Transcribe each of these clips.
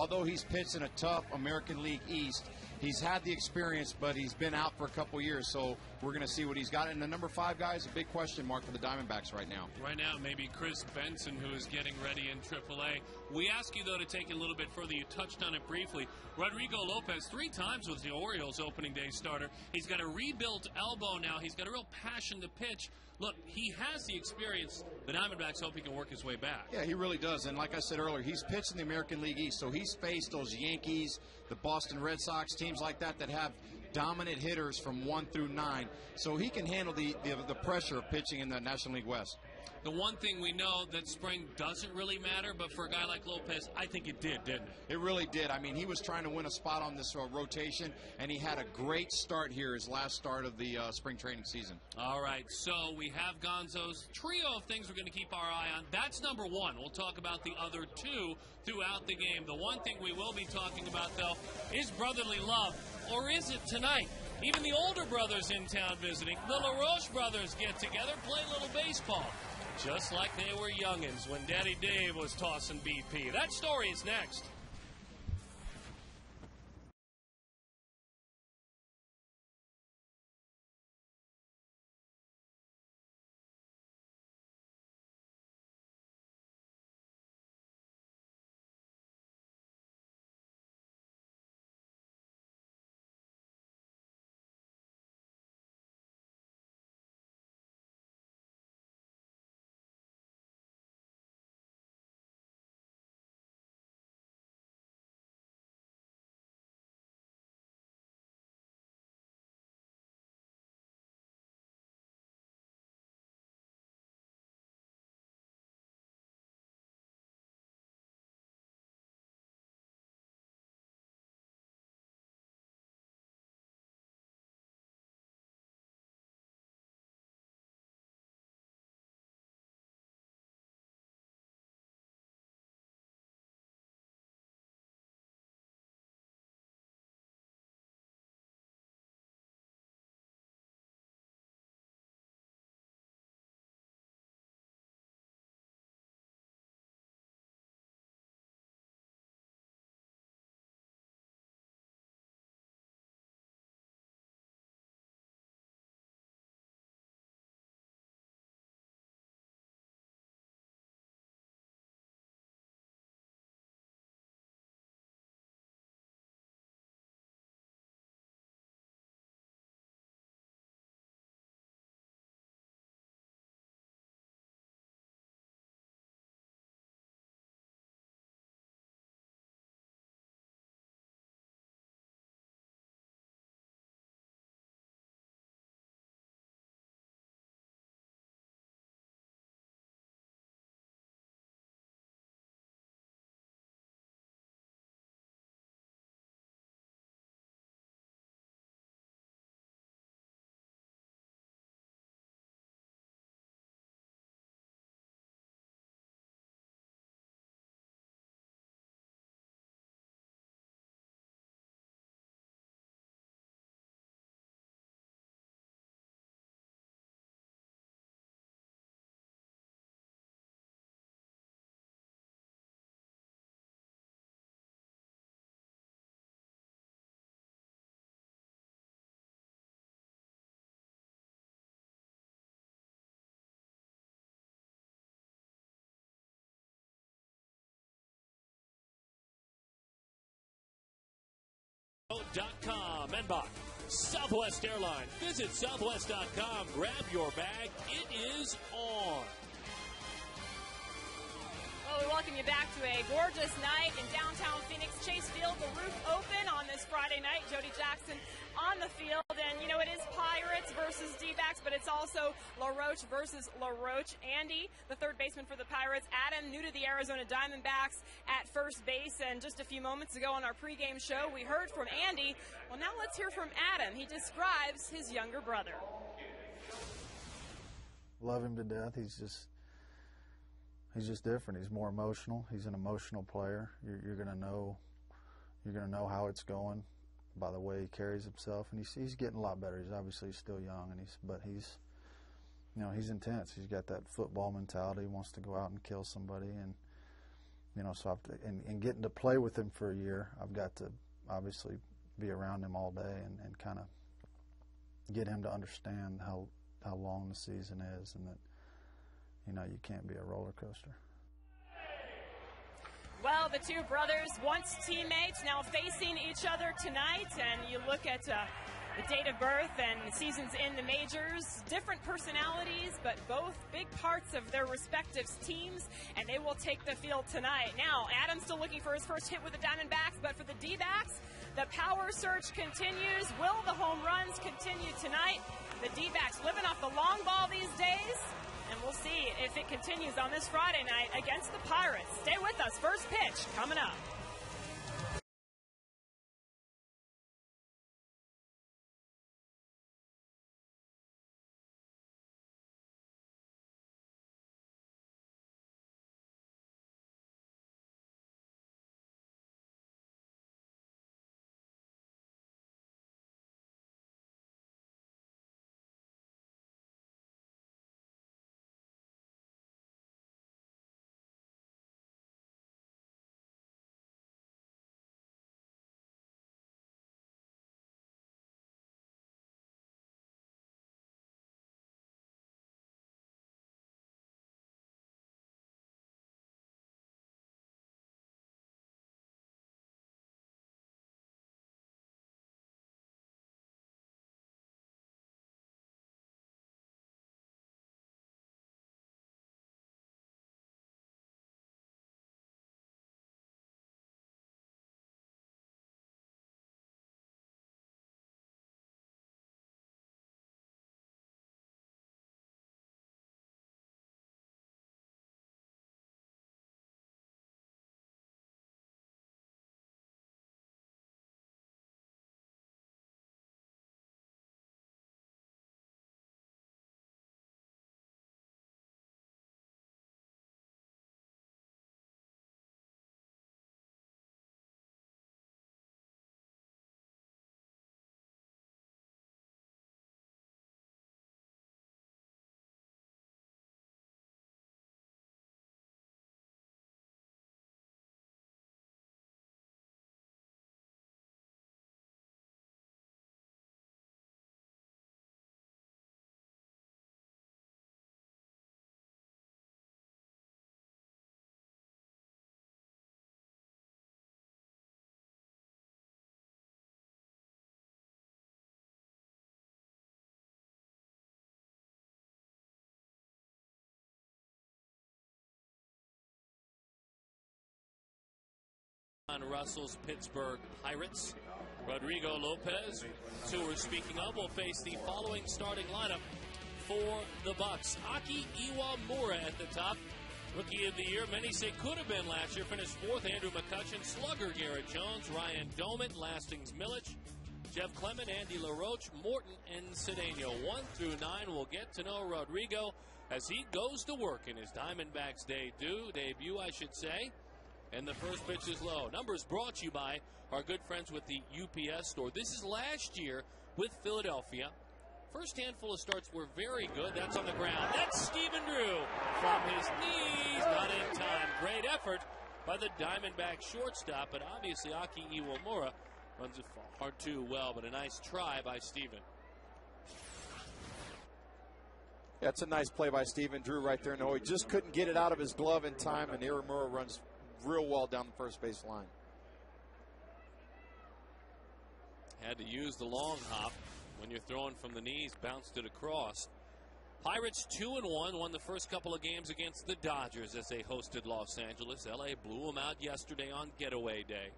although he's pitched in a tough American League East, he's had the experience, but he's been out for a couple years, so we're going to see what he's got. And the number 5 guy is a big question mark for the Diamondbacks right now. Right now, maybe Chris Benson, who is getting ready in AAA. We ask you, though, to take it a little bit further. You touched on it briefly. Rodrigo Lopez, 3 times was the Orioles opening day starter. He's got a rebuilt elbow now. He's got a real passion to pitch. Look, he has the experience. The Diamondbacks hope he can work his way back. Yeah, he really does. And like I said earlier, he's pitched in the American League East, so he's faced those Yankees, the Boston Red Sox, teams like that have dominant hitters from 1 through 9. So he can handle the pressure of pitching in the National League West. The one thing we know that spring doesn't really matter, but for a guy like Lopez, I think it did, didn't it? It really did. I mean, he was trying to win a spot on this rotation, and he had a great start here, his last start of the spring training season. All right, so we have Gonzo's trio of things we're going to keep our eye on. That's number 1. We'll talk about the other 2 throughout the game. The one thing we will be talking about, though, is brotherly love. Or is it tonight? Even the older brothers in town visiting. The LaRoche brothers get together, play a little baseball. Just like they were youngins when Daddy Dave was tossing BP. That story is next. .com and by Southwest Airlines. Visit Southwest.com. Grab your bag. It is on. Well, we welcome you back to a gorgeous night in downtown Phoenix. Chase Field, the roof open on this Friday night. Jody Jackson on the field. And, you know, it is Pirates versus D-backs, but it's also LaRoche versus LaRoche. Andy, the third baseman for the Pirates. Adam, new to the Arizona Diamondbacks at first base. And just a few moments ago on our pregame show, we heard from Andy. Well, now let's hear from Adam. He describes his younger brother. Love him to death. He's just different. He's more emotional. He's an emotional player. You're gonna know how it's going by the way he carries himself, and he's getting a lot better. He's obviously still young, and he's intense. He's got that football mentality. He wants to go out and kill somebody, and You know, so and getting to play with him for a year, I've got to obviously be around him all day and kind of get him to understand how long the season is, and that, you know, you can't be a roller coaster. Well, the two brothers, once teammates, now facing each other tonight, and you look at the date of birth and seasons in the majors, different personalities, but both big parts of their respective teams, and they will take the field tonight. Now, Adam's still looking for his first hit with the Diamondbacks, but for the D-backs, the power surge continues. Will the home runs continue tonight? The D-backs living off the long ball these days, and we'll see if it continues on this Friday night against the Pirates. Stay with us. First pitch coming up. Russell's Pittsburgh Pirates. Rodrigo Lopez, who we're speaking of, will face the following starting lineup for the Bucks. Aki Iwamura at the top. Rookie of the year, many say could have been last year. Finished fourth. Andrew McCutchen, slugger Garrett Jones, Ryan Doman, Lastings Milich, Jeff Clement, Andy LaRoche, Morton, and Cedeno. 1 through 9 will get to know Rodrigo as he goes to work in his Diamondbacks debut, I should say. And the first pitch is low. Numbers brought to you by our good friends with the UPS store. This is last year with Philadelphia. First handful of starts were very good. That's on the ground. That's Stephen Drew from his knees. Not in time. Great effort by the Diamondback shortstop. But obviously Aki Iwamura runs it far too well. But a nice try by Stephen. Yeah, it's a nice play by Stephen Drew right there. No, he just couldn't get it out of his glove in time. And Iwamura runs real well down the first base line. Had to use the long hop when you're throwing from the knees, bounced it across. Pirates 2-1, won the first couple of games against the Dodgers as they hosted Los Angeles. LA blew them out yesterday on getaway day.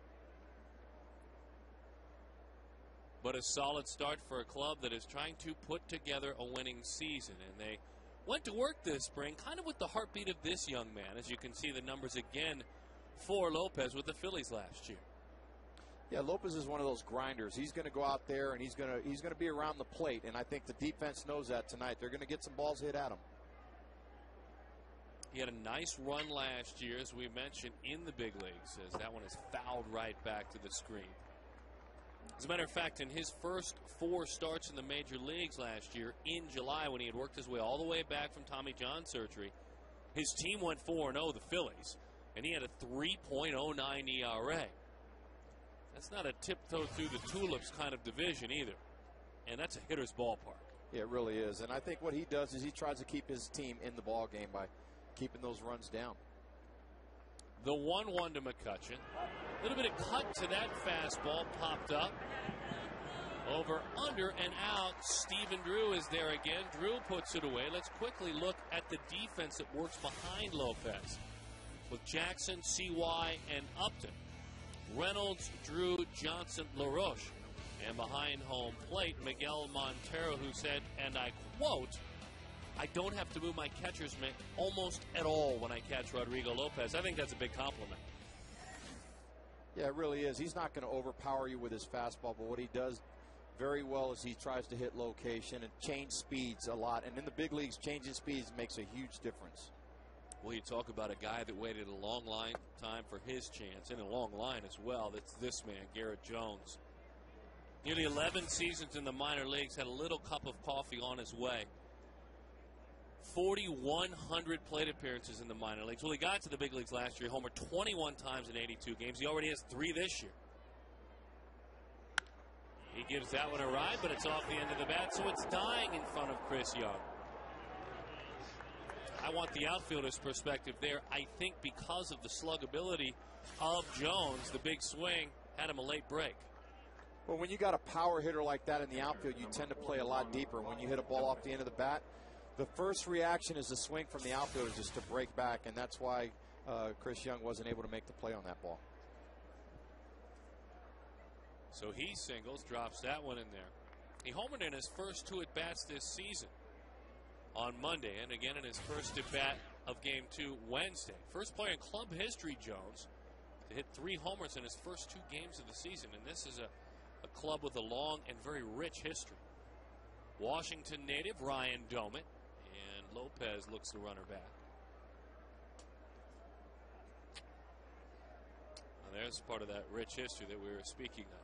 But a solid start for a club that is trying to put together a winning season. And they went to work this spring kind of with the heartbeat of this young man. As you can see the numbers again for Lopez with the Phillies last year. Yeah, Lopez is one of those grinders. He's going to go out there and he's going to be around the plate, and I think the defense knows that tonight. They're going to get some balls hit at him. He had a nice run last year, as we mentioned, in the big leagues, as that one is fouled right back to the screen. As a matter of fact, in his first 4 starts in the major leagues last year, in July, when he had worked his way all the way back from Tommy John surgery, his team went 4-0, the Phillies. and he had a 3.09 ERA. That's not a tiptoe through the tulips kind of division either, and that's a hitter's ballpark. Yeah, it really is. And I think what he does is he tries to keep his team in the ball game by keeping those runs down. The 1-1 to McCutchen. A little bit of cut to that fastball, popped up. Over, under, and out. Stephen Drew is there again. Drew puts it away. Let's quickly look at the defense that works behind Lopez, with Jackson, CY, and Upton. Reynolds, Drew, Johnson, LaRoche. And behind home plate, Miguel Montero, who said, and I quote, "I don't have to move my catcher's mitt almost at all when I catch Rodrigo Lopez." I think that's a big compliment. Yeah, it really is. He's not going to overpower you with his fastball, but what he does very well is he tries to hit location and change speeds a lot. And in the big leagues, changing speeds makes a huge difference. Well, you talk about a guy that waited a long time for his chance, and a long line as well. That's this man, Garrett Jones. Nearly 11 seasons in the minor leagues, had a little cup of coffee on his way. 4,100 plate appearances in the minor leagues. Well, he got to the big leagues last year. He homered 21 times in 82 games. He already has 3 this year. He gives that one a ride, but it's off the end of the bat, so it's dying in front of Chris Young. I want the outfielder's perspective there. I think because of the sluggability of Jones, the big swing had him a late break. Well, when you got a power hitter like that in the outfield, you tend to play a lot deeper. When you hit a ball off the end of the bat, the first reaction is the swing from the outfielder just to break back, and that's why Chris Young wasn't able to make the play on that ball. So he singles, drops that one in there. He homered in his first 2 at-bats this season on Monday, and again in his first at-bat of Game 2 Wednesday. First player in club history, Jones, to hit 3 homers in his first 2 games of the season, and this is a club with a long and very rich history. Washington native Ryan Domit, and Lopez looks the runner back. Now there's part of that rich history that we were speaking of.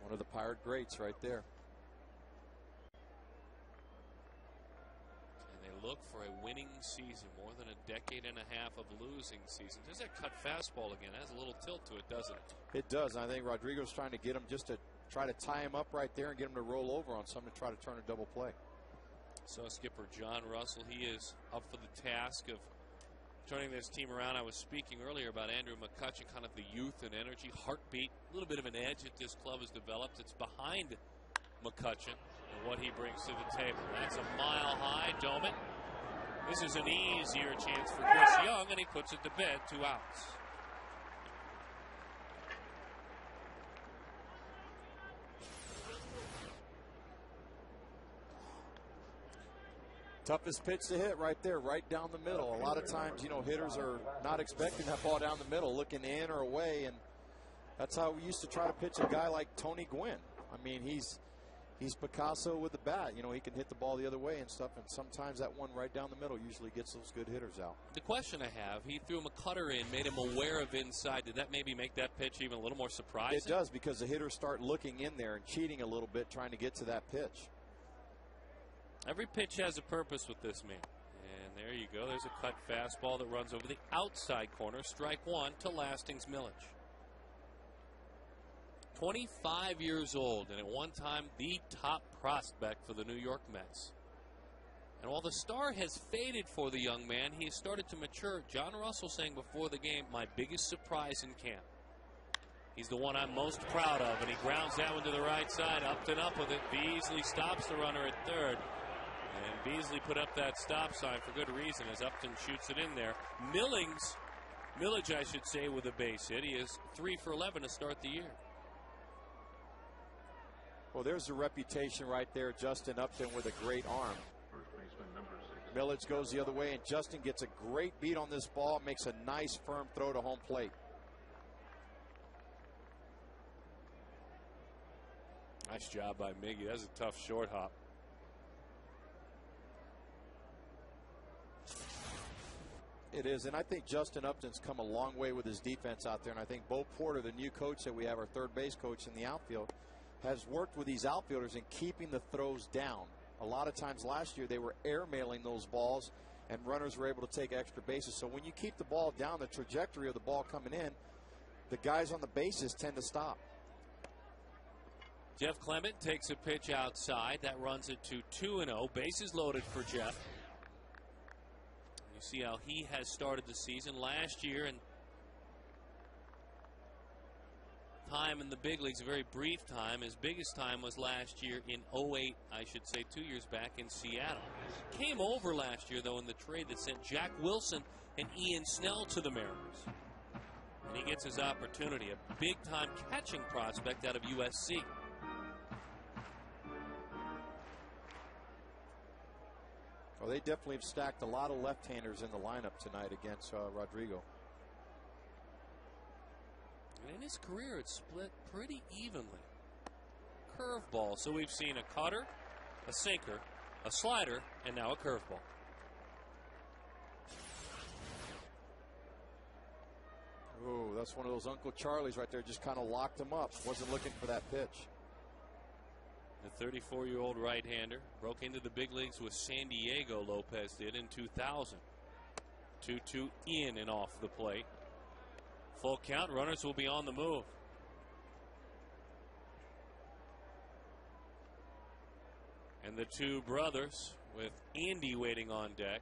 One of the Pirate greats right there. And they look for a winning season, more than a decade and a half of losing seasons. There's that cut fastball again. It has a little tilt to it, doesn't it? It does. I think Rodrigo's trying to get him just to try to tie him up right there and get him to roll over on something to try to turn a double play. So skipper John Russell, he is up for the task of turning this team around. I was speaking earlier about Andrew McCutchen, kind of the youth and energy, heartbeat, a little bit of an edge that this club has developed. It's behind McCutchen and what he brings to the table. That's a mile high. Domit. This is an easier chance for Chris Young, and he puts it to bed. 2 outs. Toughest pitch to hit right there, right down the middle. A lot of times, you know, hitters are not expecting that ball down the middle, looking in or away, and that's how we used to try to pitch a guy like Tony Gwynn. I mean, he's Picasso with the bat. You know, he can hit the ball the other way and stuff, and sometimes that one right down the middle usually gets those good hitters out. The question I have, he threw him a cutter in, made him aware of inside. Did that maybe make that pitch even a little more surprising? It does, because the hitters start looking in there and cheating a little bit, trying to get to that pitch. Every pitch has a purpose with this man. And there you go. There's a cut fastball that runs over the outside corner. Strike 1 to Lastings Milledge. 25 years old, and at one time the top prospect for the New York Mets. And while the star has faded for the young man, he has started to mature. John Russell saying before the game, my biggest surprise in camp. He's the one I'm most proud of, and he grounds that one to the right side. Upton up with it. Beasley stops the runner at third. And Beasley put up that stop sign for good reason as Upton shoots it in there. Milledge, I should say, with a base hit. He is 3 for 11 to start the year. Well, there's the reputation right there. Justin Upton with a great arm. Milledge goes the other way, and Justin gets a great beat on this ball. Makes a nice, firm throw to home plate. Nice job by Miggy. That's a tough short hop. It is, and I think Justin Upton's come a long way with his defense out there, and I think Bo Porter, the new coach that we have, our third base coach in the outfield, has worked with these outfielders in keeping the throws down. A lot of times last year they were airmailing those balls, and runners were able to take extra bases. So when you keep the ball down, the trajectory of the ball coming in, the guys on the bases tend to stop. Jeff Clement takes a pitch outside. That runs it to 2-0. Bases loaded for Jeff. You see how he has started the season last year, and time in the big leagues, a very brief time. His biggest time was last year in 08, I should say 2 years back in Seattle. Came over last year, though, in the trade that sent Jack Wilson and Ian Snell to the Mariners. And he gets his opportunity, a big-time catching prospect out of USC. Well, they definitely have stacked a lot of left-handers in the lineup tonight against Rodrigo. And in his career, it's split pretty evenly. Curveball. So we've seen a cutter, a sinker, a slider, and now a curveball. Oh, that's one of those Uncle Charlies right there. Just kind of locked him up. Wasn't looking for that pitch. The 34-year-old right-hander broke into the big leagues with San Diego, Lopez did, in 2000. 2-2 in and off the plate. Full count. Runners will be on the move. And the two brothers, with Andy waiting on deck,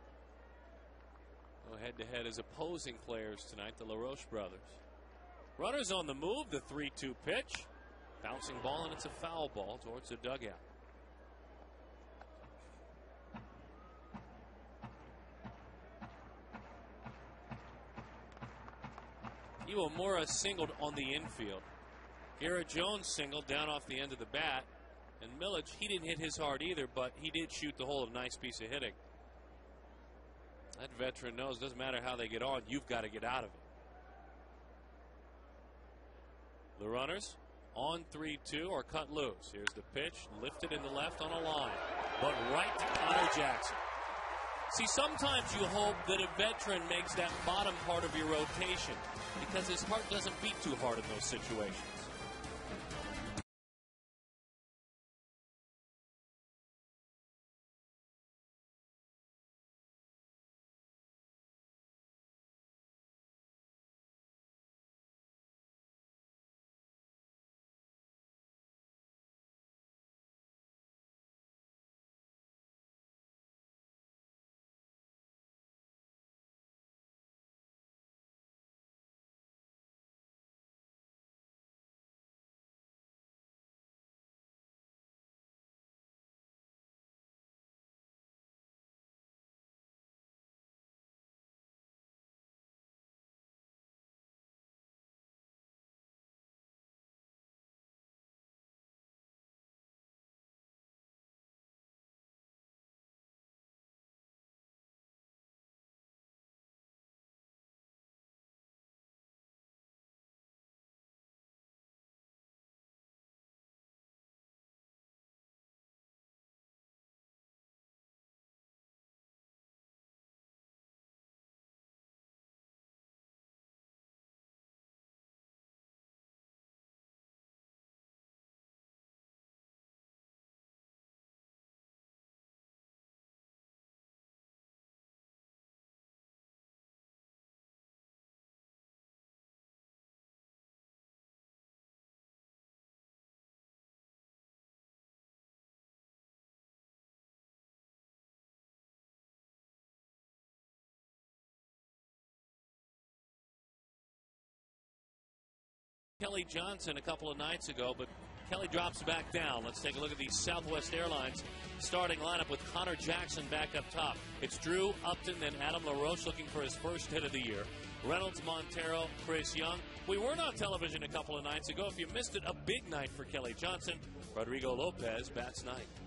go head-to-head as opposing players tonight, the LaRoche brothers. Runners on the move. The 3-2 pitch. Bouncing ball, and it's a foul ball towards the dugout. Iwamura singled on the infield. Garrett Jones singled down off the end of the bat. And Millage, he didn't hit his hard either, but he did shoot the hole. A nice piece of hitting. That veteran knows, doesn't matter how they get on, you've got to get out of it. The runners on 3-2 or cut loose. Here's the pitch, lifted in the left on a line, but right to Connor Jackson. See, sometimes you hope that a veteran makes that bottom part of your rotation because his heart doesn't beat too hard in those situations. Kelly Johnson a couple of nights ago, but Kelly drops back down. Let's take a look at the Southwest Airlines starting lineup with Connor Jackson back up top. It's Drew Upton, then Adam LaRoche looking for his first hit of the year. Reynolds, Montero, Chris Young. We weren't on television a couple of nights ago. If you missed it, a big night for Kelly Johnson. Rodrigo Lopez bats ninth.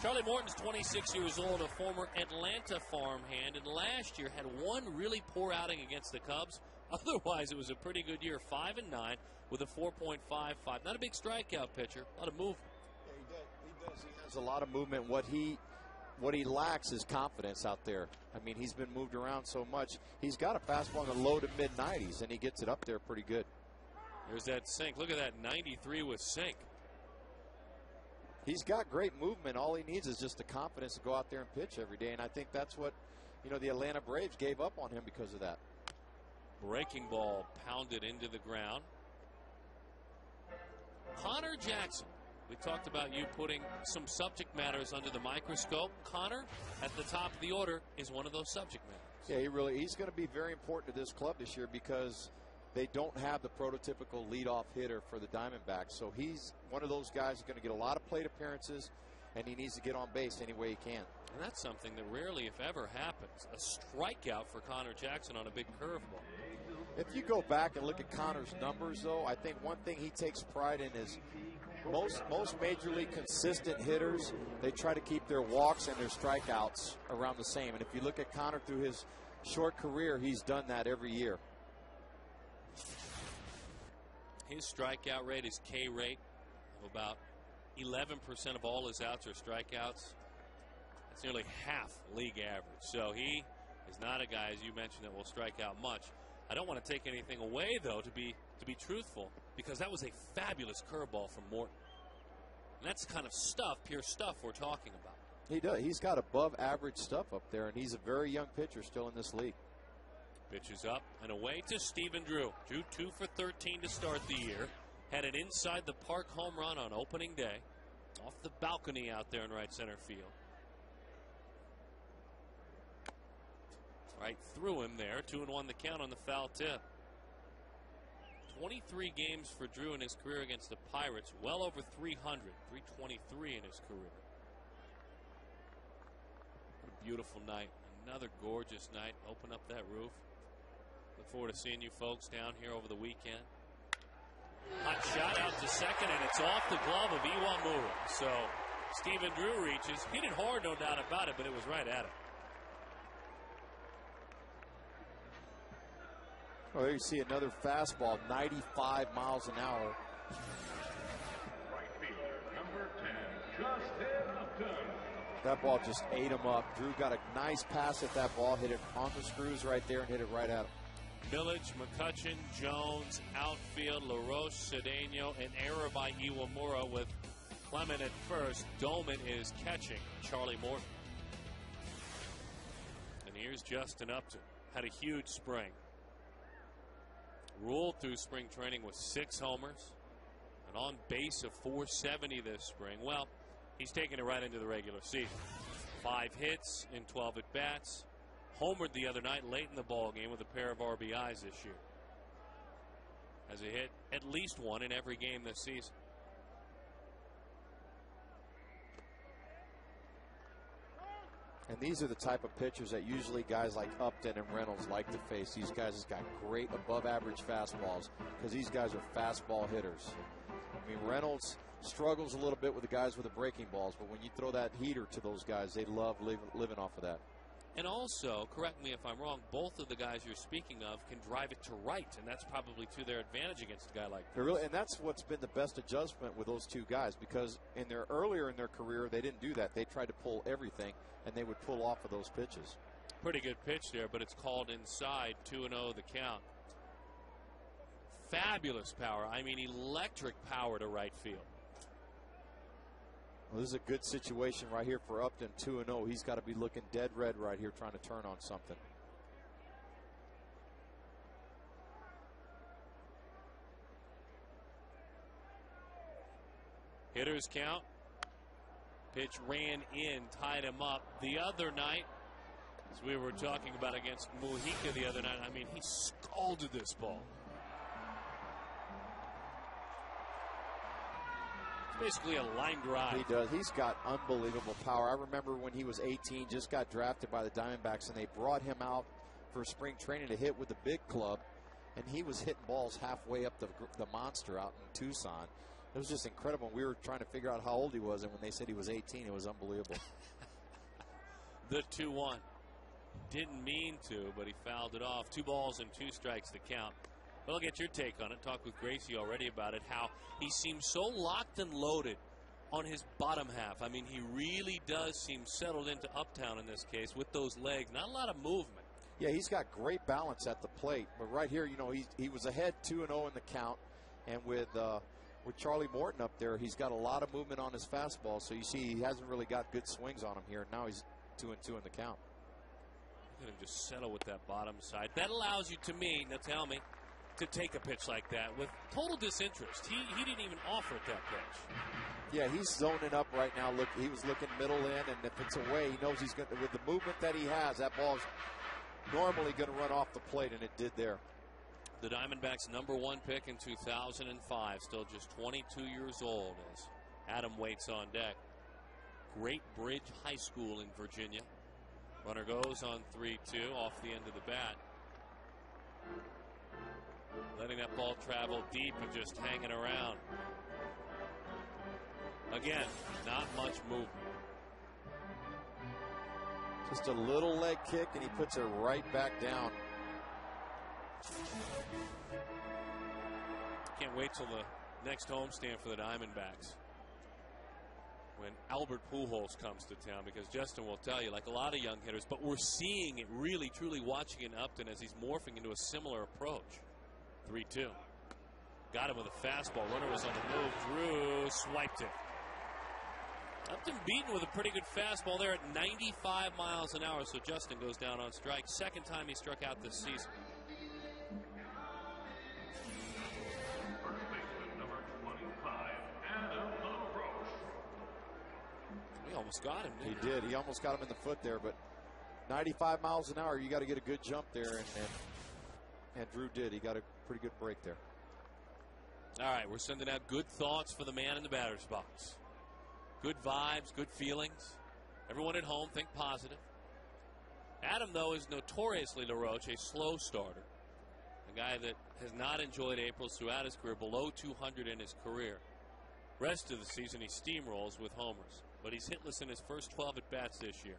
Charlie Morton's 26 years old, a former Atlanta farmhand, and last year had one really poor outing against the Cubs. Otherwise, it was a pretty good year, 5-9 with a 4.55. Not a big strikeout pitcher, a lot of movement. Yeah, he does. He has a lot of movement. What he lacks is confidence out there. I mean, he's been moved around so much. He's got a fastball in the low to mid 90s, and he gets it up there pretty good. There's that sink. Look at that 93 with sink. He's got great movement. All he needs is just the confidence to go out there and pitch every day. And I think that's what, the Atlanta Braves gave up on him because of that. Breaking ball pounded into the ground. Connor Jackson. We talked about you putting some subject matters under the microscope. Connor, at the top of the order, is one of those subject matters. Yeah, he's going to be very important to this club this year because they don't have the prototypical leadoff hitter for the Diamondbacks. So he's one of those guys who's going to get a lot of plate appearances, and he needs to get on base any way he can. And that's something that rarely, if ever, happens. A strikeout for Connor Jackson on a big curveball. If you go back and look at Connor's numbers, though, I think one thing he takes pride in is most major league consistent hitters, they try to keep their walks and their strikeouts around the same. And if you look at Connor through his short career, he's done that every year. His strikeout rate, his K rate of about 11% of all his outs are strikeouts. That's nearly half league average. So he is not a guy, as you mentioned, that will strike out much. I don't want to take anything away, though, to be truthful, because that was a fabulous curveball from Morton. And that's the kind of stuff, pure stuff, we're talking about. He does. He's got above average stuff up there, and he's a very young pitcher still in this league. Pitches up and away to Stephen Drew. Drew 2 for 13 to start the year. Had an inside the park home run on opening day. Off the balcony out there in right center field. Right through him there. 2-1 the count on the foul tip. 23 games for Drew in his career against the Pirates. Well over 300. 323 in his career. What a beautiful night. Another gorgeous night. Open up that roof. Look forward to seeing you folks down here over the weekend. Hot shot out to second, and it's off the glove of Iwamura. So Stephen Drew reaches. Hit it hard, no doubt about it, but it was right at him. Oh, there you see another fastball, 95 miles an hour. Right fielder, number 10, Justin Upton. That ball just ate him up. Drew got a nice pass at that ball, hit it on the screws right there, and hit it right at him. Millage, McCutchen, Jones, outfield, LaRoche, Cedeno, an error by Iwamura with Clement at first. Doman is catching Charlie Morton. And here's Justin Upton. Had a huge spring. Ruled through spring training with 6 homers. And on base of 470 this spring. Well, he's taking it right into the regular season. 5 hits in 12 at-bats. Homered the other night late in the ball game with a pair of RBIs this year. Has a hit at least one in every game this season. And these are the type of pitchers that usually guys like Upton and Reynolds like to face. These guys has got great above average fastballs because these guys are fastball hitters. I mean, Reynolds struggles a little bit with the guys with the breaking balls, but when you throw that heater to those guys, they love living off of that. And also, correct me if I'm wrong, both of the guys you're speaking of can drive it to right, and that's probably to their advantage against a guy like this. And that's what's been the best adjustment with those two guys, because earlier in their career, they didn't do that. They tried to pull everything, and they would pull off of those pitches. Pretty good pitch there, but it's called inside. 2-0 the count. Fabulous power. I mean, electric power to right field. Well, this is a good situation right here for Upton, 2-0. He's got to be looking dead red right here, trying to turn on something. Hitters count. Pitch ran in, tied him up. The other night, as we were talking about against Mujica the other night, I mean, he scalded this ball. Basically a line drive. He does. He's got unbelievable power. I remember when he was 18, just got drafted by the Diamondbacks, and they brought him out for spring training to hit with the big club, and he was hitting balls halfway up the monster out in Tucson. It was just incredible. We were trying to figure out how old he was, and when they said he was 18, it was unbelievable. The 2-1. Didn't mean to, but he fouled it off. 2 balls and 2 strikes to count. Well, I'll get your take on it. Talked with Gracie already about it, how he seems so locked and loaded on his bottom half. I mean, he really does seem settled into Uptown in this case with those legs. Not a lot of movement. Yeah, he's got great balance at the plate. But right here, he was ahead 2-0 in the count. And with with Charlie Morton up there, he's got a lot of movement on his fastball, so you see he hasn't really got good swings on him here. Now he's 2-2 in the count. Going to just settle with that bottom side. That allows you, to me, now tell me, to take a pitch like that with total disinterest. He didn't even offer at that pitch. Yeah, he's zoning up right now. Look, he was looking middle in, and if it's away, he knows he's going to, with the movement that he has, that ball's normally going to run off the plate, and it did there. The Diamondbacks' #1 pick in 2005, still just 22 years old as Adam waits on deck. Great Bridge High School in Virginia. Runner goes on 3-2 off the end of the bat. Letting that ball travel deep and just hanging around. Again, not much movement. Just a little leg kick, and he puts it right back down. Can't wait till the next homestand for the Diamondbacks when Albert Pujols comes to town, because Justin will tell you, like a lot of young hitters, but we're seeing it really, truly watching in Upton as he's morphing into a similar approach. 3-2. Got him with a fastball. Runner was on the move. Drew swiped it. Upton beaten with a pretty good fastball there at 95 miles an hour, so Justin goes down on strike. Second time he struck out this season. First baseman number 25, Adam LaRoche. He almost got him, didn't He did. He almost got him in the foot there, but 95 miles an hour, you got to get a good jump there, and Drew did. He got a pretty good break there. All right, we're sending out good thoughts for the man in the batter's box. Good vibes, good feelings. Everyone at home, think positive. Adam, though, is notoriously, LaRoche, a slow starter. A guy that has not enjoyed Aprils throughout his career, below 200 in his career. Rest of the season, he steamrolls with homers. But he's hitless in his first 12 at-bats this year.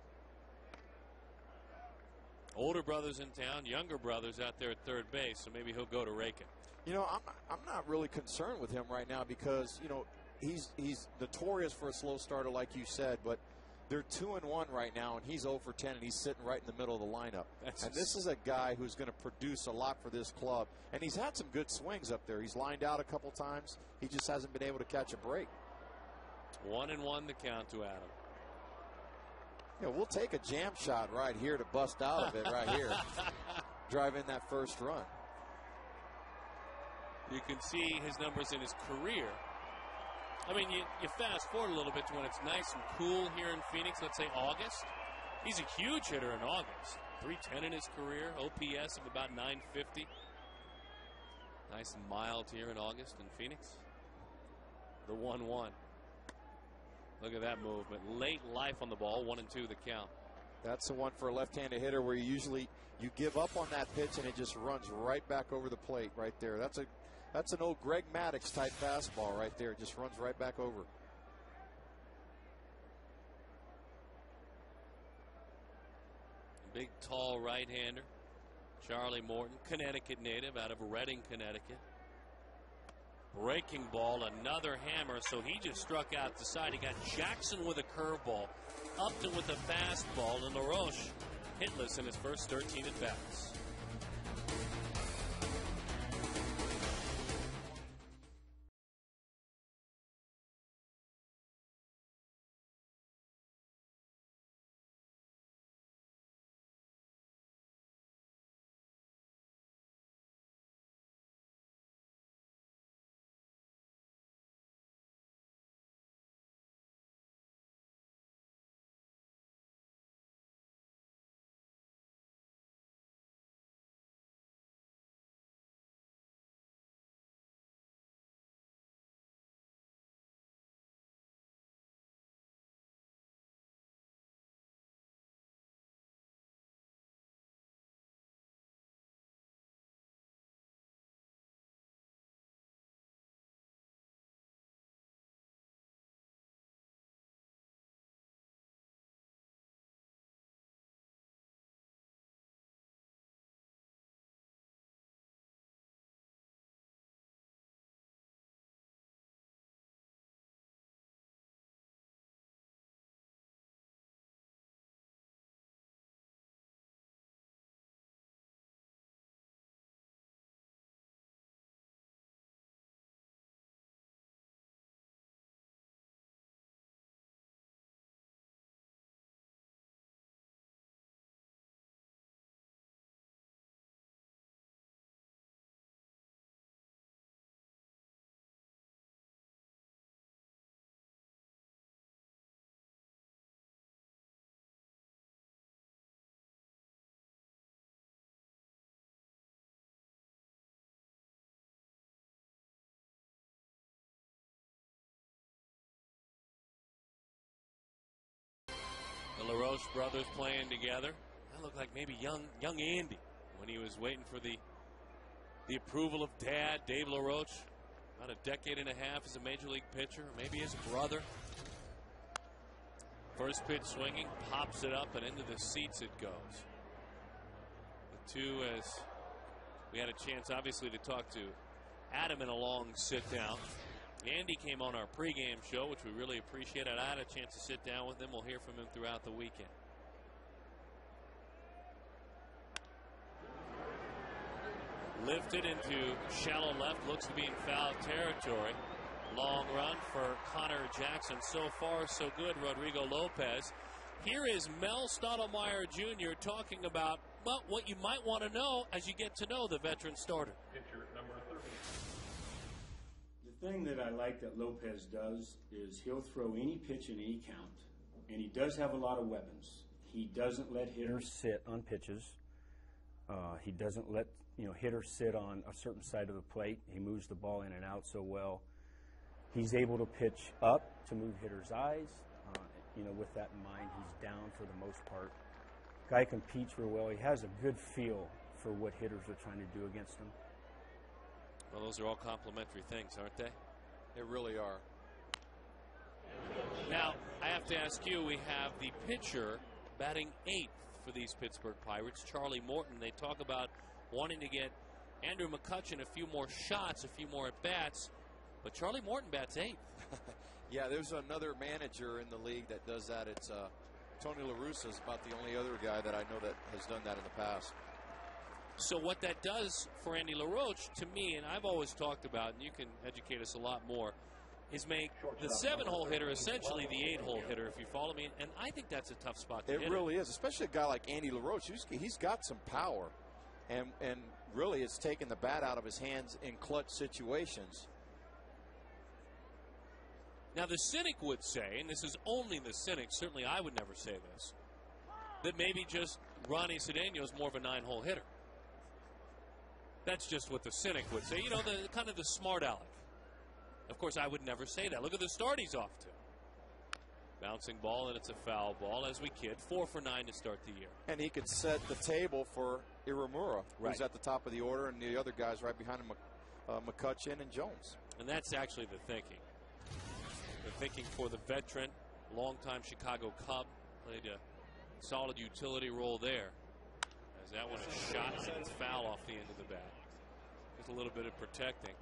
Older brothers in town, younger brothers out there at third base, so maybe he'll go to rake it. You know, I'm not really concerned with him right now because, you know, he's notorious for a slow starter, like you said, but they're 2-1 right now, and he's 0 for 10, and he's sitting right in the middle of the lineup. And this is a guy who's going to produce a lot for this club, and he's had some good swings up there. He's lined out a couple times. He just hasn't been able to catch a break. 1-1 the count to Adam. Yeah, we'll take a jam shot right here to bust out of it right here. Drive in that first run. You can see his numbers in his career. I mean, you fast forward a little bit to when it's nice and cool here in Phoenix, let's say August. He's a huge hitter in August. 310 in his career, OPS of about 950. Nice and mild here in August in Phoenix. The 1-1. Look at that movement. Late life on the ball, 1-2 the count. That's the one for a left-handed hitter where you give up on that pitch and it just runs right back over the plate right there. That's an old Greg Maddux type fastball right there. It just runs right back over. Big, tall right-hander. Charlie Morton, Connecticut native out of Reading, Connecticut. Breaking ball, another hammer, so he just struck out the side. He got Jackson with a curveball, Upton with a fastball, and LaRoche hitless in his first 13 at-bats. LaRoche brothers playing together. That looked like maybe young Andy when he was waiting for the approval of Dad, Dave LaRoche. About a decade and a half as a major league pitcher, maybe his brother. First pitch swinging, pops it up, and into the seats it goes. The two, as we had a chance, obviously, to talk to Adam in a long sit-down. Andy came on our pregame show, which we really appreciate. I had a chance to sit down with him. We'll hear from him throughout the weekend. Lifted into shallow left, looks to be in foul territory. Long run for Connor Jackson. So far, so good, Rodrigo Lopez. Here is Mel Stottlemyre Jr. talking about what you might want to know as you get to know the veteran starter. Pitcher number 30. The thing that I like that Lopez does is he'll throw any pitch in any count, and he does have a lot of weapons. He doesn't let hitters sit on pitches. He doesn't let hitters sit on a certain side of the plate. He moves the ball in and out so well. He's able to pitch up to move hitters' eyes. With that in mind, he's down for the most part. Guy competes real well. He has a good feel for what hitters are trying to do against him. Well, those are all complimentary things, aren't they? They really are. Now, I have to ask you, we have the pitcher batting 8th for these Pittsburgh Pirates, Charlie Morton. They talk about wanting to get Andrew McCutchen a few more shots, a few more at-bats, but Charlie Morton bats 8th. Yeah, there's another manager in the league that does that. It's Tony La Russa is about the only other guy that I know that has done that in the past. So what that does for Andy LaRoche, to me, and I've always talked about, and you can educate us a lot more, is make the 7-hole hitter essentially the 8-hole hitter, if you follow me. And I think that's a tough spot to hit. It really is, especially a guy like Andy LaRoche. He's got some power, and really it's taken the bat out of his hands in clutch situations. Now, the cynic would say, and this is only the cynic, certainly I would never say this, that maybe just Ronnie Cedeno is more of a 9-hole hitter. That's just what the cynic would say. The kind of the smart aleck. Of course, I would never say that. Look at the start he's off to. Bouncing ball, and it's a foul ball, as we kid. 4 for 9 to start the year. And he could set the table for Iramura, who's at the top of the order, and the other guys right behind him, McCutchen and Jones. And that's actually the thinking. The thinking for the veteran, longtime Chicago Cub, played a solid utility role there. As that one is shot and foul off the end of the bat. Just a little bit of protecting.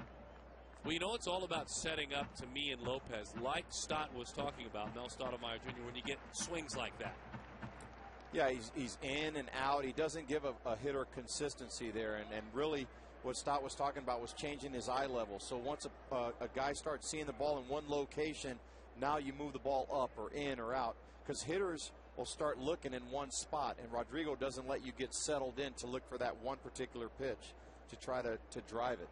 Well, it's all about setting up to me and Lopez, like Stott was talking about, Mel Stottlemyre Jr., when you get swings like that. Yeah, he's in and out. He doesn't give a hitter consistency there. And really what Stott was talking about was changing his eye level. So once a guy starts seeing the ball in one location, now you move the ball up or in or out. Because hitters will start looking in one spot, and Rodrigo doesn't let you get settled in to look for that one particular pitch to try to drive it.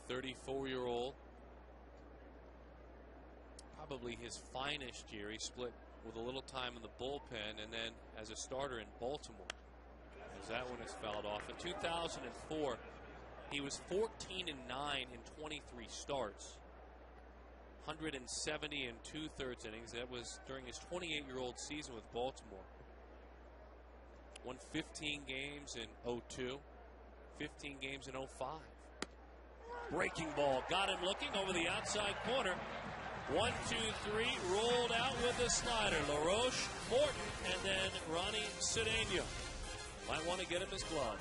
The 34-year-old, probably his finest year. He split with a little time in the bullpen and then as a starter in Baltimore, as that one is fouled off. In 2004, he was 14-9 in 23 starts, 170 and 2/3 innings. That was during his 28-year-old season with Baltimore. Won 15 games in 02, 15 games in 05. Breaking ball, got him looking over the outside corner. 1, 2, 3, rolled out with the slider. LaRoche, Morton, and then Ronnie Cedeno. Might want to get him his glove.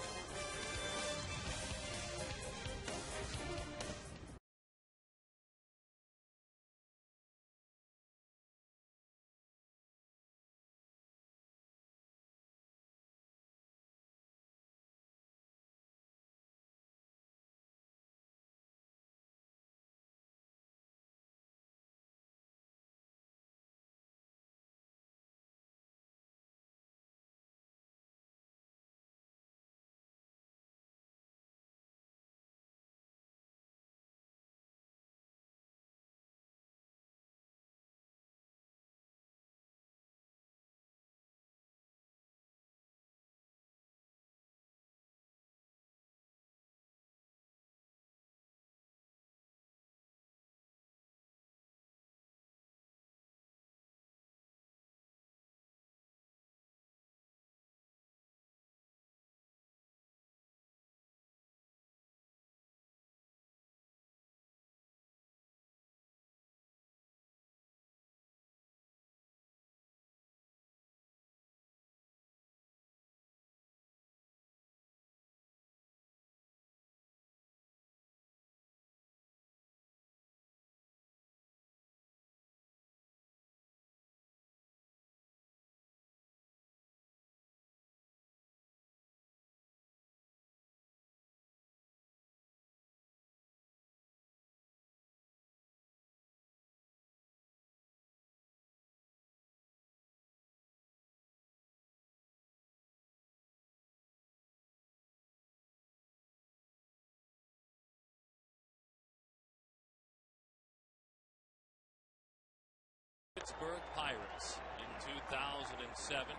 Pittsburgh Pirates in 2007.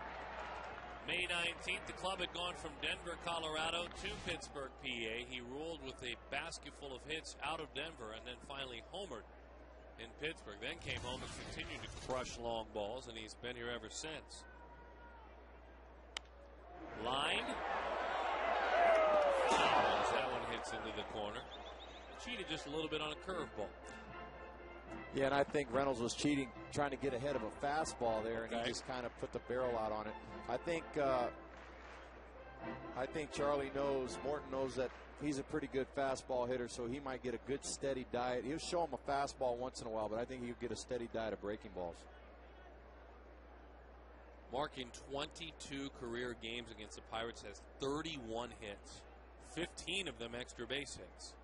May 19th, the club had gone from Denver, Colorado to Pittsburgh, PA. He ruled with a basket full of hits out of Denver and then finally homered in Pittsburgh. Then came home and continued to crush long balls, and he's been here ever since. Lined. Fouls. That one hits into the corner. Cheated just a little bit on a curveball. Yeah, and I think Reynolds was cheating, trying to get ahead of a fastball there, and he just kind of put the barrel out on it. I think Charlie knows, Morton knows that he's a pretty good fastball hitter, so he might get a good steady diet. He'll show him a fastball once in a while, but I think he'll get a steady diet of breaking balls. Marking 22 career games against the Pirates, has 31 hits, 15 of them extra base hits.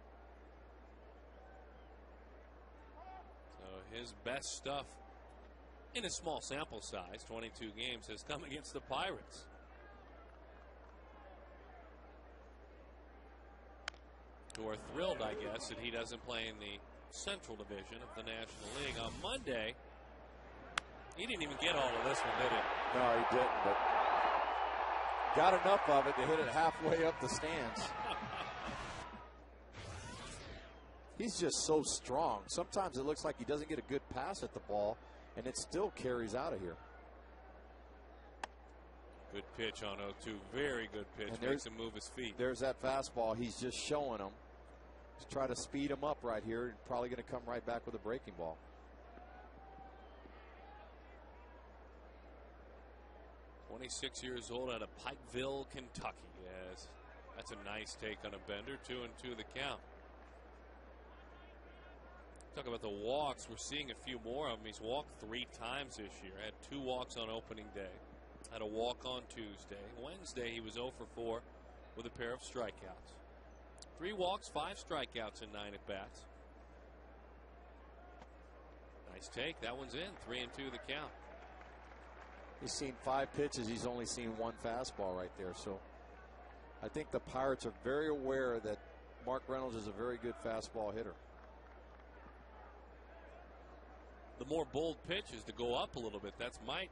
So his best stuff in a small sample size, 22 games, has come against the Pirates. Who are thrilled, I guess, that he doesn't play in the Central Division of the National League. On Monday, he didn't even get all of this one, did he? No, he didn't, but got enough of it to hit it halfway up the stands. He's just so strong. Sometimes it looks like he doesn't get a good pass at the ball, and it still carries out of here. Good pitch on 0-2. Very good pitch. And Makes him move his feet. There's that fastball. He's just showing him. He's trying to speed him up right here. Probably going to come right back with a breaking ball. "26 years old out of Pikeville, Kentucky." Yes, that's a nice take on a bender. 2-2 the count. Talk about the walks. We're seeing a few more of them. He's walked 3 times this year. Had 2 walks on opening day. Had a walk on Tuesday. Wednesday, he was 0 for 4 with a pair of strikeouts. 3 walks, 5 strikeouts in 9 at-bats. Nice take. That one's in. 3-2 the count. He's seen 5 pitches. He's only seen 1 fastball right there. So I think the Pirates are very aware that Mark Reynolds is a very good fastball hitter. The more bold pitch is to go up a little bit. That's might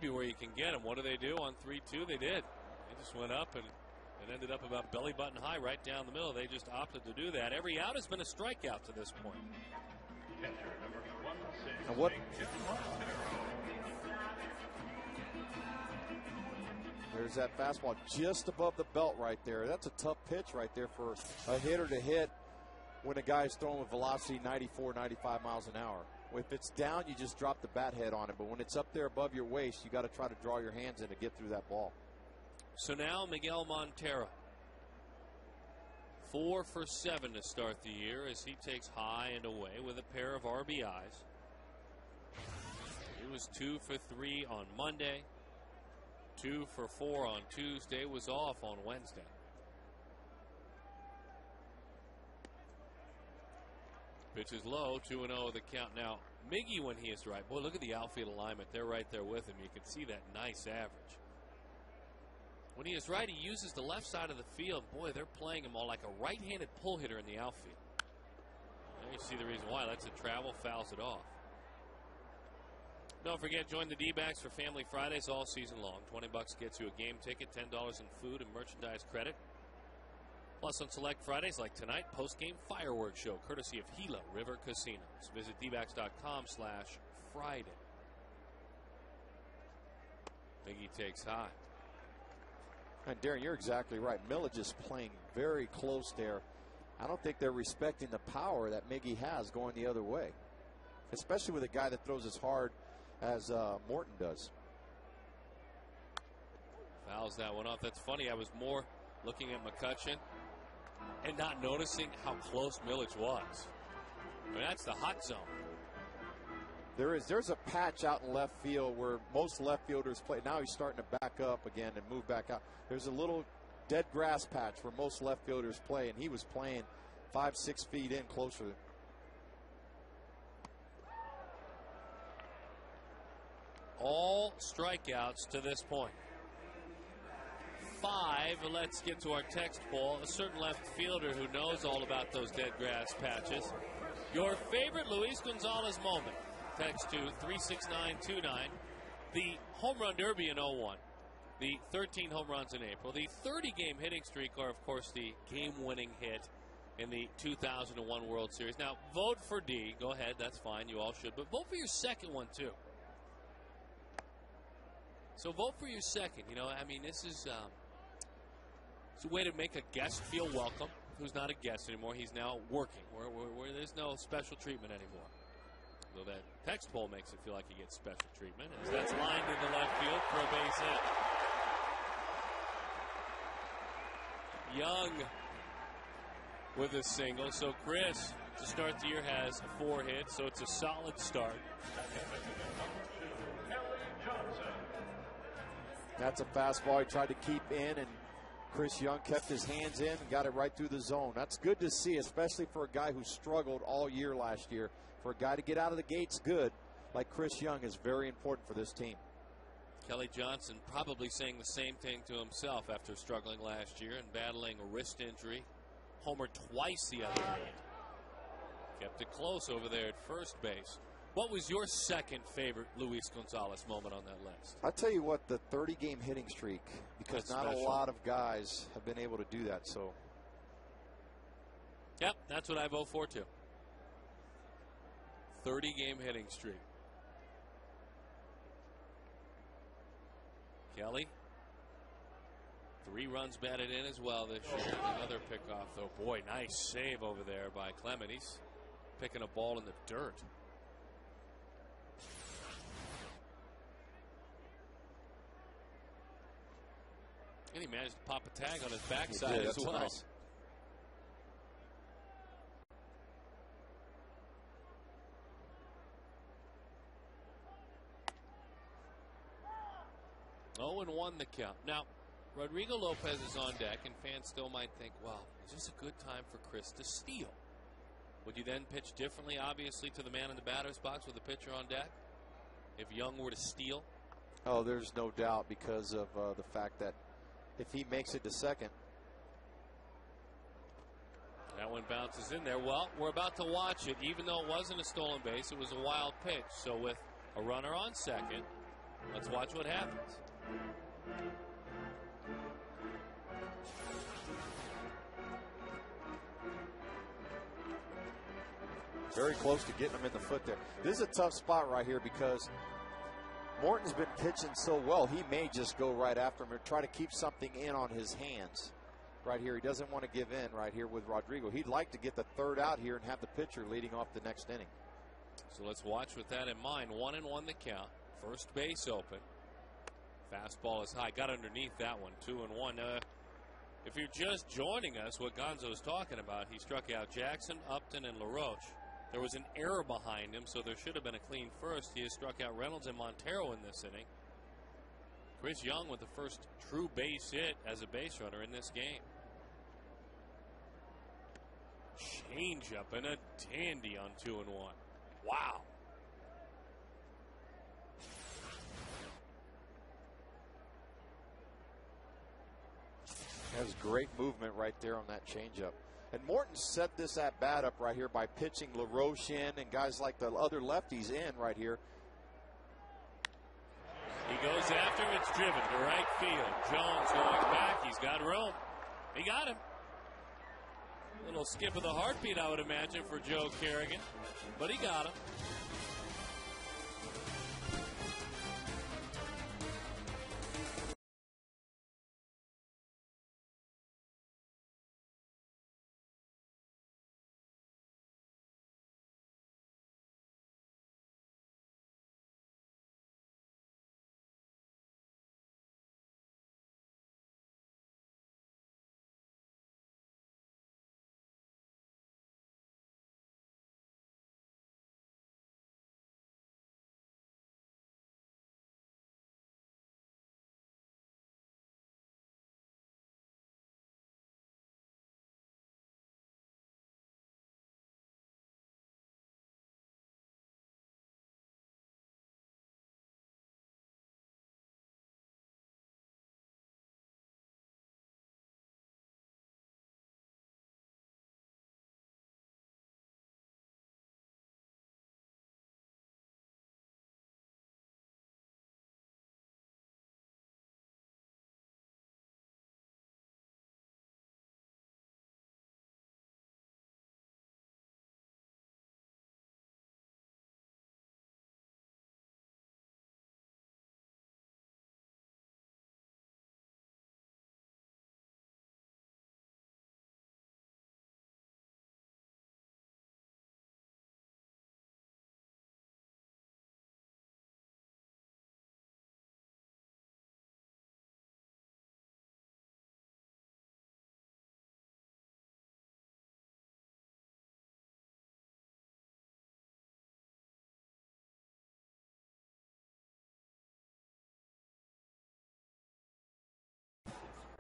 be where you can get him. What do they do on 3-2? They did. They just went up and it ended up about belly button high right down the middle. They just opted to do that. Every out has been a strikeout to this point. And what? There's that fastball just above the belt right there. That's a tough pitch right there for a hitter to hit when a guy's throwing with velocity 94, 95 miles an hour. If it's down, you just drop the bat head on it. But when it's up there above your waist, you got to try to draw your hands in to get through that ball. So now Miguel Montero, 4 for 7 to start the year as he takes high and away with a pair of RBIs. He was 2 for 3 on Monday, 2 for 4 on Tuesday, was off on Wednesday. Pitch is low, 2-0 the count. Now, Miggy, when he is right, boy, look at the outfield alignment. They're right there with him. You can see that nice average. When he is right, he uses the left side of the field. Boy, they're playing him all like a right-handed pull hitter in the outfield. There you see the reason why. Lets it travel, fouls it off. Don't forget, join the D-backs for Family Fridays all season long. $20 gets you a game ticket, $10 in food and merchandise credit. Plus on select Fridays like tonight, post-game fireworks show courtesy of Gila River Casinos. Visit dbacks.com/Friday. Miggy takes high. And Darren, you're exactly right. Millage is playing very close there. I don't think they're respecting the power that Miggy has going the other way, especially with a guy that throws as hard as Morton does. Fouls that one off. That's funny. I was more looking at McCutcheon and not noticing how close Millage was. I mean, that's the hot zone. There's a patch out in left field where most left fielders play. Now he's starting to back up again and move back out. There's a little dead grass patch where most left fielders play, and he was playing 5-6 feet in closer. All strikeouts to this point. 5. Let's get to our text poll. A certain left fielder who knows all about those dead grass patches. Your favorite Luis Gonzalez moment? text to 36929. The home run derby in 01. The 13 home runs in April. The 30-game hitting streak are, of course, the game-winning hit in the 2001 World Series. Now, vote for D. Go ahead. That's fine. You all should. But vote for your second one, too. So vote for your second. You know, I mean, this is it's a way to make a guest feel welcome who's not a guest anymore. He's now working, where there's no special treatment anymore. Though that text poll makes it feel like he gets special treatment, as that's lined into left field for a base hit. Young with a single. So Chris, to start the year, has 4 hits, so it's a solid start. That's a fastball he tried to keep in, and Chris Young kept his hands in and got it right through the zone. That's good to see, especially for a guy who struggled all year last year. For a guy to get out of the gates good, like Chris Young, is very important for this team. Kelly Johnson probably saying the same thing to himself after struggling last year and battling a wrist injury. Homered twice the other night. Kept it close over there at first base. What was your second favorite Luis Gonzalez moment on that list? I'll tell you what, the 30-game hitting streak, because That's not special. a lot of guys have been able to do that. So, yep, that's what I vote for, too. 30-game hitting streak. Kelly, 3 runs batted in as well this year. Another pickoff, though. Boy, nice save over there by Clement. He's picking a ball in the dirt. And he managed to pop a tag on his backside as well. Nice. Oh, and 1 the count. Now, Rodrigo Lopez is on deck, and fans still might think, well, is this a good time for Chris to steal? Would you then pitch differently, obviously, to the man in the batter's box with the pitcher on deck? If Young were to steal? Oh, there's no doubt, because of the fact that if he makes it to second. That one bounces in there. Well, we're about to watch it. Even though it wasn't a stolen base, it was a wild pitch. So with a runner on second, let's watch what happens. Very close to getting him in the foot there. This is a tough spot right here, because Morton's been pitching so well, he may just go right after him or try to keep something in on his hands. Right here, he doesn't want to give in right here with Rodrigo. He'd like to get the third out here and have the pitcher leading off the next inning. So let's watch with that in mind. 1-1 the count. First base open. Fastball is high. Got underneath that one. 2-1. If you're just joining us, what Gonzo's talking about, he struck out Jackson, Upton, and LaRoche. There was an error behind him, so there should have been a clean first. He has struck out Reynolds and Montero in this inning. Chris Young with the first true base hit as a base runner in this game. Changeup and a dandy on 2-1. Wow. That was great movement right there on that changeup. And Morton set this at bat up right here by pitching LaRoche in and guys like the other lefties in right here. He goes after him. It's driven to right field. Jones going back. He's got room. He got him. Little skip of the heartbeat, I would imagine, for Joe Kerrigan. But he got him.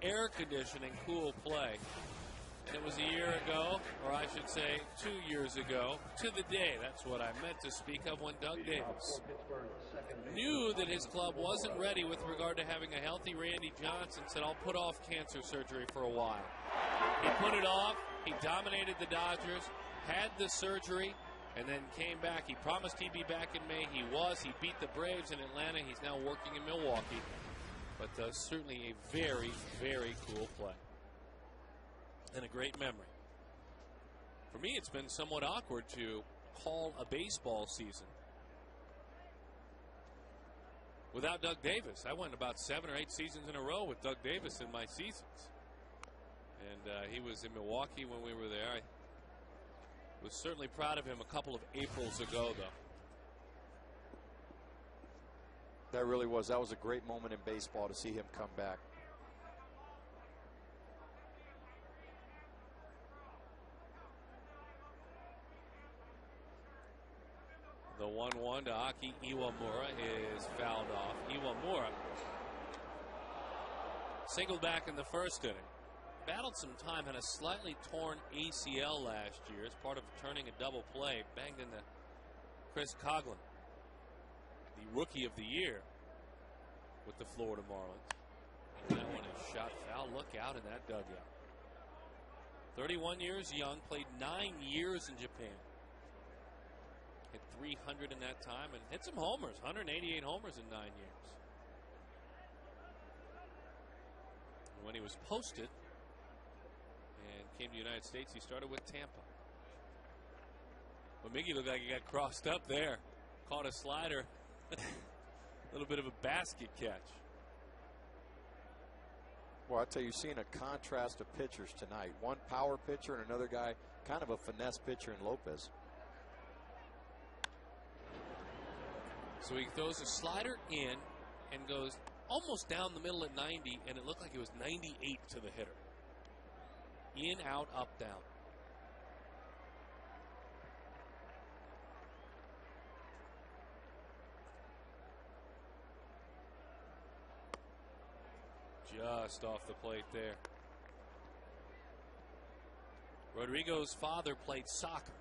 air conditioning cool play. And it was a year ago, or I should say 2 years ago, to the day. That's what I meant to speak of when Doug Davis knew that his club wasn't ready with regard to having a healthy Randy Johnson, said, I'll put off cancer surgery for a while. He put it off. He dominated the Dodgers, had the surgery, and then came back. He promised he'd be back in May. He was. He beat the Braves in Atlanta. He's now working in Milwaukee. But certainly a very, very cool play. And a great memory. For me, it's been somewhat awkward to call a baseball season without Doug Davis. I went about 7 or 8 seasons in a row with Doug Davis in my seasons. And he was in Milwaukee when we were there. I was certainly proud of him a couple of Aprils ago, though. That really was. That was a great moment in baseball to see him come back. The 1-1 to Aki Iwamura is fouled off. Iwamura singled back in the first inning. Battled some time, had a slightly torn ACL last year as part of turning a double play. Banged into Chris Coughlin, the Rookie of the Year with the Florida Marlins. And that one is shot foul. Look out in that dugout. 31 years young, played 9 years in Japan. Hit 300 in that time and hit some homers, 188 homers in 9 years. And when he was posted and came to the United States, he started with Tampa. But Miggy looked like he got crossed up there. Caught a slider. A little bit of a basket catch. Well, I tell you, you're seeing a contrast of pitchers tonight. One power pitcher and another guy, kind of a finesse pitcher in Lopez. So he throws a slider in and goes almost down the middle at 90, and it looked like it was 98 to the hitter. In, out, up, down. Just off the plate there. Rodrigo's father played soccer,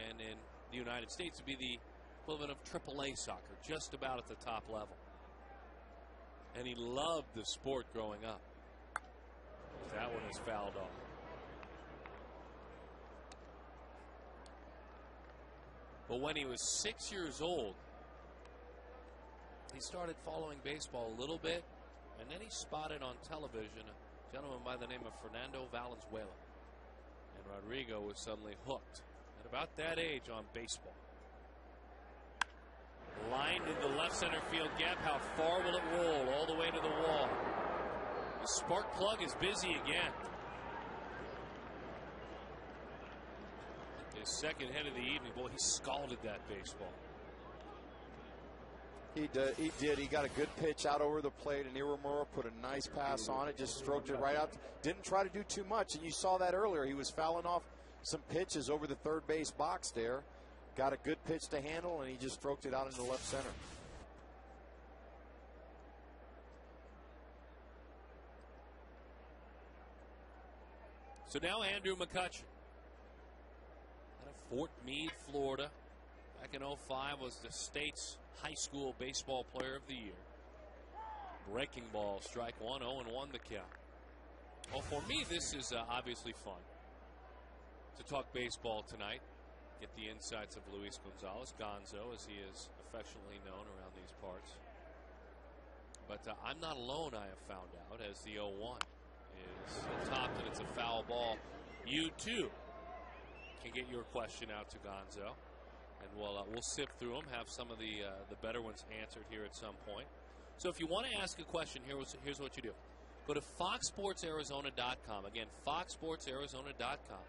and in the United States would be the equivalent of AAA soccer, just about at the top level. And he loved the sport growing up. That one is fouled off. But when he was 6 years old, he started following baseball a little bit, and then he spotted on television a gentleman by the name of Fernando Valenzuela. And Rodrigo was suddenly hooked at about that age on baseball. Lined in the left center field gap. How far will it roll? All the way to the wall. The spark plug is busy again. His second hit of the evening. Boy, he scalded that baseball. He did. He got a good pitch out over the plate, and Iwamura put a nice pass on it, just stroked it right out. Didn't try to do too much, and you saw that earlier. He was fouling off some pitches over the third base box there. Got a good pitch to handle, and he just stroked it out into left center. So now Andrew McCutchen. Out of Fort Meade, Florida. Back in 05 was the state's high school baseball player of the year. Breaking ball, strike one, 0-1 the count. Well, for me, this is obviously fun to talk baseball tonight. Get the insights of Luis Gonzalez, Gonzo, as he is affectionately known around these parts. But I'm not alone, I have found out, as the 0-1 is topped and it's a foul ball. You, too, can get your question out to Gonzo. And we'll sift through them, have some of the better ones answered here at some point. So if you want to ask a question, here's what you do. Go to foxsportsarizona.com. Again, foxsportsarizona.com.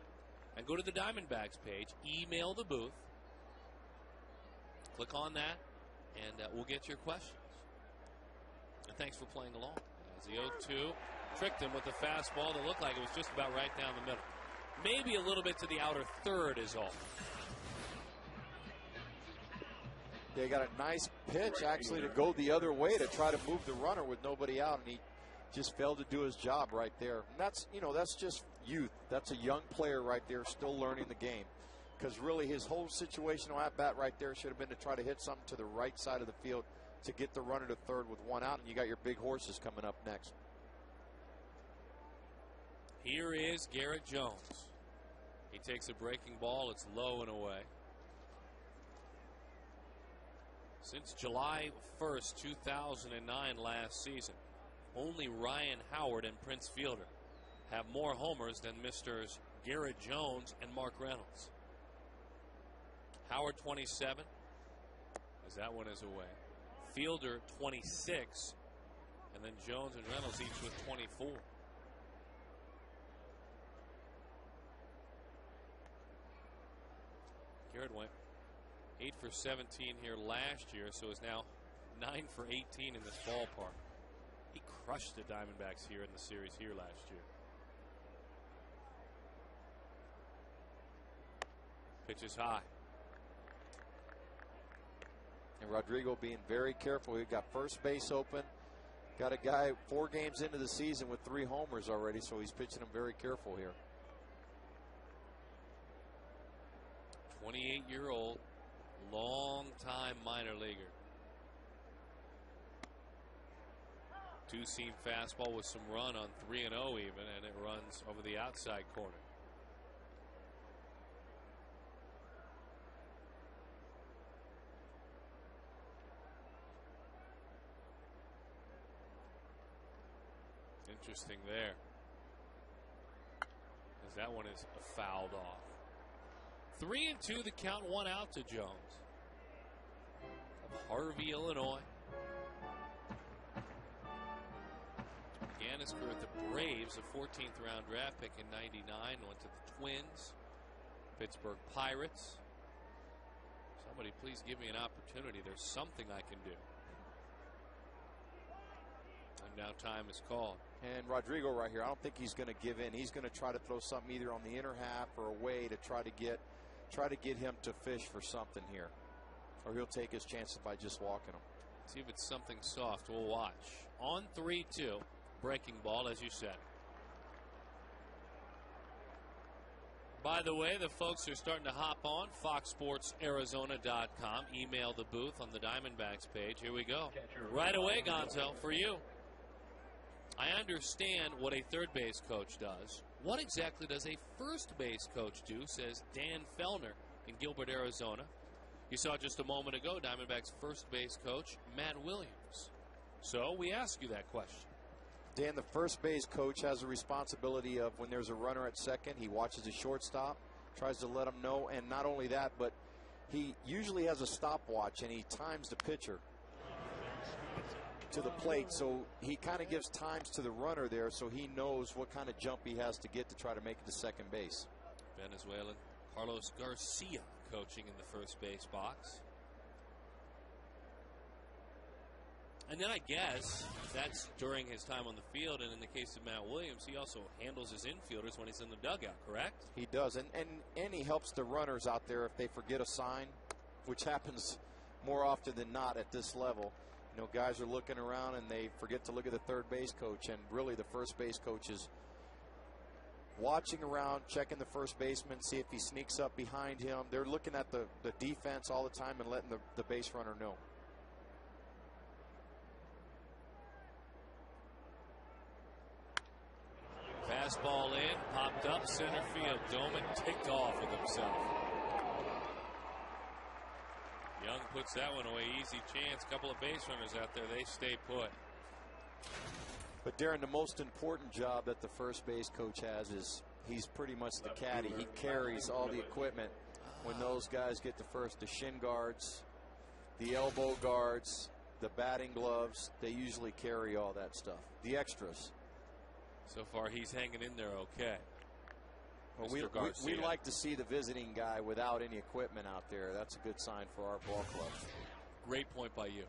And go to the Diamondbacks page. Email the booth. Click on that, and we'll get your questions. And thanks for playing along. As the 0-2 tricked him with the fastball that looked like it was just about right down the middle. Maybe a little bit to the outer third is all. They got a nice pitch, actually, to go the other way to try to move the runner with nobody out, and he just failed to do his job right there. And that's, you know, that's just youth. That's a young player right there still learning the game. Because really his whole situational at bat right there should have been to try to hit something to the right side of the field to get the runner to third with one out, and you got your big horses coming up next. Here is Garrett Jones. He takes a breaking ball. It's low and away. Since July 1st, 2009 last season, only Ryan Howard and Prince Fielder have more homers than Misters Garrett Jones and Mark Reynolds. Howard 27, as that one is away. Fielder 26, and then Jones and Reynolds each with 24. Garrett went 8 for 17 here last year, so is now 9 for 18 in this ballpark. He crushed the Diamondbacks here in the series here last year. Pitch is high. And Rodrigo being very careful. He got first base open. Got a guy 4 games into the season with 3 homers already, so he's pitching him very careful here. 28-year-old, long-time minor leaguer. Two-seam fastball with some run on 3-0 even, and it runs over the outside corner. Interesting there, as that one is fouled off. 3-2 the count, 1 out to Jones of Harvey, Illinois. Began his career with the Braves, a 14th round draft pick in '99, went to the Twins, Pittsburgh Pirates. Somebody please give me an opportunity. There's something I can do. And now time is called. And Rodrigo right here, I don't think he's going to give in. He's going to try to throw something either on the inner half or away to try to get him to fish for something here. Or he'll take his chances by just walking him. See if it's something soft. We'll watch. On 3-2. Breaking ball, as you said. By the way, the folks are starting to hop on FoxSportsArizona.com. Email the booth on the Diamondbacks page. Here we go. Right away, Gonzo, for you. I understand what a third base coach does. What exactly does a first base coach do, says Dan Fellner in Gilbert, Arizona. You saw just a moment ago Diamondbacks first base coach Matt Williams. So we ask you that question. Dan, the first base coach has a responsibility of when there's a runner at second, he watches the shortstop, tries to let him know, and not only that, but he usually has a stopwatch and he times the pitcher to the plate, so he kind of gives times to the runner there so he knows what kind of jump he has to get to try to make it to second base. Venezuelan Carlos Garcia coaching in the first base box. And then I guess that's during his time on the field, and in the case of Matt Williams, he also handles his infielders when he's in the dugout, correct? He does, and he helps the runners out there if they forget a sign, which happens more often than not at this level. You know, guys are looking around and they forget to look at the third base coach, and really the first base coach is watching around, checking the first baseman, see if he sneaks up behind him. They're looking at the defense all the time and letting the base runner know. Fastball in, popped up center field. Doman ticked off with himself. Young puts that one away. Easy chance. Couple of base runners out there. They stay put. But Darren, the most important job that the first base coach has is he's pretty much the caddy. He carries all the equipment when those guys get to first. The shin guards, the elbow guards, the batting gloves. They usually carry all that stuff. The extras. So far, he's hanging in there okay. Well, we like to see the visiting guy without any equipment out there. That's a good sign for our ball club. Great point by you.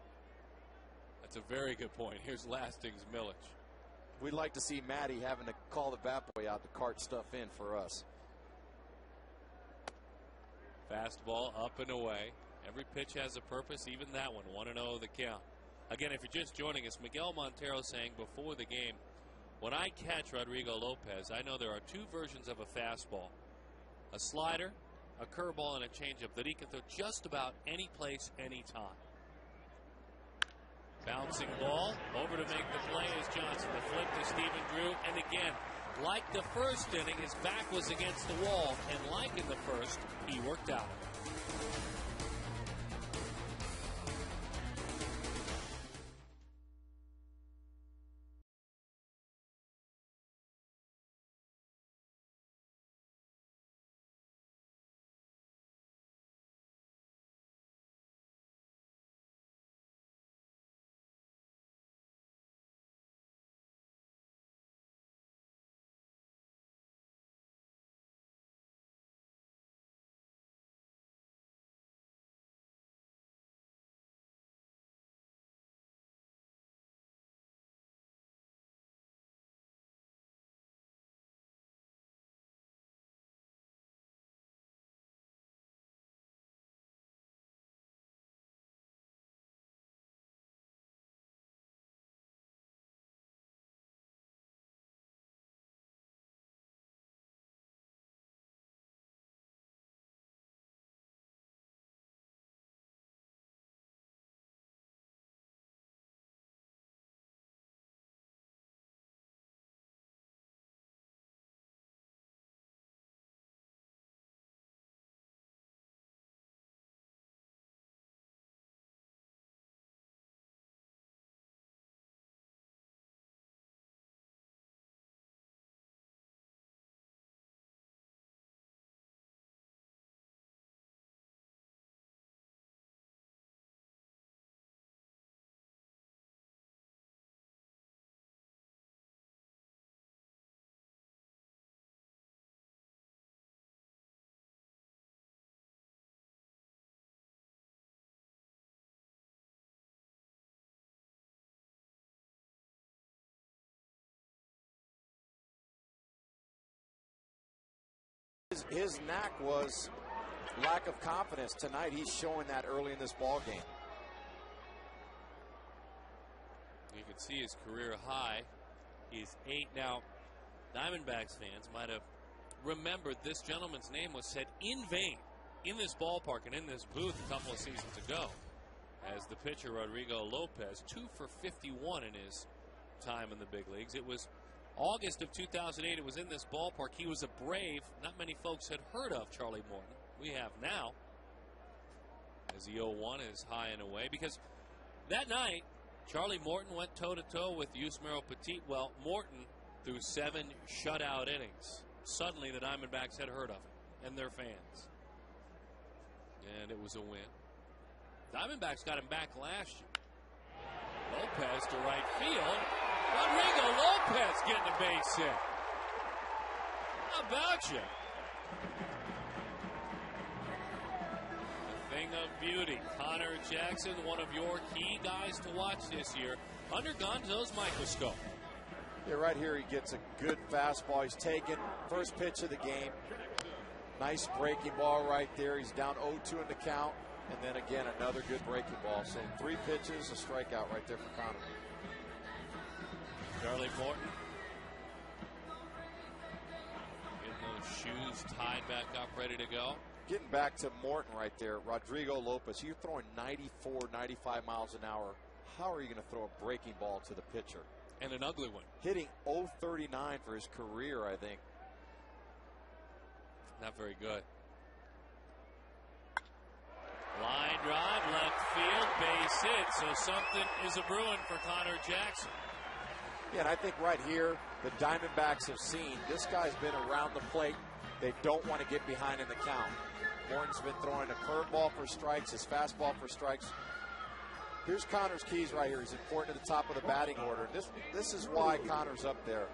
That's a very good point. Here's Lastings Millich. We'd like to see Matty having to call the bat boy out to cart stuff in for us. Fastball up and away. Every pitch has a purpose, even that one. 1-0 the count. Again, if you're just joining us, Miguel Montero saying before the game When I catch Rodrigo Lopez, I know there are two versions of a fastball. A slider, a curveball, and a changeup that he can throw just about any place, anytime. Bouncing ball, over to make the play is Johnson. The flip to Stephen Drew, and again, like the first inning, his back was against the wall, and like in the first, he worked out. His knack was lack of confidence. Tonight he's showing that early in this ball game. You can see his career high is 8. Now, Diamondbacks fans might have remembered this gentleman's name was said in vain in this ballpark and in this booth a couple of seasons ago as the pitcher Rodrigo Lopez, 2 for 51 in his time in the big leagues. It was August of 2008. It was in this ballpark. He was a Brave. Not many folks had heard of Charlie Morton. We have now, as the 0-1 is high and away, because that night Charlie Morton went toe-to-toe with Yusmeiro Petit. Well, Morton threw 7 shutout innings. Suddenly the Diamondbacks had heard of him and their fans, and it was a win. Diamondbacks got him back last year. Lopez to right field. Rodrigo Lopez getting a base hit. How about you? A thing of beauty. Connor Jackson, one of your key guys to watch this year, under Gonzo's microscope. Yeah, right here he gets a good fastball. He's taken first pitch of the game. Nice breaking ball right there. He's down 0-2 in the count. And then again, another good breaking ball. So 3 pitches, a strikeout right there for Connor. Charlie Morton getting those shoes tied back up, ready to go. Getting back to Morton right there. Rodrigo Lopez, you're throwing 94, 95 miles an hour. How are you going to throw a breaking ball to the pitcher? And an ugly one. Hitting .039 for his career, I think. Not very good. Line drive, left field, base hit. So something is a brewing for Connor Jackson. Yeah, and I think right here, the Diamondbacks have seen this guy's been around the plate. They don't want to get behind in the count. Morton's been throwing a curveball for strikes, his fastball for strikes. Here's Connor's keys right here. He's important at the top of the batting order. This is why Connor's up there.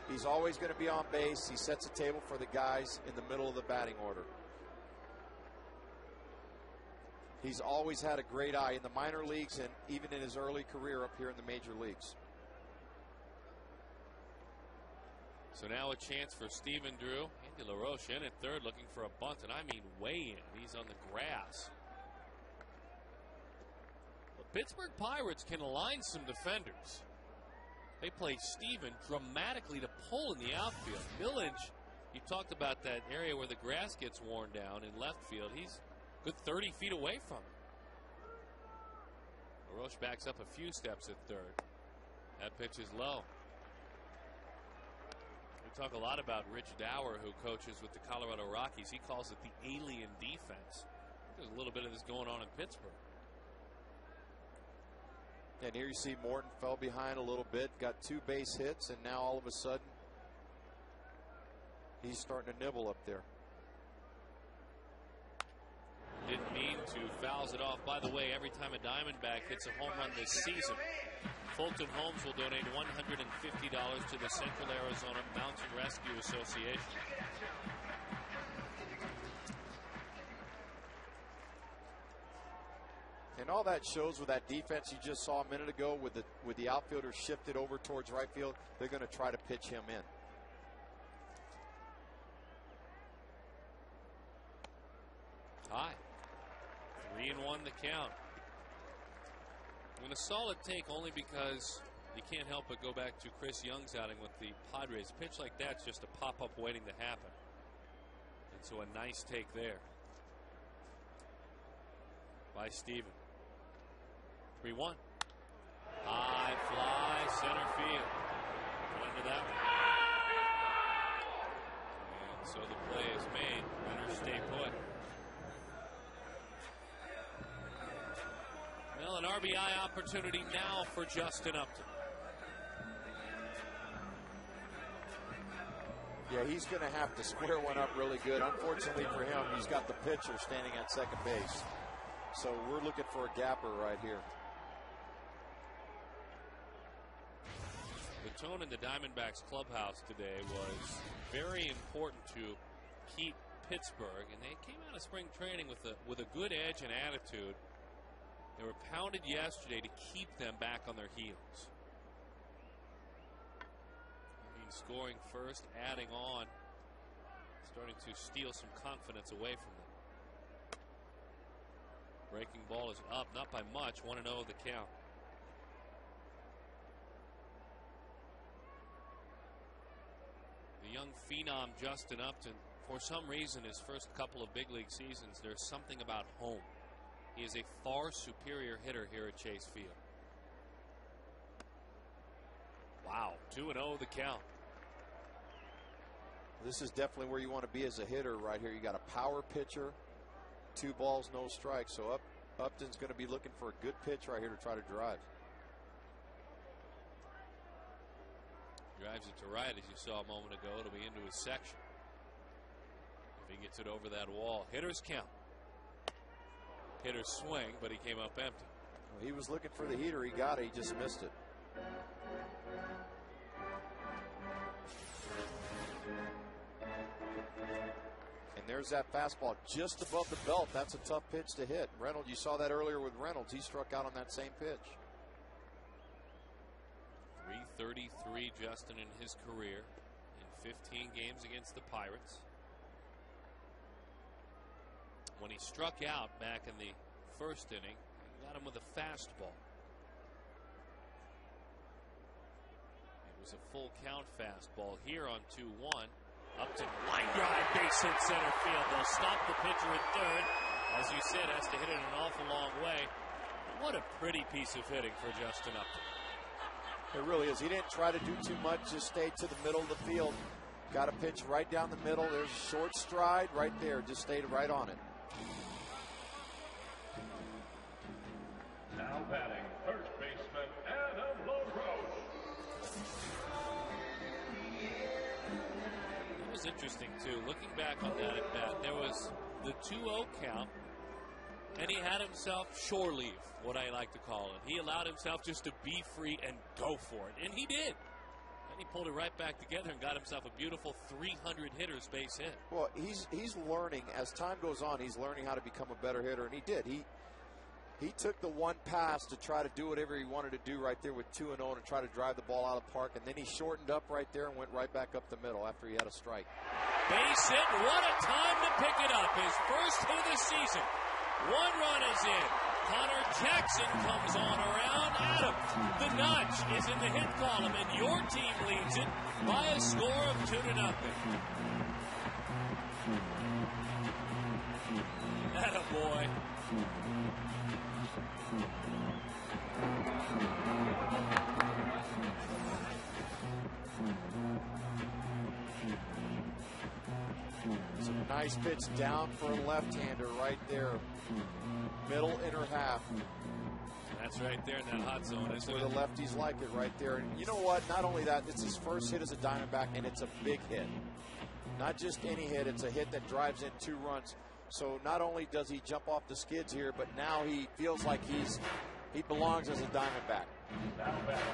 He's always going to be on base. He sets a table for the guys in the middle of the batting order. He's always had a great eye in the minor leagues and even in his early career up here in the major leagues. So now a chance for Stephen Drew. Andy LaRoche in at third looking for a bunt, and I mean way in. He's on the grass. The Pittsburgh Pirates can align some defenders. They play Steven dramatically to pull in the outfield. Millage, you talked about that area where the grass gets worn down in left field. He's a good 30 feet away from it. LaRoche backs up a few steps at third. That pitch is low. We talk a lot about Rich Dower, who coaches with the Colorado Rockies. He calls it the alien defense. There's a little bit of this going on in Pittsburgh. And here you see Morton fell behind a little bit, got 2 base hits, and now all of a sudden he's starting to nibble up there. Didn't mean to, fouls it off. By the way, every time a Diamondback hits a home run this season, Fulton Homes will donate $150 to the Central Arizona Mountain Rescue Association. And all that shows with that defense you just saw a minute ago, with the outfielder shifted over towards right field, they're going to try to pitch him in. High. 3-1 the count. And a solid take only because you can't help but go back to Chris Young's outing with the Padres. A pitch like that's just a pop-up waiting to happen. And so a nice take there by Steven. 3-1. High fly, center field. Under that one. And so the play is made. Runners stay put. Well, an RBI opportunity now for Justin Upton. Yeah, he's going to have to square one up really good. Unfortunately for him, he's got the pitcher standing at second base. So we're looking for a gapper right here. The tone in the Diamondbacks clubhouse today was very important to keep Pittsburgh, and they came out of spring training with a good edge and attitude. They were pounded yesterday to keep them back on their heels. I mean, scoring first, adding on, starting to steal some confidence away from them. Breaking ball is up, not by much, 1-0 the count. The young phenom Justin Upton, for some reason, his first couple of big league seasons, there's something about home. He is a far superior hitter here at Chase Field. Wow, 2-0 the count. This is definitely where you want to be as a hitter right here. You got a power pitcher, 2 balls, no strikes. So Upton's going to be looking for a good pitch right here to try to drive. Drives it to right, as you saw a moment ago. It'll be into his section. If he gets it over that wall. Hitters count. Hitters swing, but he came up empty. Well, he was looking for the heater. He got it. He just missed it. And there's that fastball just above the belt. That's a tough pitch to hit. Reynolds, you saw that earlier with Reynolds. He struck out on that same pitch. 333 Justin in his career in 15 games against the Pirates. When he struck out back in the first inning, he got him with a fastball. It was a full count fastball here on 2-1. Upton, line drive, base hit center field. They'll stop the pitcher at third. As you said, has to hit it an awful long way. What a pretty piece of hitting for Justin Upton. It really is. He didn't try to do too much, just stayed to the middle of the field. Got a pitch right down the middle. There's a short stride right there. Just stayed right on it. Now batting, first baseman Adam LaRoche. It was interesting, too. Looking back on that at bat, there was the 2-0 count, and he had himself shore leave, what I like to call it. He allowed himself just to be free and go for it, and he did. And he pulled it right back together and got himself a beautiful 300 hitters base hit. Well, he's learning. As time goes on, he's learning how to become a better hitter, and he did. He took the one pass to try to do whatever he wanted to do right there with 2-0 and try to drive the ball out of the park, and then he shortened up right there and went right back up the middle after he had a strike. Base hit, what a time to pick it up. His first hit of the season. 1 run is in. Connor Jackson comes on around. Adam, the nudge is in the hit column, and your team leads it by a score of 2-0. Attaboy. It's a nice pitch down for a left-hander right there. Middle inner half. That's right there in that hot zone. That's where the lefties like it right there. And you know what? Not only that, it's his first hit as a Diamondback, and it's a big hit. Not just any hit, it's a hit that drives in 2 runs. So not only does he jump off the skids here, but now he feels like he belongs as a Diamondback.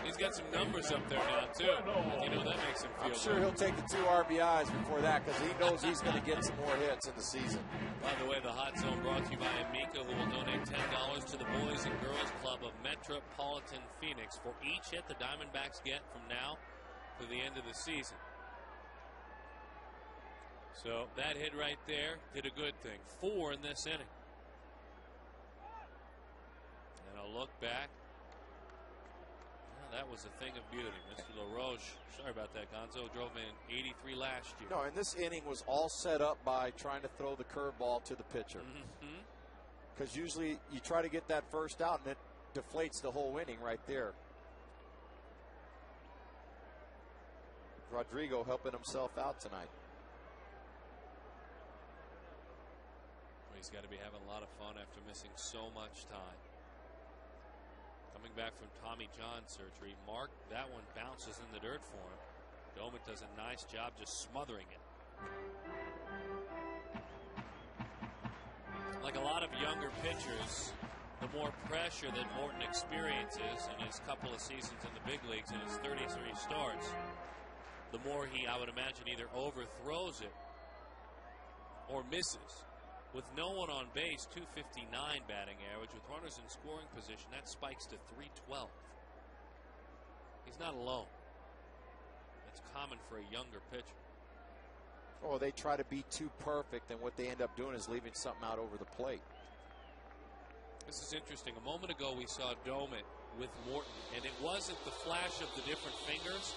He's got some numbers up there now, too. You know, that makes him feel I'm sure he'll take the 2 RBIs before that because he knows he's going to get some more hits in the season. By the way, the Hot Zone brought to you by Amica, who will donate $10 to the Boys and Girls Club of Metropolitan Phoenix for each hit the Diamondbacks get from now to the end of the season. So that hit right there did a good thing. 4 in this inning. And a look back. That was a thing of beauty. Mr. LaRoche, sorry about that, Gonzo, drove in 83 last year. No, and this inning was all set up by trying to throw the curveball to the pitcher. Because usually you try to get that first out, and it deflates the whole inning right there. Rodrigo helping himself out tonight. He's got to be having a lot of fun after missing so much time. Coming back from Tommy John surgery, Mark, that one bounces in the dirt for him. Doman does a nice job just smothering it. Like a lot of younger pitchers, the more pressure that Morton experiences in his couple of seasons in the big leagues and his 33 starts, the more he, I would imagine, either overthrows it or misses. With no one on base, 259 batting average. With runners in scoring position, that spikes to 312. He's not alone. That's common for a younger pitcher. Oh, they try to be too perfect, and what they end up doing is leaving something out over the plate. This is interesting. A moment ago, we saw Doman with Morton, and it wasn't the flash of the different fingers.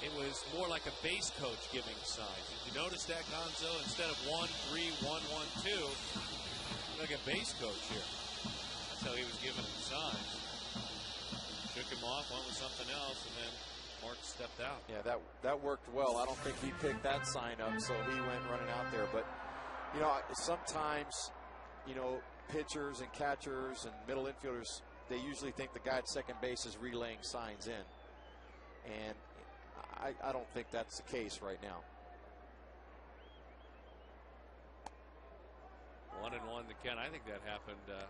It was more like a base coach giving signs. Did you notice that, Gonzo? Instead of 1-3, 1-1-2, like a base coach here. That's how he was giving him signs. Took him off, went with something else, and then Mark stepped out. Yeah, that worked well. I don't think he picked that sign up, so he went running out there. But, you know, sometimes, you know, pitchers and catchers and middle infielders, they usually think the guy at second base is relaying signs in. And I don't think that's the case right now. 1-1 to Ken. I think that happened. I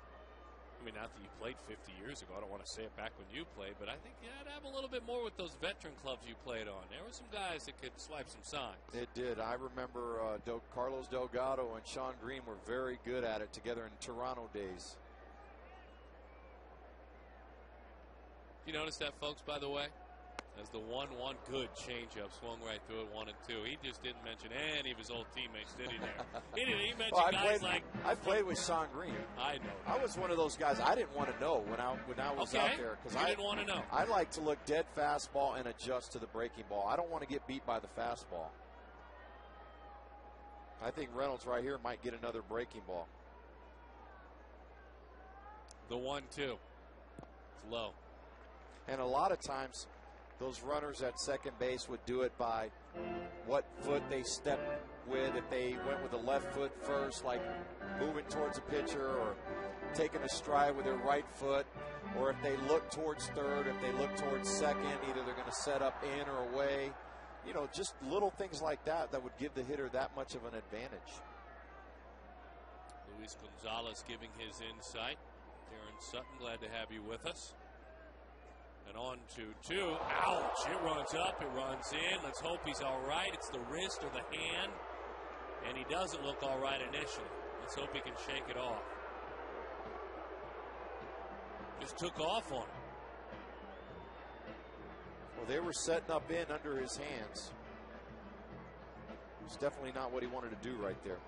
mean, not that you played 50 years ago. I don't want to say it back when you played, but I think you had to have a little bit more with those veteran clubs you played on. There were some guys that could swipe some signs. It did. I remember Carlos Delgado and Sean Green were very good at it together in Toronto days. You notice that, folks, by the way? As the 1-1 good changeup swung right through it, 1-2. He just didn't mention any of his old teammates, did he? There, he didn't even mention guys like. I played with Sean Green. I know. I was one of those guys. I didn't want to know when I was out there because I didn't want to know. I like to look dead fastball and adjust to the breaking ball. I don't want to get beat by the fastball. I think Reynolds right here might get another breaking ball. The 1-2. It's low. And a lot of times, those runners at second base would do it by what foot they step with. If they went with the left foot first, like moving towards the pitcher or taking a stride with their right foot, or if they look towards third, if they look towards second, either they're going to set up in or away. You know, just little things like that would give the hitter that much of an advantage. Luis Gonzalez giving his insight. Darren Sutton, glad to have you with us. And on to 2. Ouch! It runs up, it runs in. Let's hope he's all right. It's the wrist or the hand. And he doesn't look all right initially. Let's hope he can shake it off. Just took off on him. Well, they were setting up in under his hands. It's definitely not what he wanted to do right there.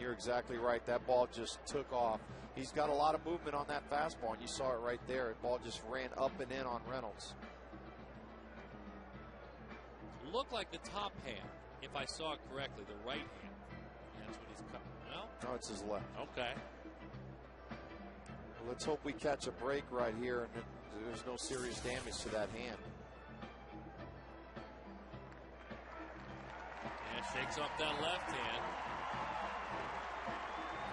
you're exactly right. That ball just took off. He's got a lot of movement on that fastball, and you saw it right there. The ball just ran up and in on Reynolds. Looked like the top hand, if I saw it correctly, the right hand. That's what he's cutting. No, it's his left. Okay. Well, let's hope we catch a break right here and there's no serious damage to that hand. Yeah, shakes off that left hand.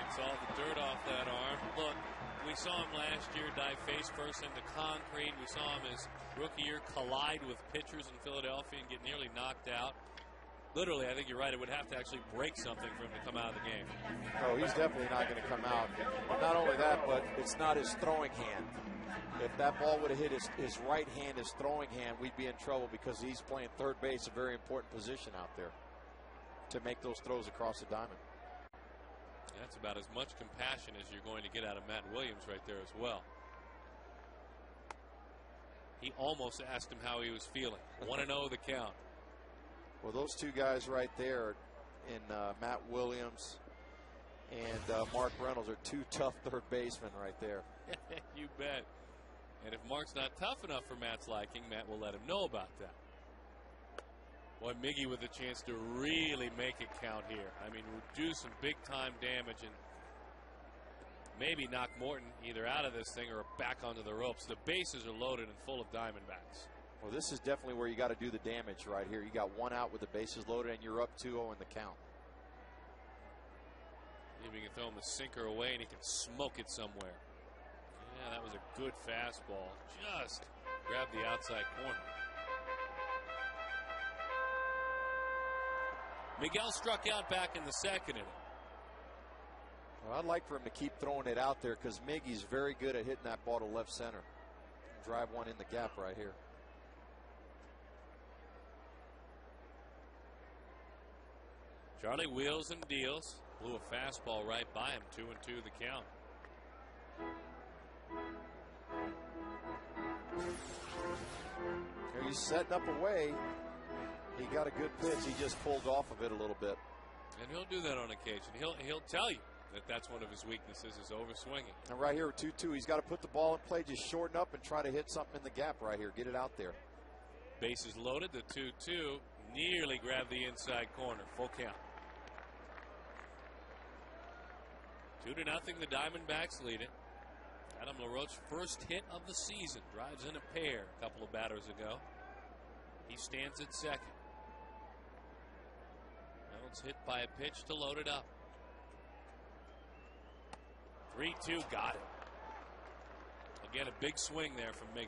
Gets all the dirt off that arm. Look, we saw him last year dive face first into concrete. We saw him his rookie year collide with pitchers in Philadelphia and get nearly knocked out. Literally, I think you're right. It would have to actually break something for him to come out of the game. Oh, he's definitely not going to come out. Not only that, but it's not his throwing hand. If that ball would have hit his right hand, his throwing hand, we'd be in trouble because he's playing third base, a very important position out there to make those throws across the diamond. That's about as much compassion as you're going to get out of Matt Williams right there as well. He almost asked him how he was feeling. 1-0 the count. Well, those two guys right there in Matt Williams and Mark Reynolds are two tough third basemen right there. You bet. And if Mark's not tough enough for Matt's liking, Matt will let him know about that. Boy, Miggy with a chance to really make it count here. I mean, do some big-time damage and maybe knock Morton either out of this thing or back onto the ropes. The bases are loaded and full of Diamondbacks. Well, this is definitely where you got to do the damage right here. You got one out with the bases loaded, and you're up 2-0 in the count. Maybe he can throw him a sinker away, and he can smoke it somewhere. Yeah, that was a good fastball. Just grabbed the outside corner. Miguel struck out back in the second inning. Well, I'd like for him to keep throwing it out there because Miggy's very good at hitting that ball to left center. Drive one in the gap right here. Charlie wheels and deals. Blew a fastball right by him. 2-2 the count. Here he's setting up a way. He got a good pitch. He just pulled off of it a little bit. And he'll do that on occasion. He'll tell you that that's one of his weaknesses is overswinging. And right here with 2-2, he's got to put the ball in play, just shorten up and try to hit something in the gap right here. Get it out there. Bases loaded. The 2-2 nearly grabbed the inside corner. Full count. 2-0. The Diamondbacks lead it. Adam LaRoche, first hit of the season, drives in a pair a couple of batters ago. He stands at second. Reynolds hit by a pitch to load it up. 3-2, got it. Again, a big swing there from Miggy.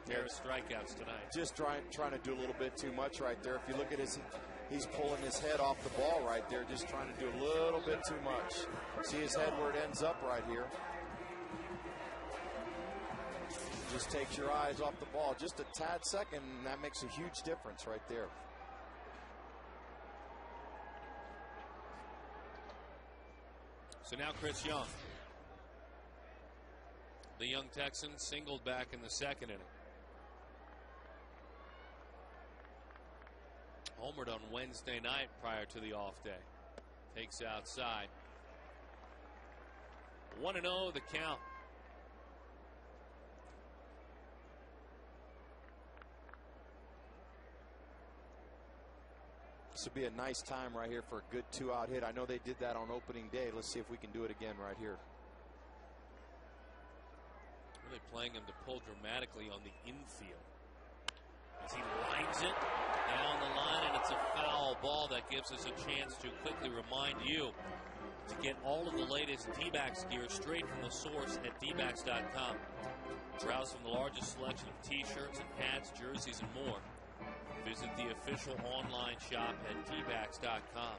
Pair of strikeouts tonight. Just trying to do a little bit too much right there. If you look at he's pulling his head off the ball right there, just trying to do a little bit too much. See his head where it ends up right here. Just takes your eyes off the ball just a tad second, and that makes a huge difference right there. So now Chris Young. The young Texan singled back in the second inning. Homered on Wednesday night prior to the off day. Takes outside. 1-0 the count. This would be a nice time right here for a good 2-out hit. I know they did that on opening day. Let's see if we can do it again right here. Really playing him to pull dramatically on the infield. As he lines it down the line, and it's a foul ball that gives us a chance to quickly remind you to get all of the latest D-backs gear straight from the source at dbacks.com. Browse from the largest selection of t-shirts and hats, jerseys, and more. Visit the official online shop at dbacks.com.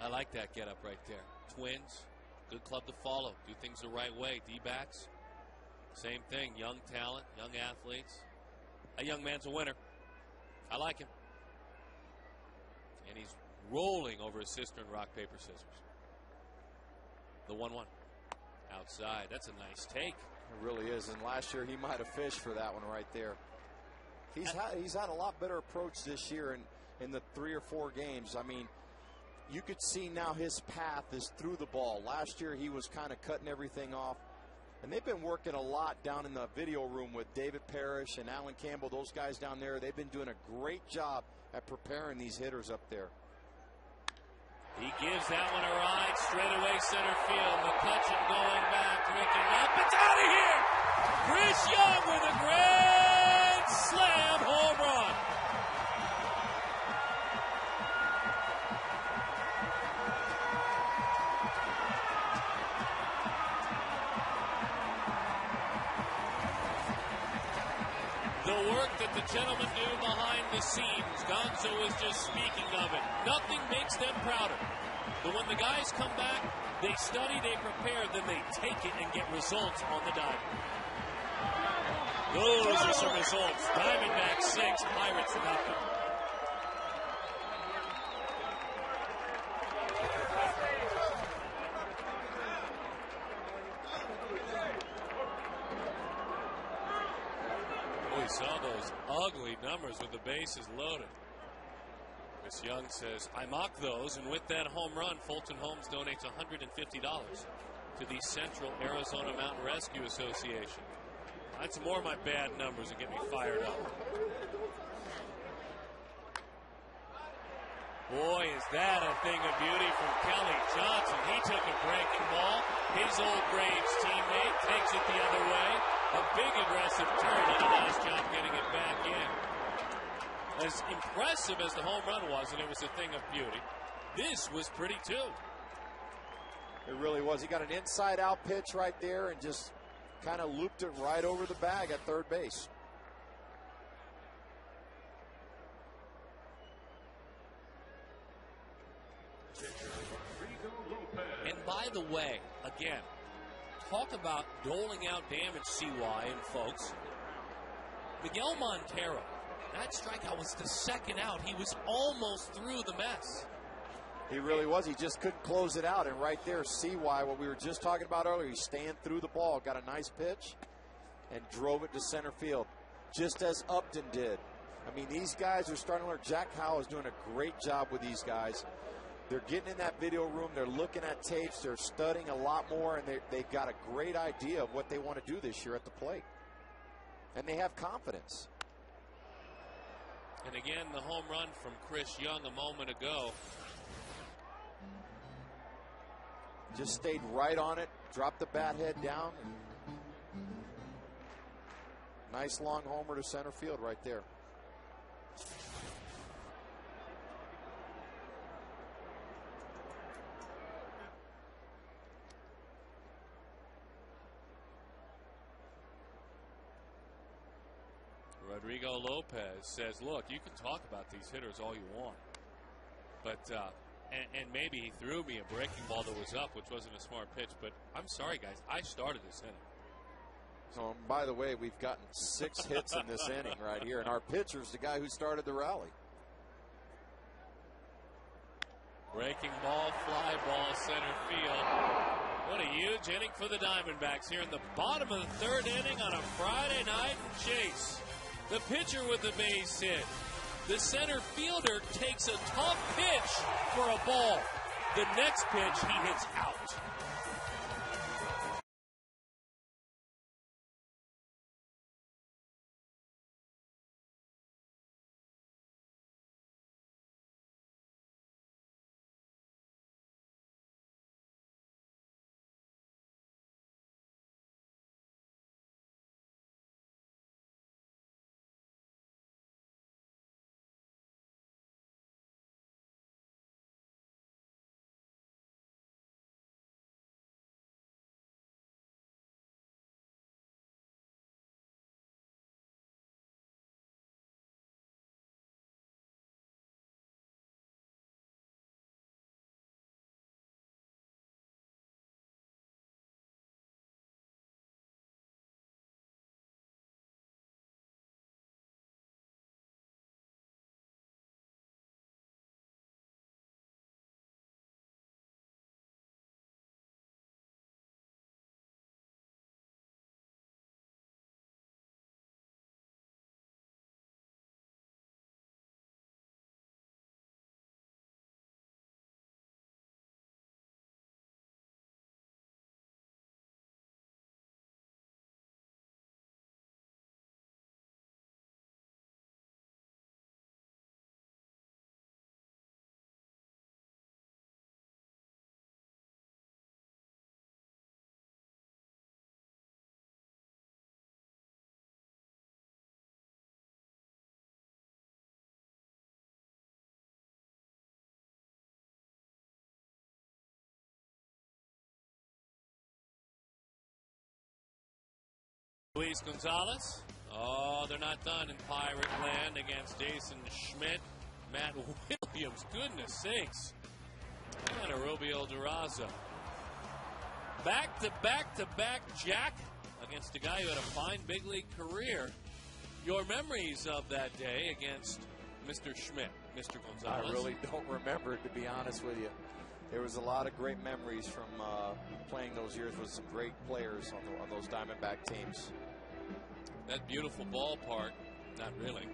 I like that get up right there. Twins, good club to follow. Do things the right way. D-backs, same thing. Young talent, young athletes. A young man's a winner. I like him. And he's rolling over his sister in rock, paper, scissors. The 1-1. Outside. That's a nice take. It really is, and last year he might have fished for that one right there. He's had a lot better approach this year in the 3 or 4 games. I mean, you could see now his path is through the ball. Last year he was kind of cutting everything off. And they've been working a lot down in the video room with David Parrish and Alan Campbell, those guys down there. They've been doing a great job at preparing these hitters up there. He gives that one a ride, straightaway center field. McCutcheon going back, drinking up. It's out of here! Chris Young with a grand slam home run. The work that the gentlemen do behind the scenes, Gonzo is just speaking of it. Nothing makes them prouder. But when the guys come back, they study, they prepare, then they take it and get results on the diamond. Those are some results. Diamondbacks 6, Pirates nothing. We saw those ugly numbers with the bases loaded. Chris Young says, I mock those, and with that home run, Fulton Holmes donates $150 to the Central Arizona Mountain Rescue Association. That's more of my bad numbers that get me fired up. Boy, is that a thing of beauty from Kelly Johnson. He took a breaking ball. His old Braves teammate takes it the other way. A big aggressive turn and a nice job getting it back in. As impressive as the home run was, and it was a thing of beauty, this was pretty too. It really was. He got an inside-out pitch right there and just kind of looped it right over the bag at third base. And by the way, again, talk about doling out damage, CY and folks. Miguel Montero, that strikeout was the second out. He was almost through the mess. He really was. He just couldn't close it out. And right there, CY, what we were just talking about earlier, he staying through the ball, got a nice pitch, and drove it to center field, just as Upton did. I mean, these guys are starting to learn. Jack Howell is doing a great job with these guys. They're getting in that video room. They're looking at tapes. They're studying a lot more, and they've got a great idea of what they want to do this year at the plate. And they have confidence. And again, the home run from Chris Young a moment ago. Just stayed right on it, dropped the bat head down. Nice long homer to center field right there. Rodrigo Lopez says, look, you can talk about these hitters all you want, but and maybe he threw me a breaking ball that was up, which wasn't a smart pitch, but I'm sorry, guys, I started this inning. So, by the way, we've gotten 6 hits in this inning right here, and our pitcher's the guy who started the rally. Breaking ball, fly ball, center field. What a huge inning for the Diamondbacks here in the bottom of the 3rd inning on a Friday night in Chase. The pitcher with the base hit. The center fielder takes a tough pitch for a ball. The next pitch he hits out. Luis Gonzalez. Oh, they're not done in Pirate Land against Jason Schmidt. Matt Williams, goodness sakes. And a Rubio Durazo. Back-to-back Jack against a guy who had a fine big league career. Your memories of that day against Mr. Schmidt, Mr. Gonzalez? I really don't remember it, to be honest with you. There was a lot of great memories from playing those years with some great players on those Diamondback teams. That beautiful ballpark, not really,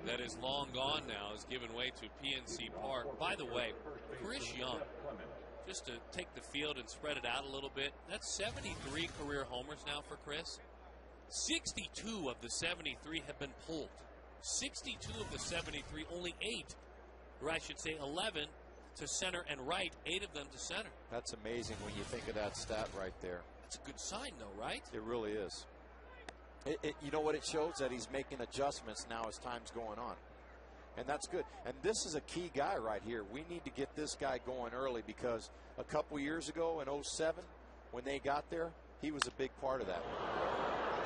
that is long gone now, has given way to PNC Park. By the way, Chris Young, just to take the field and spread it out a little bit, that's 73 career homers now for Chris. 62 of the 73 have been pulled. 62 of the 73, only 8, or I should say 11 to center and right, 8 of them to center. That's amazing when you think of that stat right there. That's a good sign, though, right? It really is. You know what it shows? That he's making adjustments now as time's going on. And that's good. And this is a key guy right here. We need to get this guy going early because a couple years ago in 07, when they got there, he was a big part of that.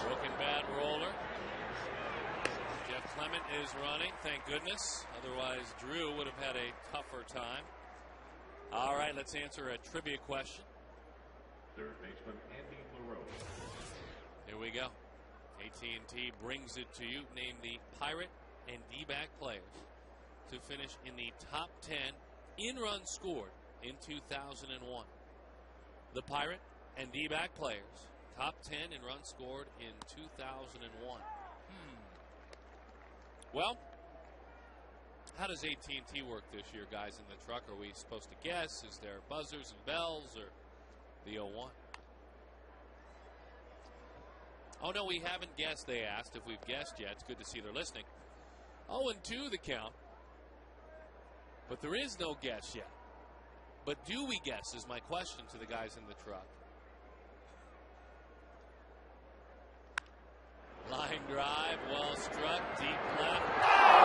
Broken bat roller. Jeff Clement is running, thank goodness. Otherwise, Drew would have had a tougher time. All right, let's answer a trivia question. Third baseman Andy LaRose. Here we go. AT&T brings it to you. Name the Pirate and D-back players to finish in the top 10 in runs scored in 2001. The Pirate and D-back players, top 10 in runs scored in 2001. Well, how does AT&T work this year, guys in the truck? Are we supposed to guess? Is there buzzers and bells or the 0-1? Oh, no, we haven't guessed, they asked. If we've guessed yet, it's good to see they're listening. 0-2 the count. But there is no guess yet. But do we guess is my question to the guys in the truck. Line drive, well struck, deep left. Play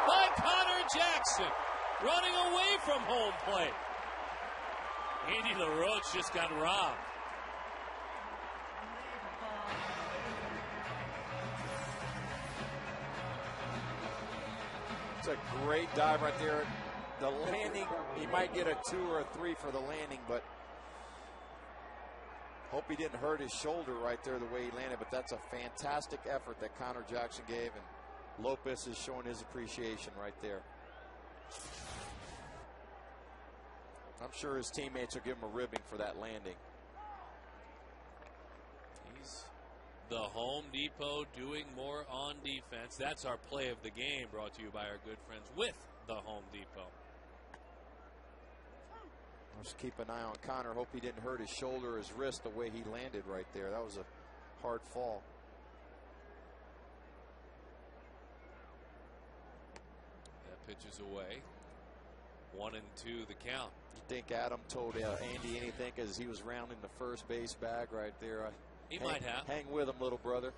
by Connor Jackson, running away from home plate. Andy LaRoche just got robbed. It's a great dive right there. The landing, he might get a 2 or a 3 for the landing, but hope he didn't hurt his shoulder right there the way he landed. But that's a fantastic effort that Connor Jackson gave, and Lopez is showing his appreciation right there. I'm sure his teammates will give him a ribbing for that landing. He's the Home Depot doing more on defense. That's our play of the game, brought to you by our good friends with the Home Depot. Just keep an eye on Connor. Hope he didn't hurt his shoulder or his wrist the way he landed right there. That was a hard fall. That pitch is away. 1-2 the count. You think Adam told Andy anything because he was rounding the first base bag right there? He might have. Hang with him, little brother.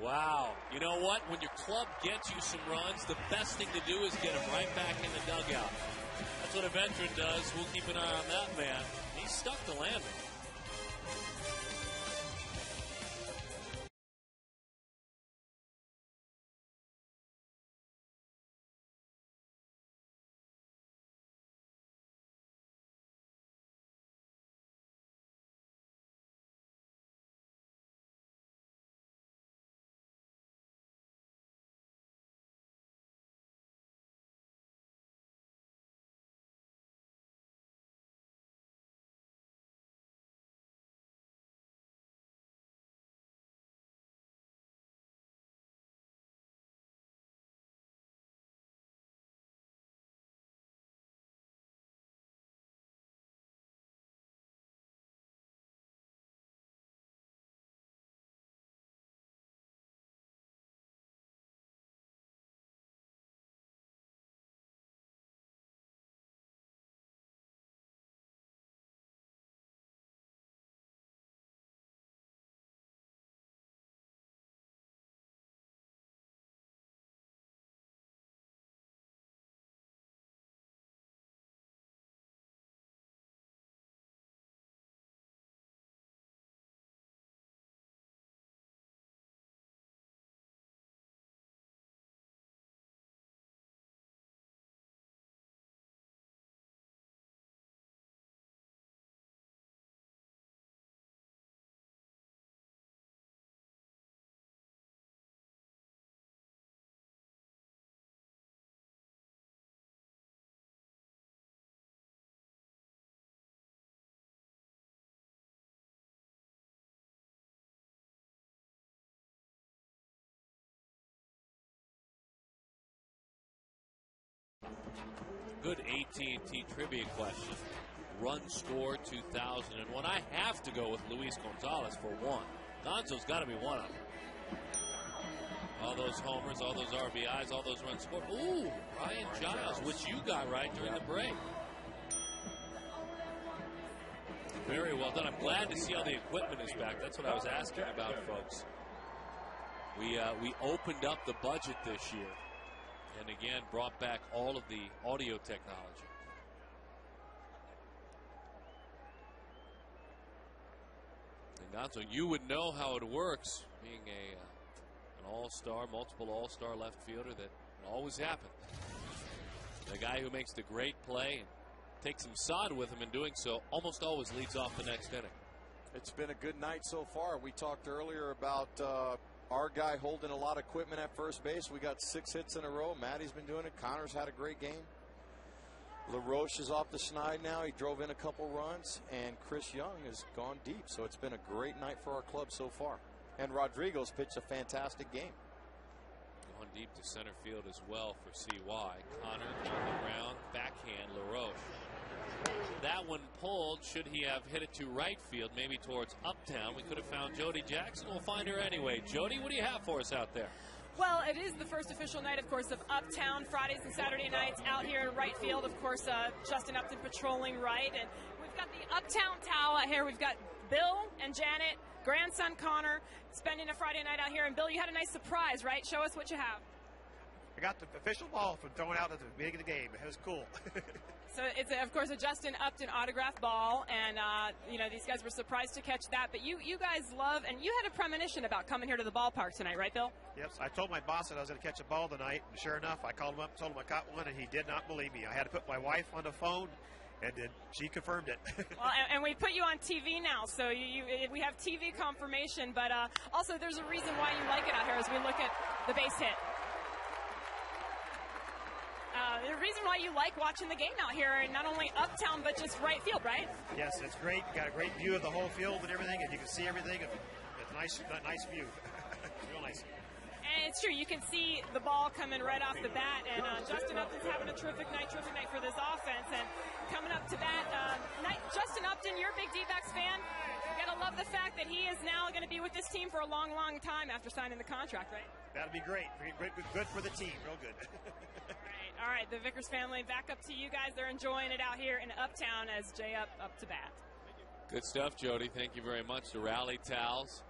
Wow. You know what? When your club gets you some runs, the best thing to do is get them right back in the dugout. That's what a veteran does. We'll keep an eye on that man. He's stuck the landing. Good AT trivia question. Run score 2001. I have to go with Luis Gonzalez for one. Gonzo's got to be one of them. All those homers, all those RBIs, all those runs scored. Ooh, Ryan Giles, which you got right during the break. Very well done. I'm glad to see all the equipment is back. That's what I was asking about, folks. We opened up the budget this year, and again brought back all of the audio technology. And Gonzo, you would know how it works, being an all-star, multiple all-star left fielder. That always happens. The guy who makes the great play and takes some sod with him in doing so almost always leads off the next inning. It's been a good night so far. We talked earlier about our guy holding a lot of equipment at first base. We got 6 hits in a row. Matty's been doing it. Connor's had a great game. LaRoche is off the schneid now. He drove in a couple runs. And Chris Young has gone deep. So it's been a great night for our club so far. And Rodrigo's pitched a fantastic game. Going deep to center field as well for CY. Connor on the ground. Backhand LaRoche. That one pulled. Should he have hit it to right field, maybe towards Uptown? We could have found Jody Jackson. We'll find her anyway. Jody, what do you have for us out there? Well, it is the first official night, of course, of Uptown. Fridays and Saturday nights out here in right field. Of course, Justin Upton patrolling right. And we've got the Uptown towel out here. We've got Bill and Janet, grandson Connor, spending a Friday night out here. And Bill, you had a nice surprise, right? Show us what you have. I got the official ball from throwing out at the beginning of the game. It was cool. So it's, of course, a Justin Upton autograph ball, and, these guys were surprised to catch that. But you guys love, and you had a premonition about coming here to the ballpark tonight, right, Bill? Yes, I told my boss that I was going to catch a ball tonight, and sure enough, I called him up, told him I caught one, and he did not believe me. I had to put my wife on the phone, and then she confirmed it. Well, and we put you on TV now, so we have TV confirmation, but also there's a reason why you like it out here as we look at the base hit. The reason why you like watching the game out here, and not only Uptown, but just right field, right? Yes, it's great. Got a great view of the whole field and everything, and you can see everything. It's a nice view. Real nice. And it's true. You can see the ball coming right off the bat, and Justin Upton's having a terrific night for this offense. And coming up to bat, Justin Upton, you're a big D-backs fan. You got to love the fact that he is now going to be with this team for a long, long time after signing the contract, right? That'll be great. Good for the team. Real good. All right, the Vickers family, back up to you guys. They're enjoying it out here in Uptown as Jay up to bat. Good stuff, Jody. Thank you very much. The rally towels.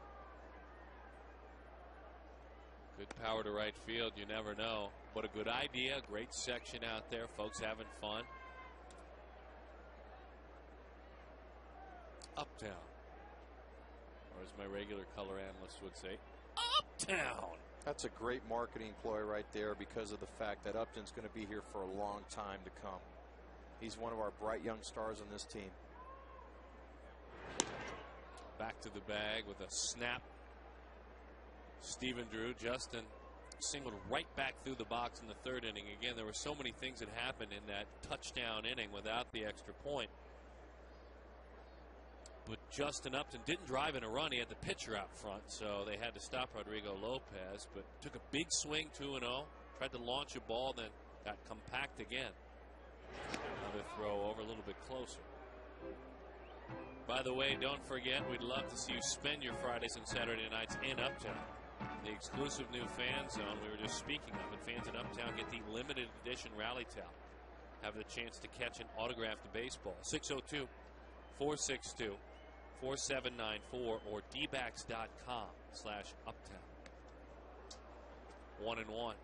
Good power to right field. You never know. What a good idea. Great section out there. Folks having fun. Uptown. Or as my regular color analyst would say, Uptown. That's a great marketing ploy right there because of the fact that Upton's going to be here for a long time to come. He's one of our bright young stars on this team. Back to the bag with a snap. Stephen Drew. Justin singled right back through the box in the third inning. Again, there were so many things that happened in that touchdown inning without the extra point. But Justin Upton didn't drive in a run. He had the pitcher out front, so they had to stop Rodrigo Lopez. But took a big swing, 2-0. Tried to launch a ball, then got compact again. Another throw over a little bit closer. By the way, don't forget, we'd love to see you spend your Fridays and Saturday nights in Uptown. The exclusive new fan zone we were just speaking of, and fans in Uptown get the limited edition rally towel. Have the chance to catch an autographed baseball. 602-462-4794 or dbacks.com/uptown. 1-1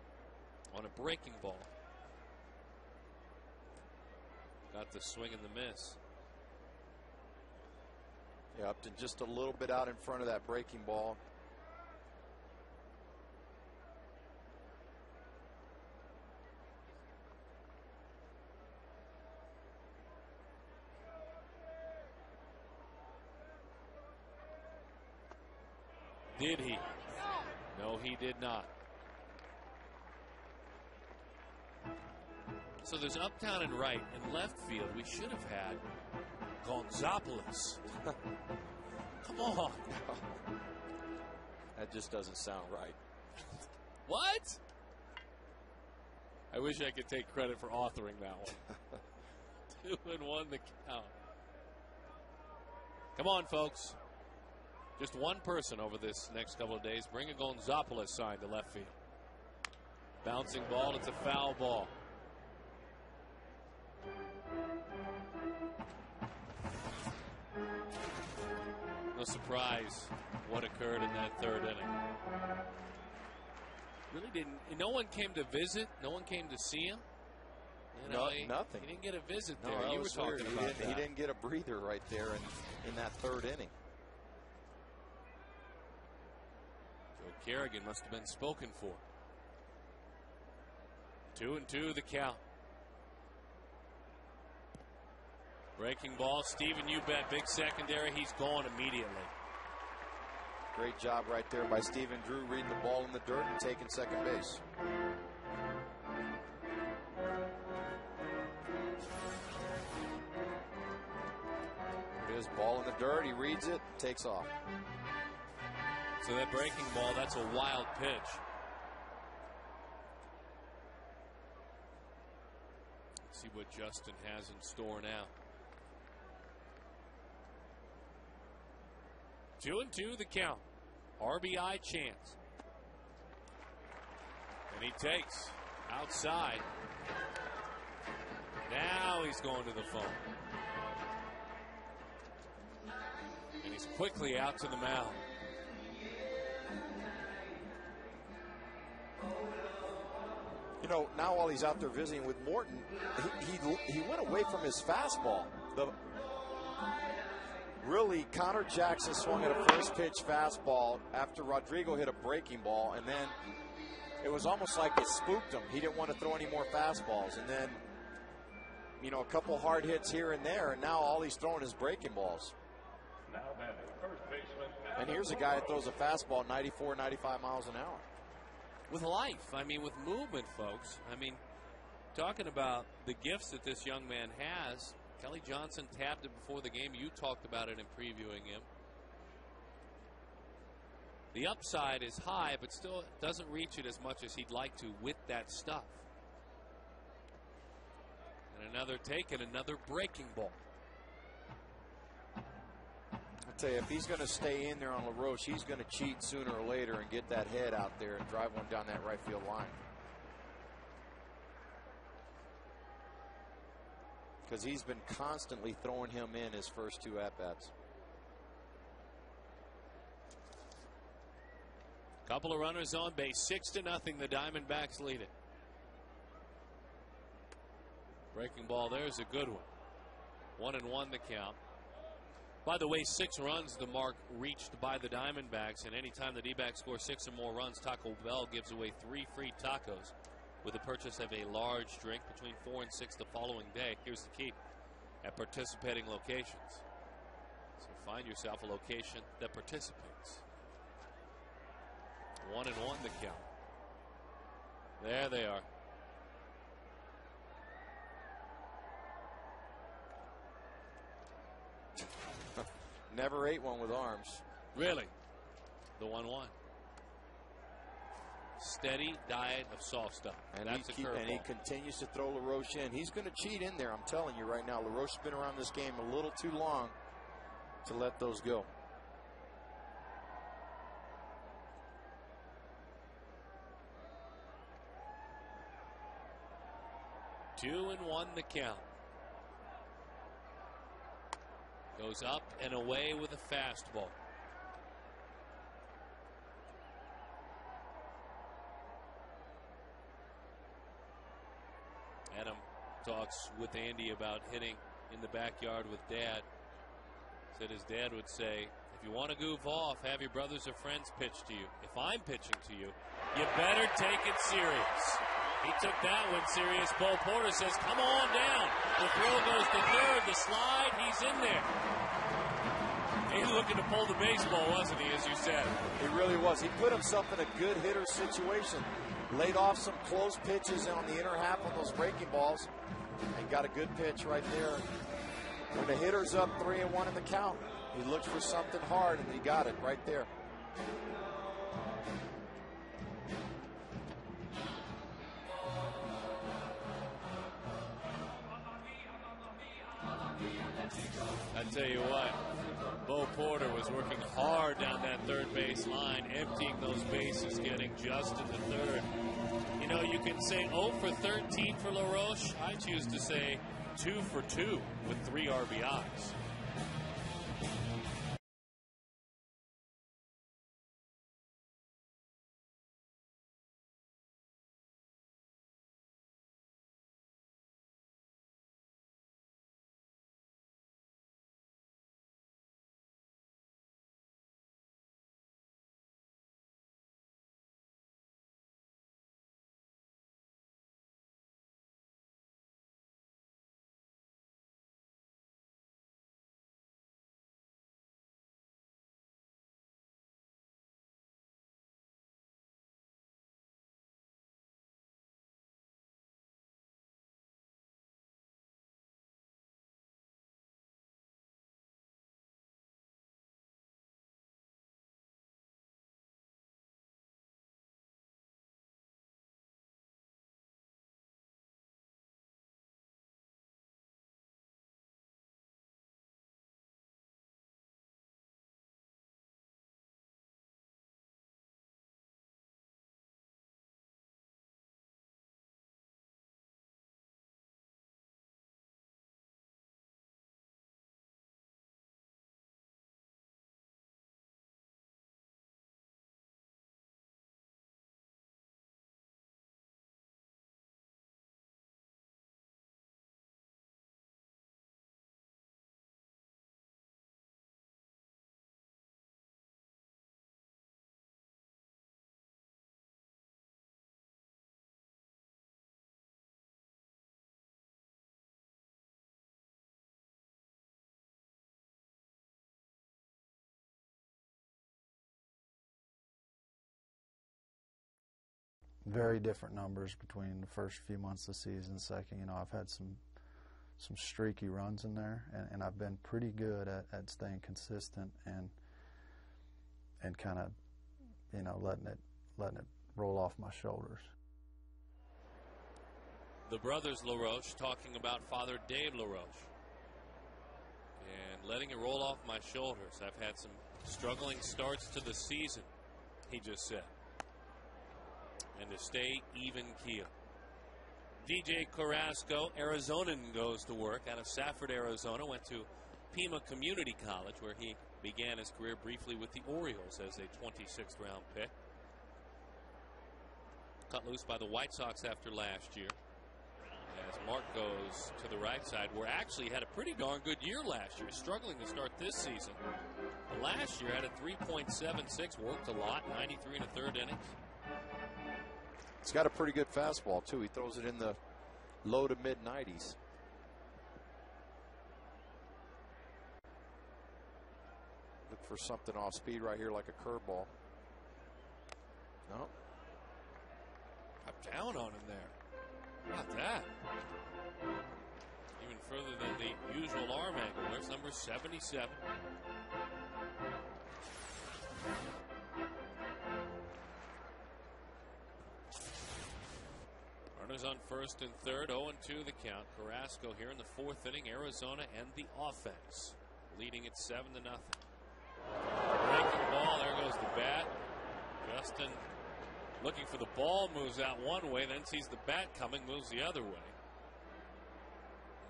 on a breaking ball. Got the swing and the miss. Yeah, Upton just a little bit out in front of that breaking ball. Did he? No, he did not. So there's Uptown and right and left field. We should have had Gonzopoulos. Come on. That just doesn't sound right. What? I wish I could take credit for authoring that one. 2-1 the count. Come on, folks. Just one person over this next couple of days. Bring a Gonzopoulos sign to left field. Bouncing ball. It's a foul ball. No surprise what occurred in that third inning. Really didn't. No one came to visit. No one came to see him. You know, nothing. He didn't get a visit there. No, You were talking about that. He didn't get a breather right there in that third inning. Joe Kerrigan must have been spoken for. 2-2 the count. Breaking ball. Steven, you bet. Big secondary. He's gone immediately. Great job right there by Stephen Drew, reading the ball in the dirt and taking second base. His ball in the dirt. He reads it, takes off. So that breaking ball, that's a wild pitch. Let's see what Justin has in store now. 2-2 the count. RBI chance. And he takes outside. Now he's going to the phone. And he's quickly out to the mound. You know, now while he's out there visiting with Morton, he went away from his fastball. Really, Connor Jackson swung at a first pitch fastball after Rodrigo hit a breaking ball, and then it was almost like it spooked him. He didn't want to throw any more fastballs, and then, you know, a couple hard hits here and there, and now all he's throwing is breaking balls. Now batting first baseman. And here's a guy that throws a fastball 94, 95 miles an hour. With life, I mean, with movement, folks. I mean, talking about the gifts that this young man has. Kelly Johnson tapped it before the game. You talked about it in previewing him. The upside is high, but still doesn't reach it as much as he'd like to with that stuff. And another take and another breaking ball. I'll tell you, if he's going to stay in there on LaRoche, he's going to cheat sooner or later and get that head out there and drive one down that right field line. Because he's been constantly throwing him in his first two at-bats. Couple of runners on base. 6-0. The Diamondbacks lead it. Breaking ball there is a good one. 1-1 the count. By the way, 6 runs the mark reached by the Diamondbacks, and anytime the D-backs score 6 or more runs, Taco Bell gives away 3 free tacos with the purchase of a large drink between 4 and 6 the following day. Here's the key: at participating locations. So find yourself a location that participates. 1-1 the count. There they are. Never ate one with arms. Really? The 1-1. Steady diet of soft stuff. And that's a curveball. And he continues to throw LaRoche in. He's going to cheat in there, I'm telling you right now. LaRoche's been around this game a little too long to let those go. Two and 1 the count. Goes up and away with a fastball. Adam talks with Andy about hitting in the backyard with Dad. Said his dad would say, if you want to goof off, have your brothers or friends pitch to you. If I'm pitching to you, you better take it serious. He took that one serious. Bo Porter says, come on down. The throw goes to third. The slide, he's in there. He's looking to pull the baseball, wasn't he, as you said? He really was. He put himself in a good hitter situation. Laid off some close pitches on the inner half of those breaking balls and got a good pitch right there. When the hitter's up 3-1 in the count, he looked for something hard and he got it right there. I tell you what, Bo Porter was working hard down that third base line, emptying those bases, getting just in the third. You know, you can say 0 for 13 for LaRoche. I choose to say 2 for 2 with 3 RBIs. Very different numbers between the first few months of the season and second. You know, I've had some streaky runs in there, and I've been pretty good at staying consistent and kind of, you know, letting it roll off my shoulders. The brothers LaRoche talking about Father Dave LaRoche. And letting it roll off my shoulders. I've had some struggling starts to the season, he just said. And to stay even keel. DJ Carrasco, Arizonan, goes to work out of Safford, Arizona. Went to Pima Community College, where he began his career briefly with the Orioles as a 26th round pick. Cut loose by the White Sox after last year. As Mark goes to the right side, where actually had a pretty darn good year last year, struggling to start this season. But last year had a 3.76, worked a lot, 93 in the third innings. He's got a pretty good fastball, too. He throws it in the low to mid 90s. Look for something off speed right here, like a curveball. No. Got down on him there. How about that? Even further than the usual arm angle. There's number 77. Runners on first and third, 0-2 the count. Carrasco here in the fourth inning. Arizona and the offense leading it 7-0. Breaking ball, there goes the bat. Justin looking for the ball, moves out one way, then sees the bat coming, moves the other way.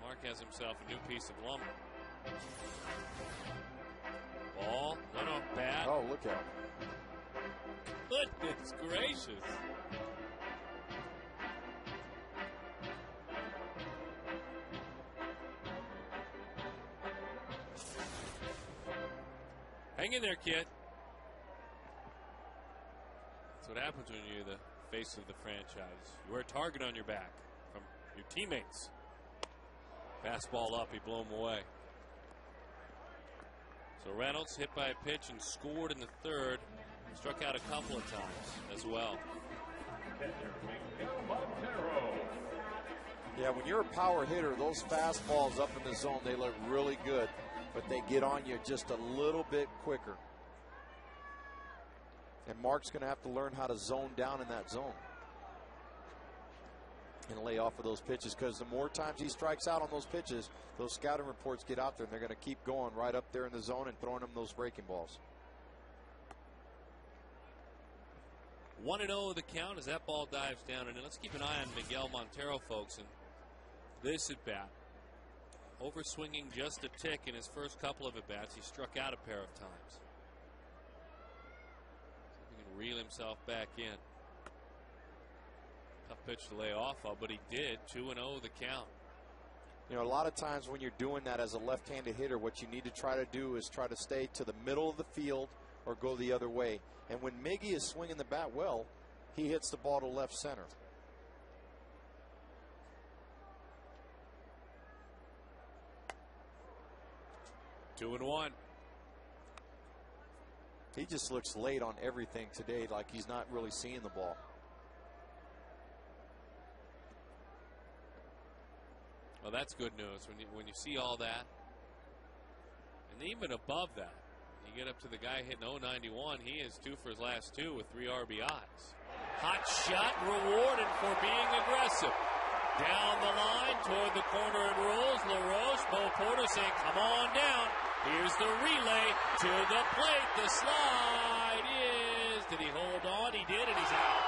Mark has himself a new piece of lumber. Ball, no, bat. Oh, look out. Goodness gracious. Hang in there, kid. That's what happens when you're the face of the franchise. You wear a target on your back from your teammates. Fastball up, he blew him away. So Reynolds hit by a pitch and scored in the third. Struck out a couple of times as well. Yeah, when you're a power hitter, those fastballs up in the zone, they look really good, but they get on you just a little bit quicker. And Mark's going to have to learn how to zone down in that zone. and lay off of those pitches, because the more times he strikes out on those pitches, those scouting reports get out there, and they're going to keep going right up there in the zone and throwing them those breaking balls. 1-0 the count as that ball dives down. And let's keep an eye on Miguel Montero, folks. And this at bat, overswinging just a tick in his first couple of at bats. He struck out a pair of times. See if he can reel himself back in. Tough pitch to lay off of, but he did. 2-0 the count. You know, a lot of times when you're doing that as a left-handed hitter, what you need to try to do is try to stay to the middle of the field or go the other way. And when Miggy is swinging the bat well, he hits the ball to left center. Two and one. He just looks late on everything today, like he's not really seeing the ball. Well, that's good news when you see all that. And even above that, you get up to the guy hitting 091. He is 2 for his last 2 with 3 RBIs. Hot shot rewarded for being aggressive. Down the line toward the corner it rolls. LaRoche, Bo Porter saying, come on down. Here's the relay to the plate. The slide is. Did he hold on? He did, and he's out.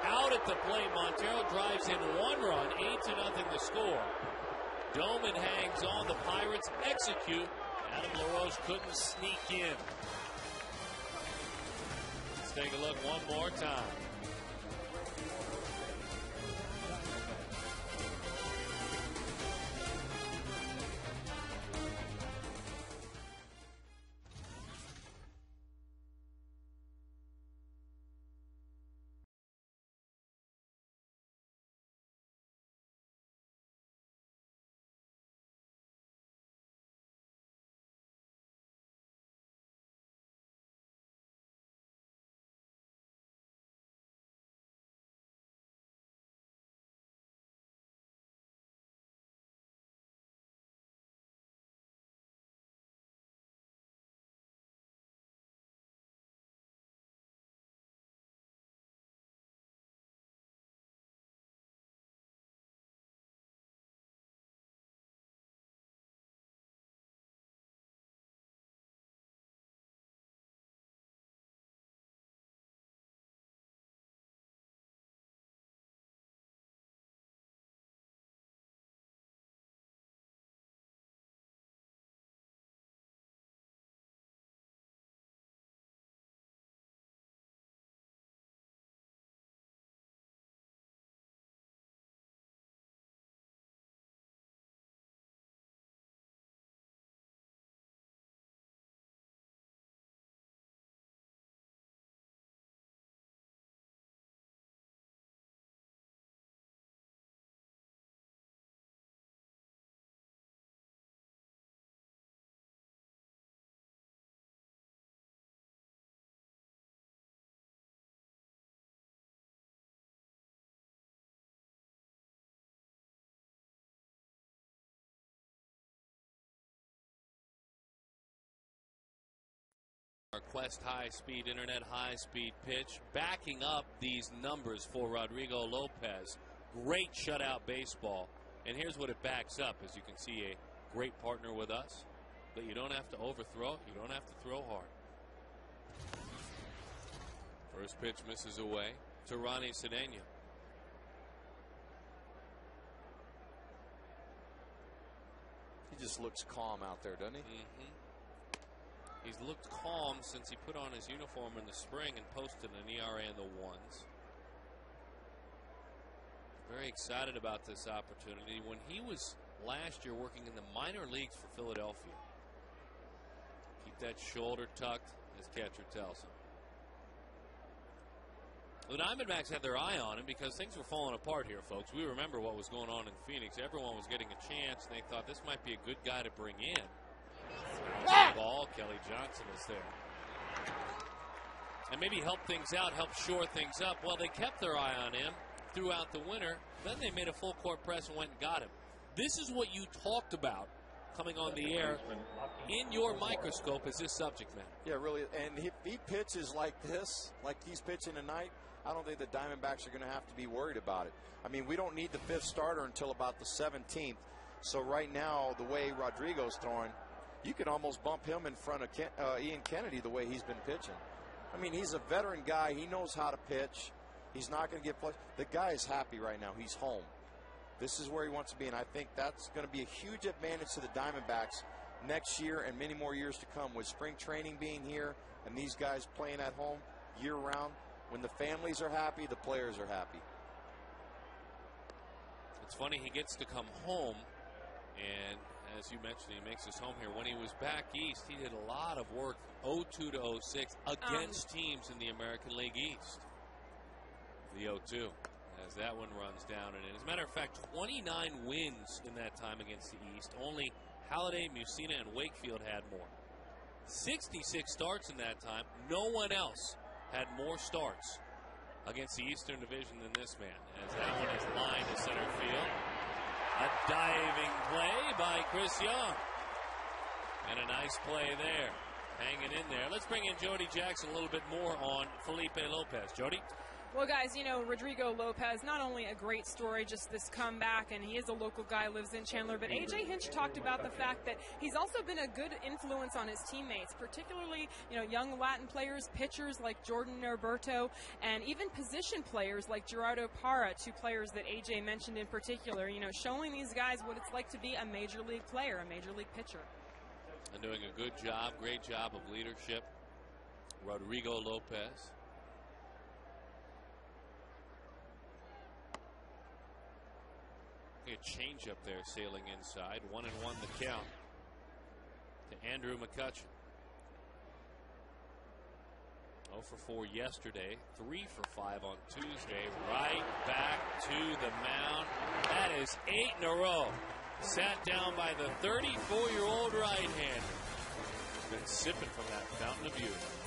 Out at the plate. Montero drives in 1 run. 8-0 the score. Doman hangs on. The Pirates execute. Adam LaRoche couldn't sneak in. Let's take a look one more time. Our Quest high-speed internet high-speed pitch backing up these numbers for Rodrigo Lopez. Great shutout baseball. And here's what it backs up. As you can see, a great partner with us. But you don't have to overthrow. You don't have to throw hard. First pitch misses away to Ronnie Cedeno. He just looks calm out there, doesn't he? Mm-hmm. He's looked calm since he put on his uniform in the spring and posted an ERA in the 1s. Very excited about this opportunity. When he was last year working in the minor leagues for Philadelphia, keep that shoulder tucked, as catcher tells him. The Diamondbacks had their eye on him because things were falling apart here, folks. We remember what was going on in Phoenix. Everyone was getting a chance, and they thought this might be a good guy to bring in. Ball, Kelly Johnson is there. And maybe help things out, help shore things up. Well, they kept their eye on him throughout the winter. Then they made a full court press and went and got him. This is what you talked about coming on the air in your microscope as this subject matter. Yeah, really. And if he pitches like this, like he's pitching tonight, I don't think the Diamondbacks are going to have to be worried about it. I mean, we don't need the 5th starter until about the 17th. So right now, the way Rodrigo's throwing, you could almost bump him in front of Ian Kennedy the way he's been pitching. I mean, he's a veteran guy. He knows how to pitch. He's not going to get flushed. The guy is happy right now. He's home. This is where he wants to be, and I think that's going to be a huge advantage to the Diamondbacks next year and many more years to come, with spring training being here and these guys playing at home year-round. When the families are happy, the players are happy. It's funny, he gets to come home, and as you mentioned, he makes his home here. When he was back east, he did a lot of work 02 to 06 against teams in the American League East. The 0-2, as that one runs down. And as a matter of fact, 29 wins in that time against the East. Only Halliday, Musina, and Wakefield had more. 66 starts in that time. No one else had more starts against the Eastern Division than this man, as that one is lined to center field. A diving play by Chris Young. And a nice play there. Hanging in there. Let's bring in Jody Jackson a little bit more on Felipe Lopez. Jody? Well, guys, you know, Rodrigo Lopez, not only a great story, just this comeback, and he is a local guy, lives in Chandler, but A.J. Hinch talked about the fact that he's also been a good influence on his teammates, particularly, you know, young Latin players, pitchers like Jordan Norberto, and even position players like Gerardo Parra, 2 players that A.J. mentioned in particular, you know, showing these guys what it's like to be a major league player, a major league pitcher. And doing a good job, great job of leadership, Rodrigo Lopez. A change up there sailing inside. 1-1 the count to Andrew McCutchen. 0 for 4 yesterday, 3 for 5 on Tuesday. Right back to the mound. That is 8 in a row. Sat down by the 34-year-old right-hander. Been sipping from that fountain of youth.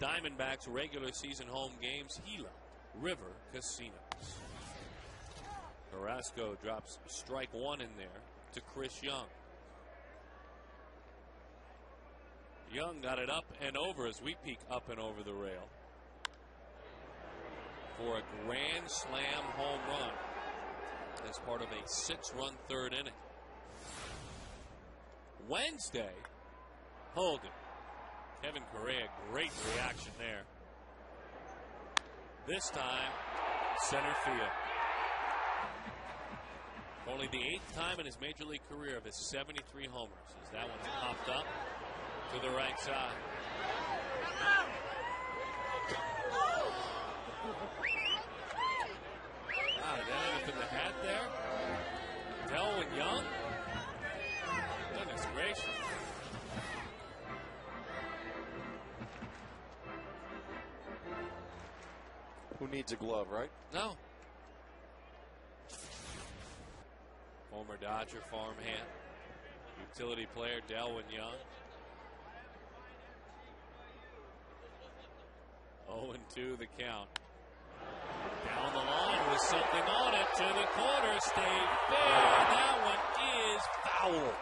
Diamondbacks regular season home games, Gila River Casinos. Carrasco drops strike 1 in there to Chris Young. Young got it up and over as we peek up and over the rail for a grand slam home run as part of a 6-run third inning. Wednesday, hold it. Kevin Correa, great reaction there. This time, center field. Only the 8th time in his major league career of his 73 homers as that one's popped up to the right side. Ah, down up in the hat there. Delwin Young. Goodness gracious. Who needs a glove, right? No. Former Dodger farmhand. Utility player Delwin Young. 0-2 the count. Down the line with something on it to the corner. Stayed fair. That one is foul.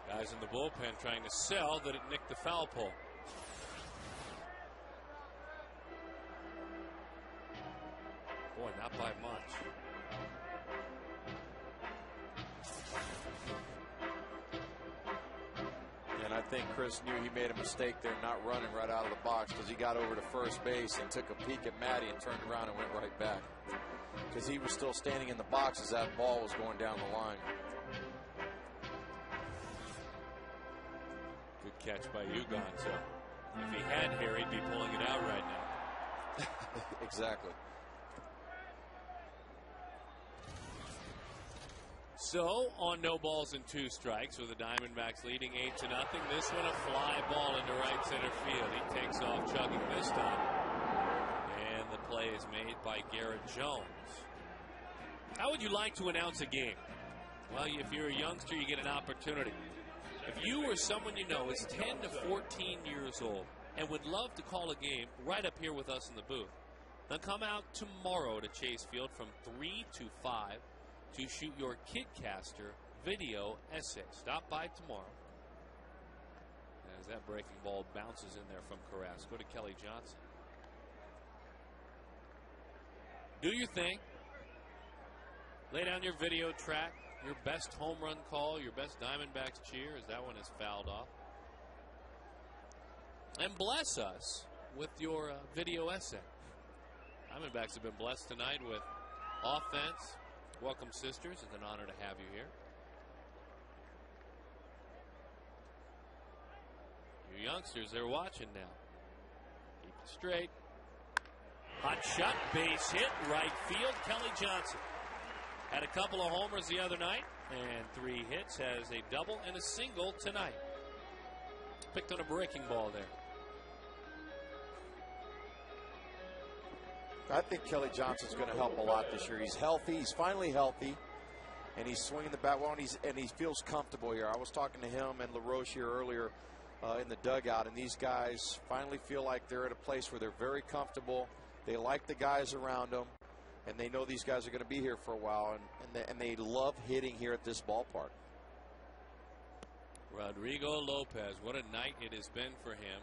Guys in the bullpen trying to sell that it nicked the foul pole. Boy, not by much. And I think Chris knew he made a mistake there not running right out of the box, because he got over to first base and took a peek at Matty and turned around and went right back, because he was still standing in the box as that ball was going down the line. Good catch by you, Gonzo. If he had hair, he'd be pulling it out right now. Exactly. So, on no balls and 2 strikes, with the Diamondbacks leading 8-0. This one a fly ball into right center field. He takes off chugging this time. And the play is made by Garrett Jones. How would you like to announce a game? Well, if you're a youngster, you get an opportunity. If you or someone you know is 10 to 14 years old and would love to call a game right up here with us in the booth, then come out tomorrow to Chase Field from 3 to 5 to shoot your KidCaster video essay. Stop by tomorrow. As that breaking ball bounces in there from Carrasco to Kelly Johnson. Do your thing. Lay down your video track. Your best home run call, your best Diamondbacks cheer, as that one is fouled off. And bless us with your video essay. Diamondbacks have been blessed tonight with offense. Welcome, sisters. It's an honor to have you here. You youngsters, they're watching now. Keep it straight. Hot shot, base hit, right field, Kelly Johnson. Had a couple of homers the other night and 3 hits. Has a double and a single tonight. Picked on a breaking ball there. I think Kelly Johnson's going to help a lot this year. He's healthy. He's finally healthy. And he's swinging the bat well, and he feels comfortable here. I was talking to him and LaRoche here earlier in the dugout, and these guys finally feel like they're at a place where they're very comfortable. They like the guys around them, and they know these guys are going to be here for a while, and they love hitting here at this ballpark. Rodrigo Lopez, what a night it has been for him.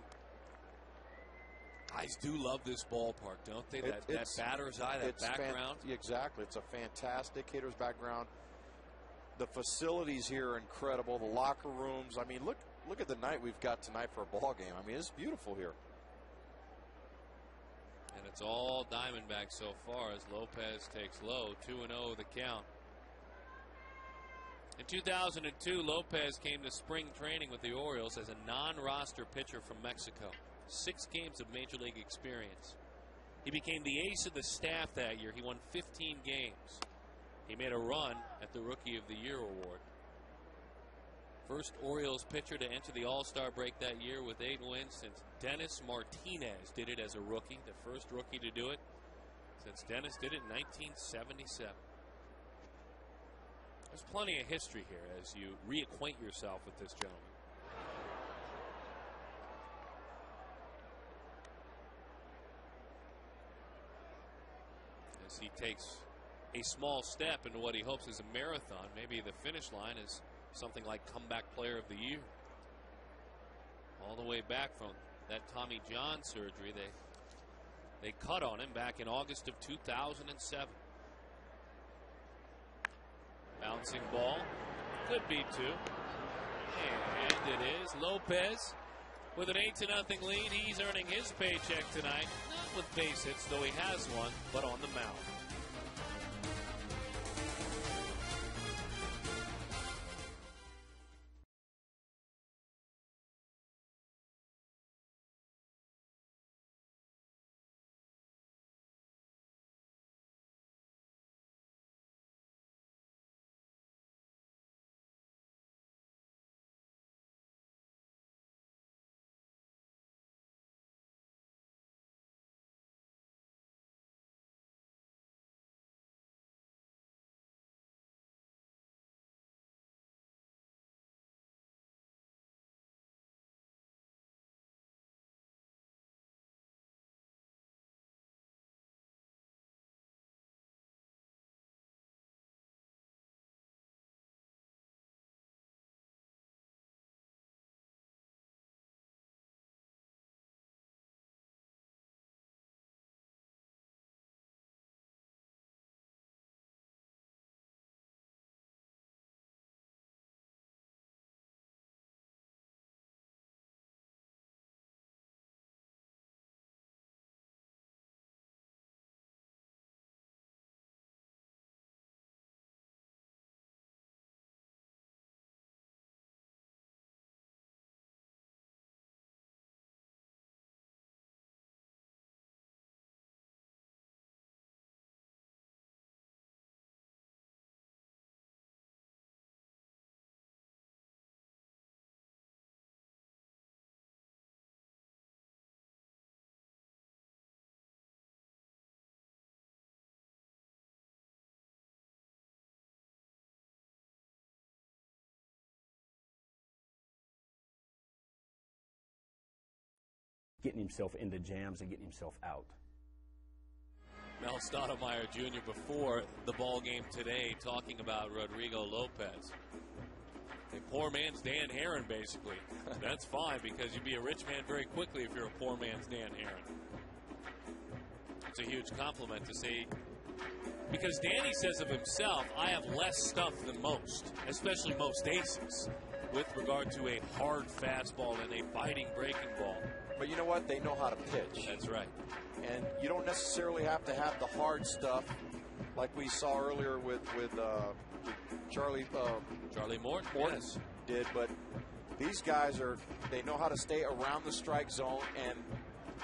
Guys do love this ballpark, don't they? That batter's eye, that background. Exactly. It's a fantastic hitter's background. The facilities here are incredible. The locker rooms. I mean, look at the night we've got tonight for a ball game. I mean, it's beautiful here. And it's all Diamondbacks so far as Lopez takes low. 2-0 the count. In 2002, Lopez came to spring training with the Orioles as a non-roster pitcher from Mexico. 6 games of Major League experience. He became the ace of the staff that year. He won 15 games. He made a run at the Rookie of the Year award. First Orioles pitcher to enter the All-Star break that year with 8 wins since Dennis Martinez did it as a rookie. The first rookie to do it since Dennis did it in 1977. There's plenty of history here as you reacquaint yourself with this gentleman. As he takes a small step into what he hopes is a marathon, maybe the finish line is something like comeback player of the year. All the way back from that Tommy John surgery, they cut on him back in August of 2007. Bouncing ball, could be 2, and it is. Lopez with an 8-0 lead. He's earning his paycheck tonight, not with base hits, though he has one, but on the mound. getting himself into jams and getting himself out. Mel Stoudemire Jr. before the ball game today talking about Rodrigo Lopez. A poor man's Dan Herron, basically. That's fine, because you'd be a rich man very quickly if you're a poor man's Dan Herron. It's a huge compliment to say, because Danny says of himself, I have less stuff than most, especially most aces, with regard to a hard fastball and a biting breaking ball. But you know what? They know how to pitch. That's right. And you don't necessarily have to have the hard stuff like we saw earlier with Charlie Morton yes. did. But these guys they know how to stay around the strike zone, and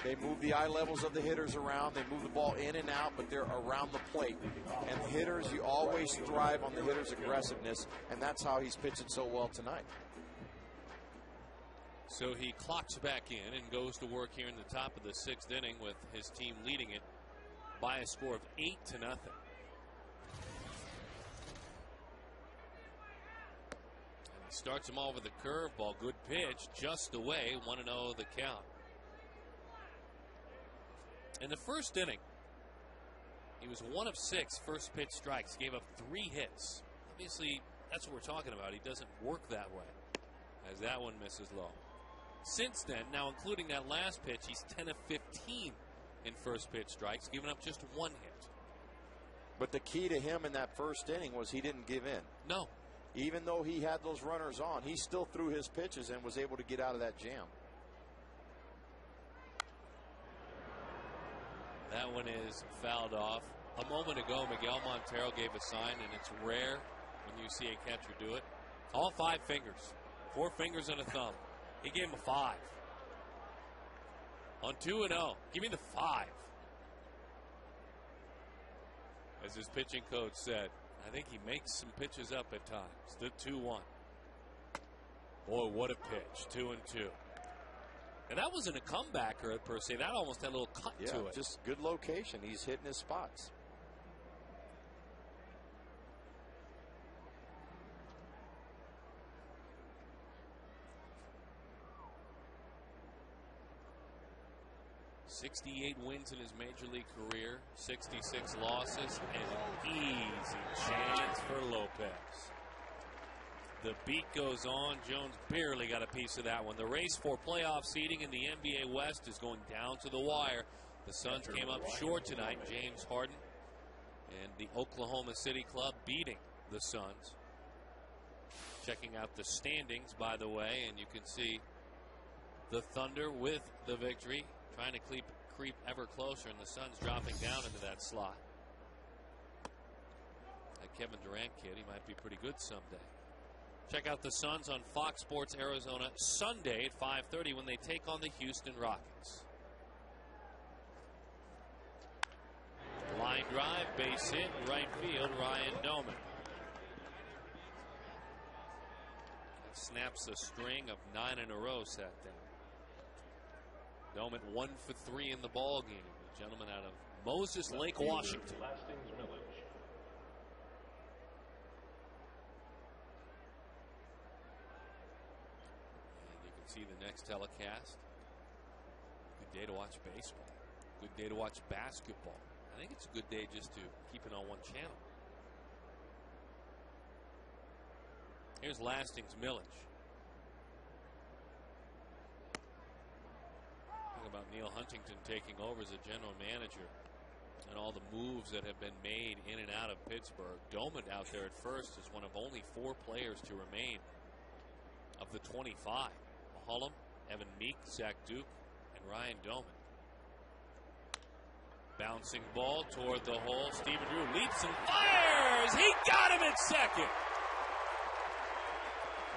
they move the eye levels of the hitters around. They move the ball in and out, but they're around the plate. And the hitters, you always thrive on the hitter's aggressiveness, and that's how he's pitching so well tonight. So he clocks back in and goes to work here in the top of the 6th inning with his team leading it by a score of 8-0. And he starts him off with a curveball. Good pitch, just away. 1-0 the count. In the first inning, he was 1 of 6 first pitch strikes, gave up 3 hits. Obviously, that's what we're talking about. He doesn't work that way, as that one misses low. Since then, now including that last pitch, he's 10 of 15 in first pitch strikes, giving up just 1 hit. But the key to him in that first inning was he didn't give in. No. Even though he had those runners on, he still threw his pitches and was able to get out of that jam. That one is fouled off. A moment ago, Miguel Montero gave a sign, and it's rare when you see a catcher do it. All 5 fingers. 4 fingers and a thumb. He gave him a 5. On 2-0. Give me the 5. As his pitching coach said, I think he makes some pitches up at times. The 2-1. Boy, what a pitch. 2-2. And that wasn't a comebacker per se. That almost had a little cut to it. Just good location. He's hitting his spots. '68 wins in his major league career, 66 losses, and an easy chance for Lopez. The beat goes on. Jones barely got a piece of that one. The race for playoff seeding in the NBA West is going down to the wire. The Suns came up short tonight. James Harden and the Oklahoma City club beating the Suns. Checking out the standings, by the way, and you can see the Thunder with the victory, trying to creep ever closer, and the Suns dropping down into that slot. That Kevin Durant kid, he might be pretty good someday. Check out the Suns on Fox Sports Arizona Sunday at 5:30 when they take on the Houston Rockets. Line drive, base hit, right field, Ryan Doman. That snaps a string of 9 in a row set down. Doman 1 for 3 in the ball game. The gentleman out of Moses Lake, Washington. See the next telecast. Good day to watch baseball. Good day to watch basketball. I think it's a good day just to keep it on one channel. Here's Lastings Millage. Talking about Neil Huntington taking over as a general manager and all the moves that have been made in and out of Pittsburgh. Doman out there at first is one of only 4 players to remain of the 25. Hullum, Evan Meek, Zach Duke, and Ryan Doman. Bouncing ball toward the hole. Stephen Drew leaps and fires. He got him at second.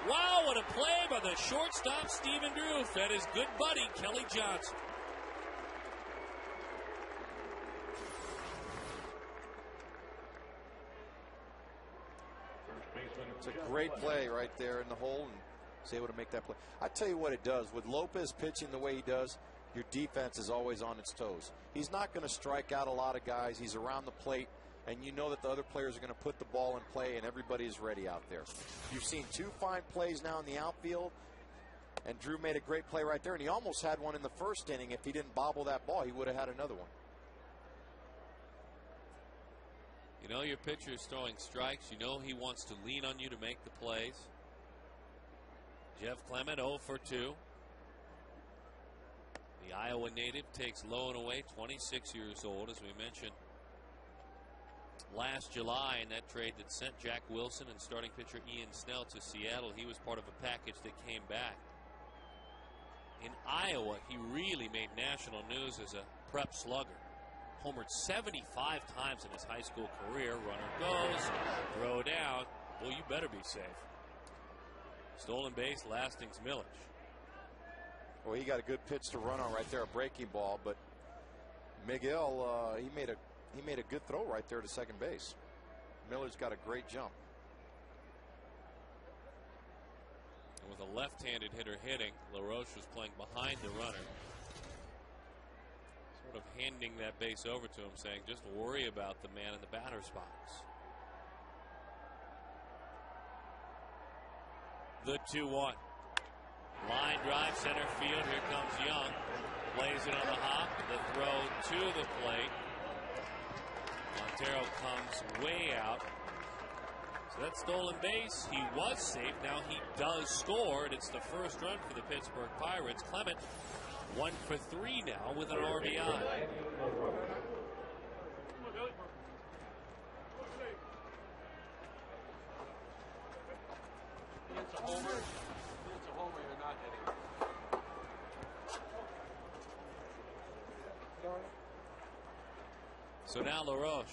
Wow, what a play by the shortstop, Stephen Drew. Fed his good buddy, Kelly Johnson. It's a great play right there in the hole, and he's able to make that play. I tell you what it does. With Lopez pitching the way he does, your defense is always on its toes. He's not going to strike out a lot of guys. He's around the plate, and you know that the other players are going to put the ball in play, and everybody is ready out there. You've seen 2 fine plays now in the outfield. And Drew made a great play right there, and he almost had one in the first inning. If he didn't bobble that ball, he would have had another one. You know your pitcher is throwing strikes. You know he wants to lean on you to make the plays. Jeff Clement 0 for 2. The Iowa native takes low and away, 26 years old, as we mentioned last July in that trade that sent Jack Wilson and starting pitcher Ian Snell to Seattle. He was part of a package that came back. In Iowa, he really made national news as a prep slugger. Homered 75 times in his high school career. Runner goes, throw down. Well, you better be safe. Stolen base, Lastings Milledge. Well, he got a good pitch to run on right there, a breaking ball, but Miguel, he made a good throw right there to second base. Miller's got a great jump. And with a left-handed hitter hitting, LaRoche was playing behind the runner. Sort of handing that base over to him, saying, just worry about the man in the batter's box. The 2-1. Line drive, center field. Here comes Young. Plays it on the hop. The throw to the plate. Montero comes way out. So that stolen base, he was safe. Now he does score, and it's the first run for the Pittsburgh Pirates. Clement 1 for 3 now with an RBI. It's a homer. It's a homer. You're not hitting. So now LaRoche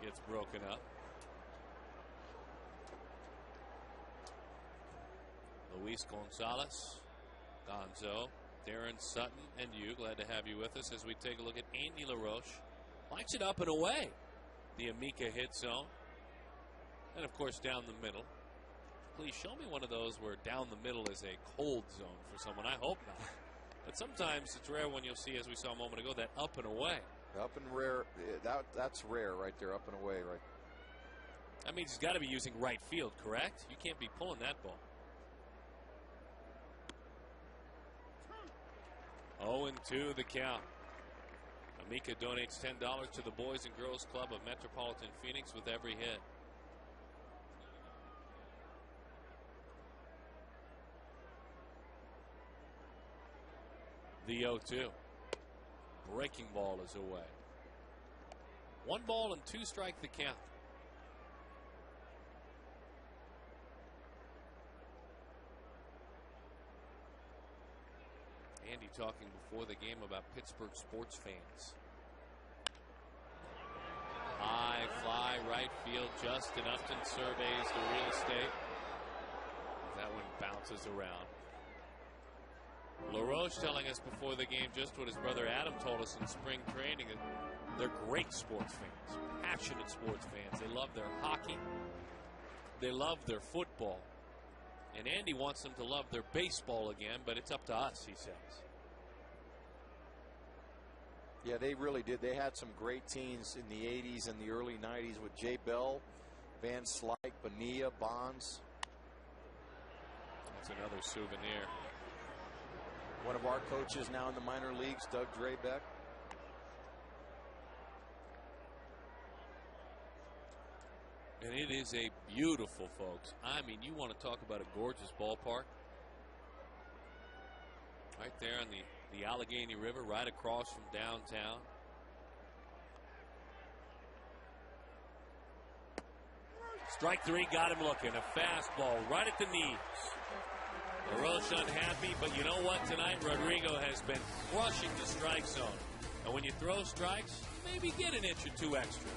gets broken up. Luis Gonzalez, Gonzo, Darren Sutton, and you. Glad to have you with us as we take a look at Andy LaRoche. Likes it up and away. The Amica hit zone. And, of course, down the middle. Please show me one of those where down the middle is a cold zone for someone. I hope not. But sometimes it's rare when you'll see, as we saw a moment ago, that up and away. Up and rare. That's rare right there, up and away. Right. That means he's got to be using right field, correct? You can't be pulling that ball. 0-2 the count. Amica donates $10 to the Boys and Girls Club of Metropolitan Phoenix with every hit. The 0-2. Breaking ball is away. 1 ball and 2 strike the count. Andy talking before the game about Pittsburgh sports fans. High fly right field. Justin Upton surveys the real estate. That one bounces around. LaRoche telling us before the game just what his brother Adam told us in spring training. They're great sports fans, passionate sports fans. They love their hockey. They love their football. And Andy wants them to love their baseball again, but it's up to us, he says. Yeah, they really did. They had some great teams in the 80s and the early 90s with Jay Bell, Van Slyke, Bonilla, Bonds. That's another souvenir. One of our coaches now in the minor leagues, Doug Draybeck. And it is a beautiful, folks. I mean, you want to talk about a gorgeous ballpark. Right there on the Allegheny River, right across from downtown. Strike 3 got him looking. A fastball right at the knees. LaRoche unhappy, but you know what? Tonight, Rodrigo has been crushing the strike zone. And when you throw strikes, maybe get an inch or 2 extra.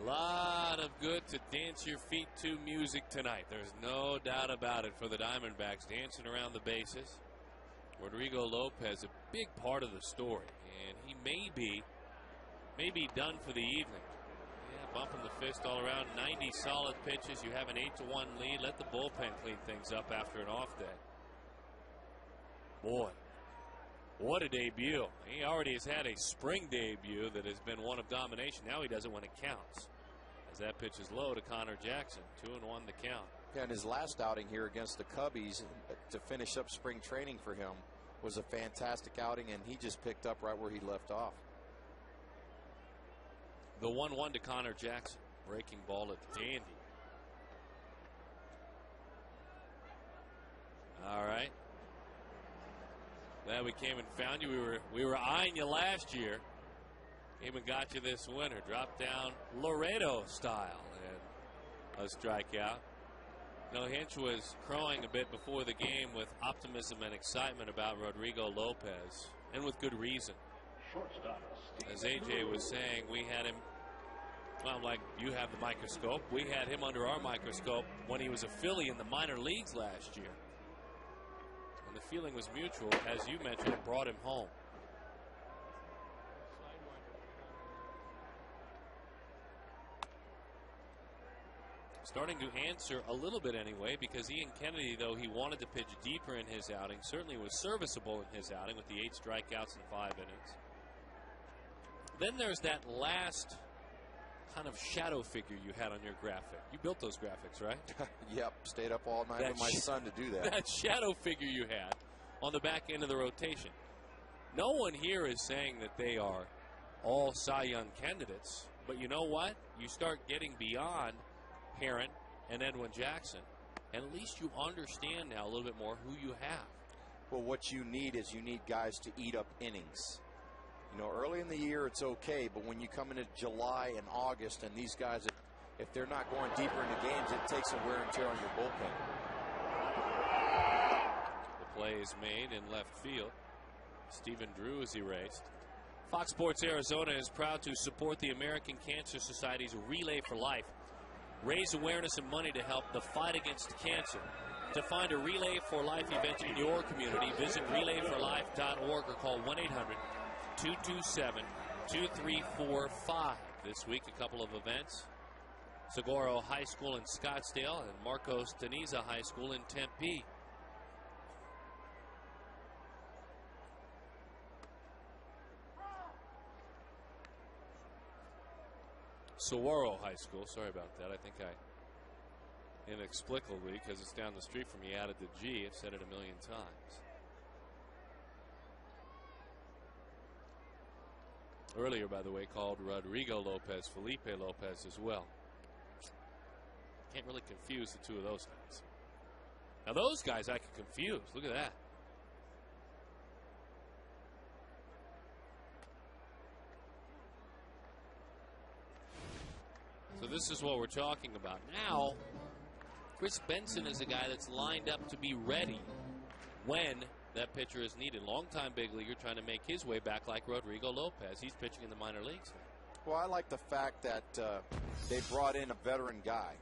A lot of good to dance your feet to music tonight. There's no doubt about it for the Diamondbacks, dancing around the bases. Rodrigo Lopez, a big part of the story, and he may be done for the evening. Yeah, bumping the fist all around. 90 solid pitches. You have an 8-1 lead. Let the bullpen clean things up after an off day. Boy, what a debut. He already has had a spring debut that has been one of domination. Now he does it when it counts. As that pitch is low to Connor Jackson. 2-1 the count. Yeah, and his last outing here against the Cubbies to finish up spring training for him was a fantastic outing, and he just picked up right where he left off. The 1-1 to Connor Jackson. Breaking ball at Dandy. All right. Glad we came and found you. We were eyeing you last year. Came and got you this winter. Dropped down Laredo style and a strikeout. No, Hinch was crowing a bit before the game with optimism and excitement about Rodrigo Lopez, and with good reason. As AJ was saying, we had him, well, like you have the microscope, we had him under our microscope when he was a Philly in the minor leagues last year. And the feeling was mutual, as you mentioned, it brought him home. Starting to answer a little bit anyway, because Ian Kennedy, though he wanted to pitch deeper in his outing, certainly was serviceable in his outing with the 8 strikeouts in 5 innings. Then there's that last kind of shadow figure you had on your graphic. You built those graphics, right? Yep, stayed up all night with my son to do that. That shadow figure you had on the back end of the rotation. No one here is saying that they are all Cy Young candidates, but you know what? You start getting beyond Herron and Edwin Jackson, and at least you understand now a little bit more who you have. Well, what you need is you need guys to eat up innings. You know, early in the year it's okay, but when you come into July and August and these guys, if they're not going deeper into games, it takes a wear and tear on your bullpen. The play is made in left field. Stephen Drew is erased. Fox Sports Arizona is proud to support the American Cancer Society's Relay for Life. Raise awareness and money to help the fight against cancer. To find a Relay for Life event in your community, visit relayforlife.org or call 1-800-227-2345. This week, a couple of events. Saguaro High School in Scottsdale and Marcos Deniza High School in Tempe. Saguaro High School, sorry about that. I think I inexplicably, because it's down the street from me, added the G. I've said it a million times. Earlier, by the way, called Rodrigo Lopez, Felipe Lopez as well. Can't really confuse the two of those guys. Now those guys I can confuse. Look at that. So this is what we're talking about. Now, Chris Benson is a guy that's lined up to be ready when that pitcher is needed. Longtime big leaguer trying to make his way back like Rodrigo Lopez. He's pitching in the minor leagues now. Well, I like the fact that they brought in a veteran guy.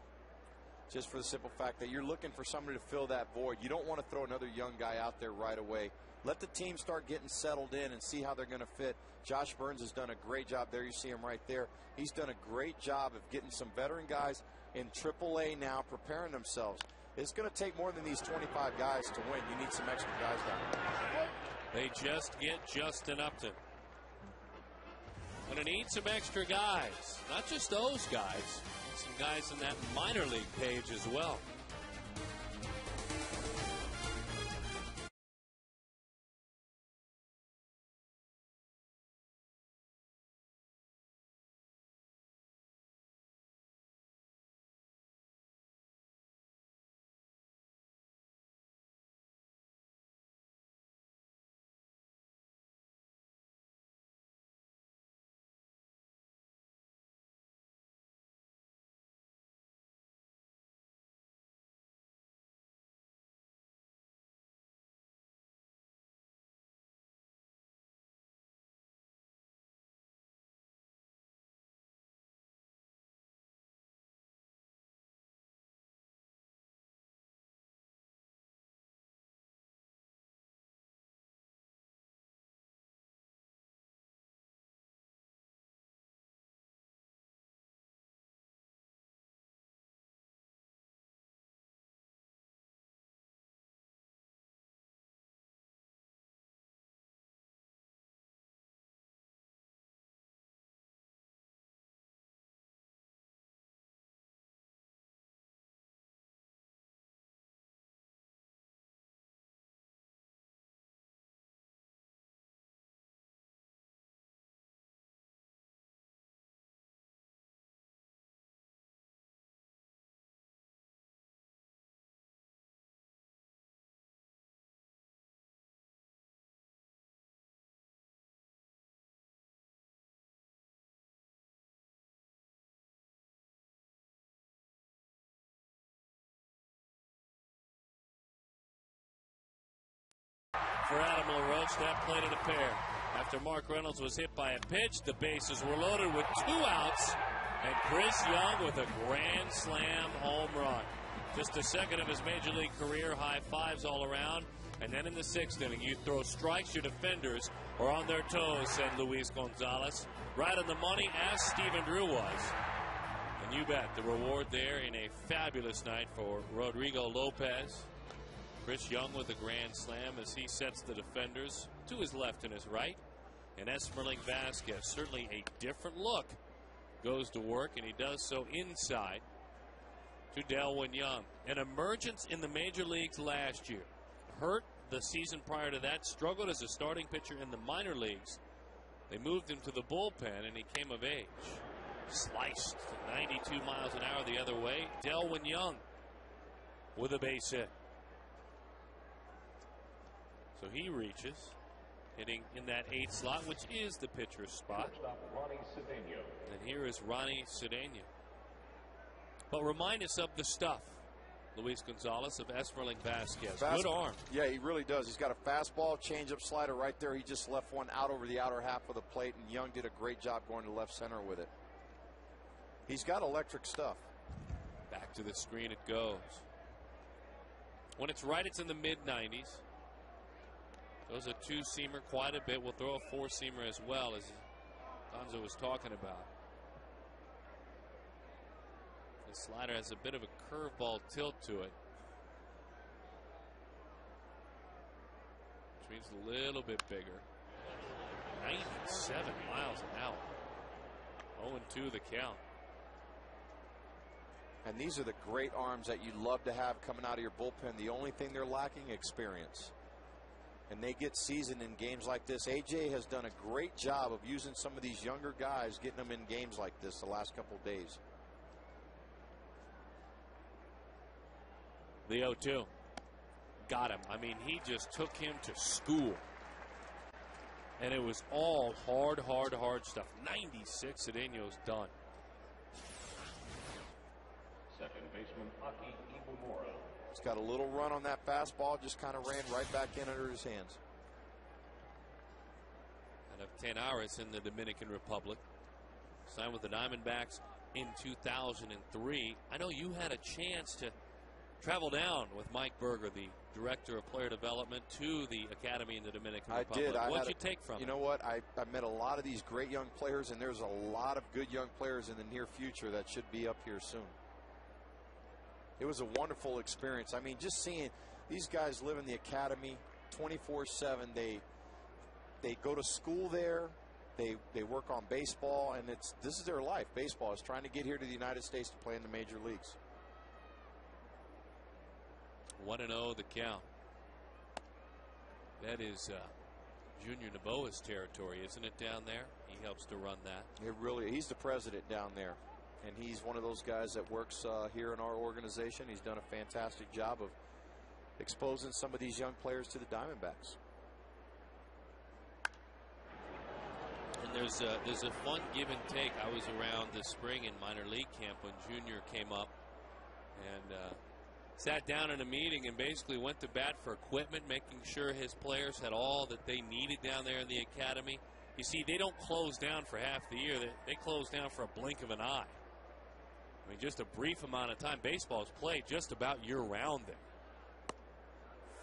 Just for the simple fact that you're looking for somebody to fill that void. You don't want to throw another young guy out there right away. Let the team start getting settled in and see how they're going to fit. Josh Burns has done a great job there. You see him right there. He's done a great job of getting some veteran guys in AAA now, preparing themselves. It's going to take more than these 25 guys to win. You need some extra guys down there. They just get Justin Upton. Going to need some extra guys. Not just those guys. Some guys in that minor league page as well. for Adam LaRoche. That played in a pair. After Mark Reynolds was hit by a pitch, the bases were loaded with 2 outs. And Chris Young with a grand slam home run. Just the second of his major league career, high fives all around. And then in the 6th inning, you throw strikes, your defenders are on their toes, said Luis Gonzalez. Right on the money, as Stephen Drew was. And you bet, the reward there in a fabulous night for Rodrigo Lopez. Chris Young with a grand slam as he sets the defenders to his left and his right. And Esmerling Vasquez, certainly a different look, goes to work, and he does so inside to Delwyn Young. An emergence in the major leagues last year. Hurt the season prior to that, struggled as a starting pitcher in the minor leagues. They moved him to the bullpen, and he came of age. Sliced 92 miles an hour the other way. Delwyn Young with a base hit. So he reaches, hitting in that 8th slot, which is the pitcher's spot. And here is Ronnie Cedeno. But remind us of the stuff, Luis Gonzalez, of Esmerling Vasquez. Good arm. Yeah, he really does. He's got a fastball, changeup, slider right there. He just left one out over the outer half of the plate, and Young did a great job going to left center with it. He's got electric stuff. Back to the screen it goes. When it's right, it's in the mid-90s. Goes a 2-seamer quite a bit. We'll throw a 4-seamer as well, as Gonzo was talking about. The slider has a bit of a curveball tilt to it, which means a little bit bigger. 97 miles an hour. 0-2 the count. And these are the great arms that you love to have coming out of your bullpen. The only thing they're lacking, experience. And they get seasoned in games like this. AJ has done a great job of using some of these younger guys, getting them in games like this the last couple of days. The 0-2. Got him. I mean, he just took him to school. And it was all hard stuff. 96, Cedeno's done. Second baseman, Aki Iwamura. He's got a little run on that fastball, just kind of ran right back in under his hands. Out of 10 hours in the Dominican Republic. Signed with the Diamondbacks in 2003. I know you had a chance to travel down with Mike Berger, the director of player development, to the academy in the Dominican Republic. I did. What'd you take from it? You know what? I met a lot of these great young players, and there's a lot of good young players in the near future that should be up here soon. It was a wonderful experience. I mean, just seeing these guys live in the academy 24/7. They go to school there. They work on baseball, and this is their life. Baseball is trying to get here to the United States to play in the major leagues. 1-0 the count. That is Junior Novoa's territory, isn't it, down there? He helps to run that. He's the president down there. And he's one of those guys that works here in our organization. He's done a fantastic job of exposing some of these young players to the Diamondbacks. And there's a fun give and take. I was around this spring in minor league camp when Junior came up and sat down in a meeting and basically went to bat for equipment, making sure his players had all that they needed down there in the academy. You see, they don't close down for half the year. They close down for a blink of an eye. I mean, just a brief amount of time. Baseball is played just about year-round there.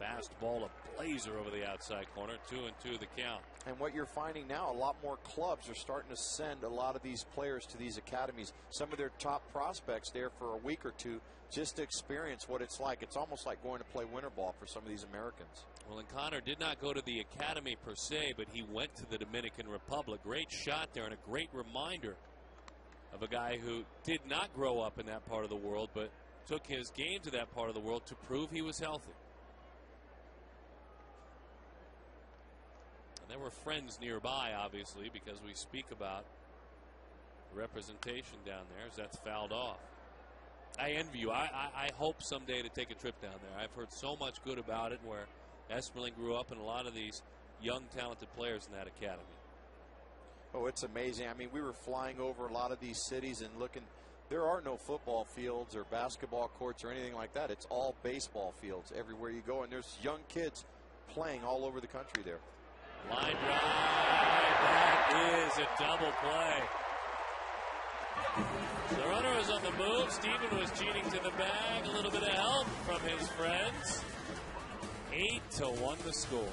Fastball, a blazer over the outside corner. 2-2 the count. And what you're finding now, a lot more clubs are starting to send a lot of these players to these academies. Some of their top prospects there for a week or two just to experience what it's like. It's almost like going to play winter ball for some of these Americans. Well, and Connor did not go to the academy per se, but he went to the Dominican Republic. Great shot there and a great reminder of a guy who did not grow up in that part of the world, but took his game to that part of the world to prove he was healthy. And there were friends nearby, obviously, because we speak about representation down there as that's fouled off. I envy you. I hope someday to take a trip down there. I've heard so much good about it, where Esmerling grew up and a lot of these young, talented players in that academy. Oh, it's amazing. I mean, we were flying over a lot of these cities and looking. There are no football fields or basketball courts or anything like that. It's all baseball fields everywhere you go. And there's young kids playing all over the country there. Line drive. That is a double play. The runner was on the move. Steven was cheating to the bag. A little bit of help from his friends. 8-1 the score.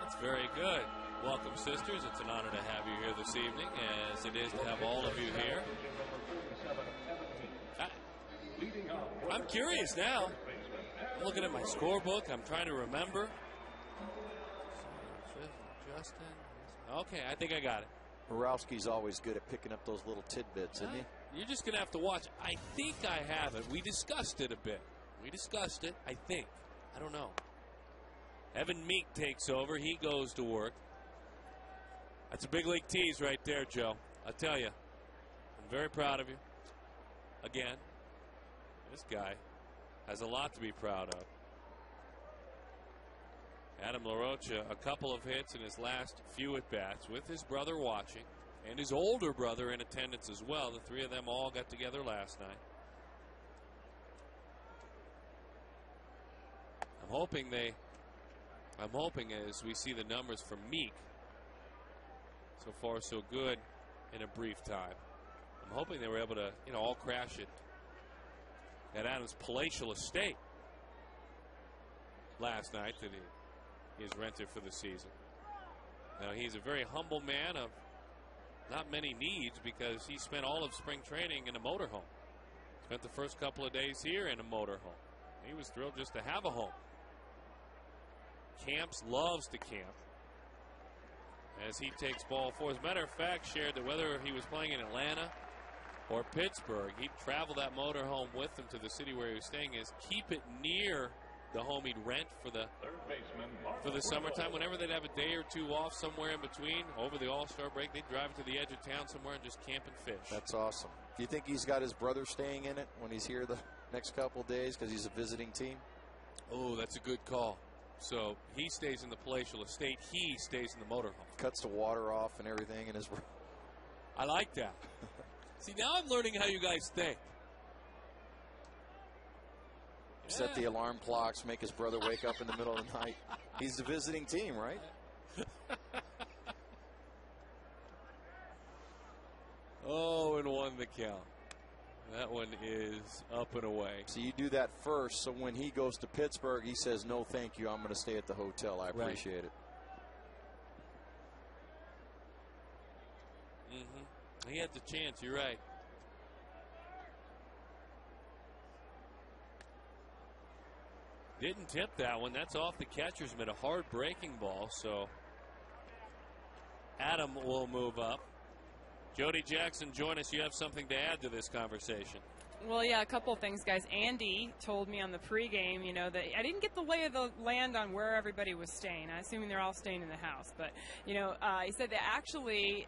That's very good. Welcome, sisters. It's an honor to have you here this evening, as it is to have all of you here. I'm curious now. I'm looking at my scorebook. I'm trying to remember. Justin. Okay, I think I got it. Borowski's always good at picking up those little tidbits, isn't he? You're just going to have to watch. I think I have it. We discussed it a bit. We discussed it, I think. I don't know. Evan Meek takes over. He goes to work. That's a big league tease right there, Joe. I tell you, I'm very proud of you. Again, this guy has a lot to be proud of. Adam LaRocha, a couple of hits in his last few at-bats with his brother watching and his older brother in attendance as well. The three of them all got together last night. I'm hoping as we see the numbers from Meek, so far so good in a brief time. I'm hoping they were able to, all crash it at Adam's palatial estate last night that he is rented for the season. Now, he's a very humble man of not many needs because he spent all of spring training in a motorhome. Spent the first couple of days here in a motorhome. He was thrilled just to have a home. Camps, loves to camp as he takes ball four. As a matter of fact, shared that whether he was playing in Atlanta or Pittsburgh, he'd travel that motorhome with him to the city where he was staying, is keep it near the home he'd rent for the summertime. Whenever they'd have a day or two off somewhere in between over the All-Star break, they'd drive to the edge of town somewhere and just camp and fish. That's awesome. Do you think he's got his brother staying in it when he's here the next couple of days because he's a visiting team? Oh, that's a good call. So he stays in the palatial estate. He stays in the motorhome. Cuts the water off and everything in his room. I like that. See, now I'm learning how you guys think. Set the alarm clocks, make his brother wake up in the middle of the night. He's the visiting team, right? 0-1 the count. That one is up and away. So you do that first, so when he goes to Pittsburgh, he says, no, thank you, I'm going to stay at the hotel. I appreciate it. He had the chance, you're right. Didn't tip that one. That's off the catcher's mitt. A hard breaking ball. So Adam will move up. Jody Jackson, join us. You have something to add to this conversation. Well, yeah, a couple of things, guys. Andy told me on the pregame, that I didn't get the lay of the land on where everybody was staying. I'm assuming they're all staying in the house. But, he said that actually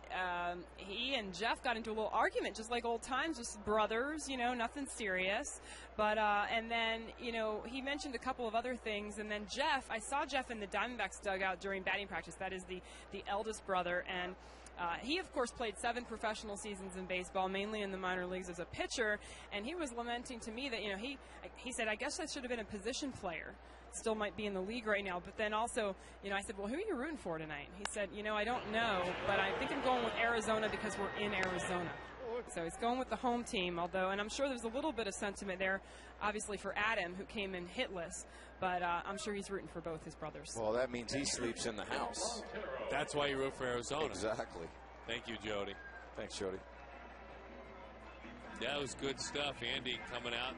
he and Jeff got into a little argument, just like old times, just brothers, nothing serious. But, and then, he mentioned a couple of other things. And then Jeff, I saw Jeff in the Diamondbacks dugout during batting practice. That is the eldest brother. And he, of course, played 7 professional seasons in baseball, mainly in the minor leagues as a pitcher, and he was lamenting to me that, he said, I guess I should have been a position player. Still might be in the league right now. But then also, I said, well, who are you rooting for tonight? He said, I don't know, but I think I'm going with Arizona because we're in Arizona. So he's going with the home team, although, and I'm sure there's a little bit of sentiment there, obviously, for Adam, who came in hitless. But I'm sure he's rooting for both his brothers. Well, that means he sleeps in the house. That's why you root for Arizona. Exactly. Thank you, Jody. Thanks, Jody. That was good stuff. Andy coming out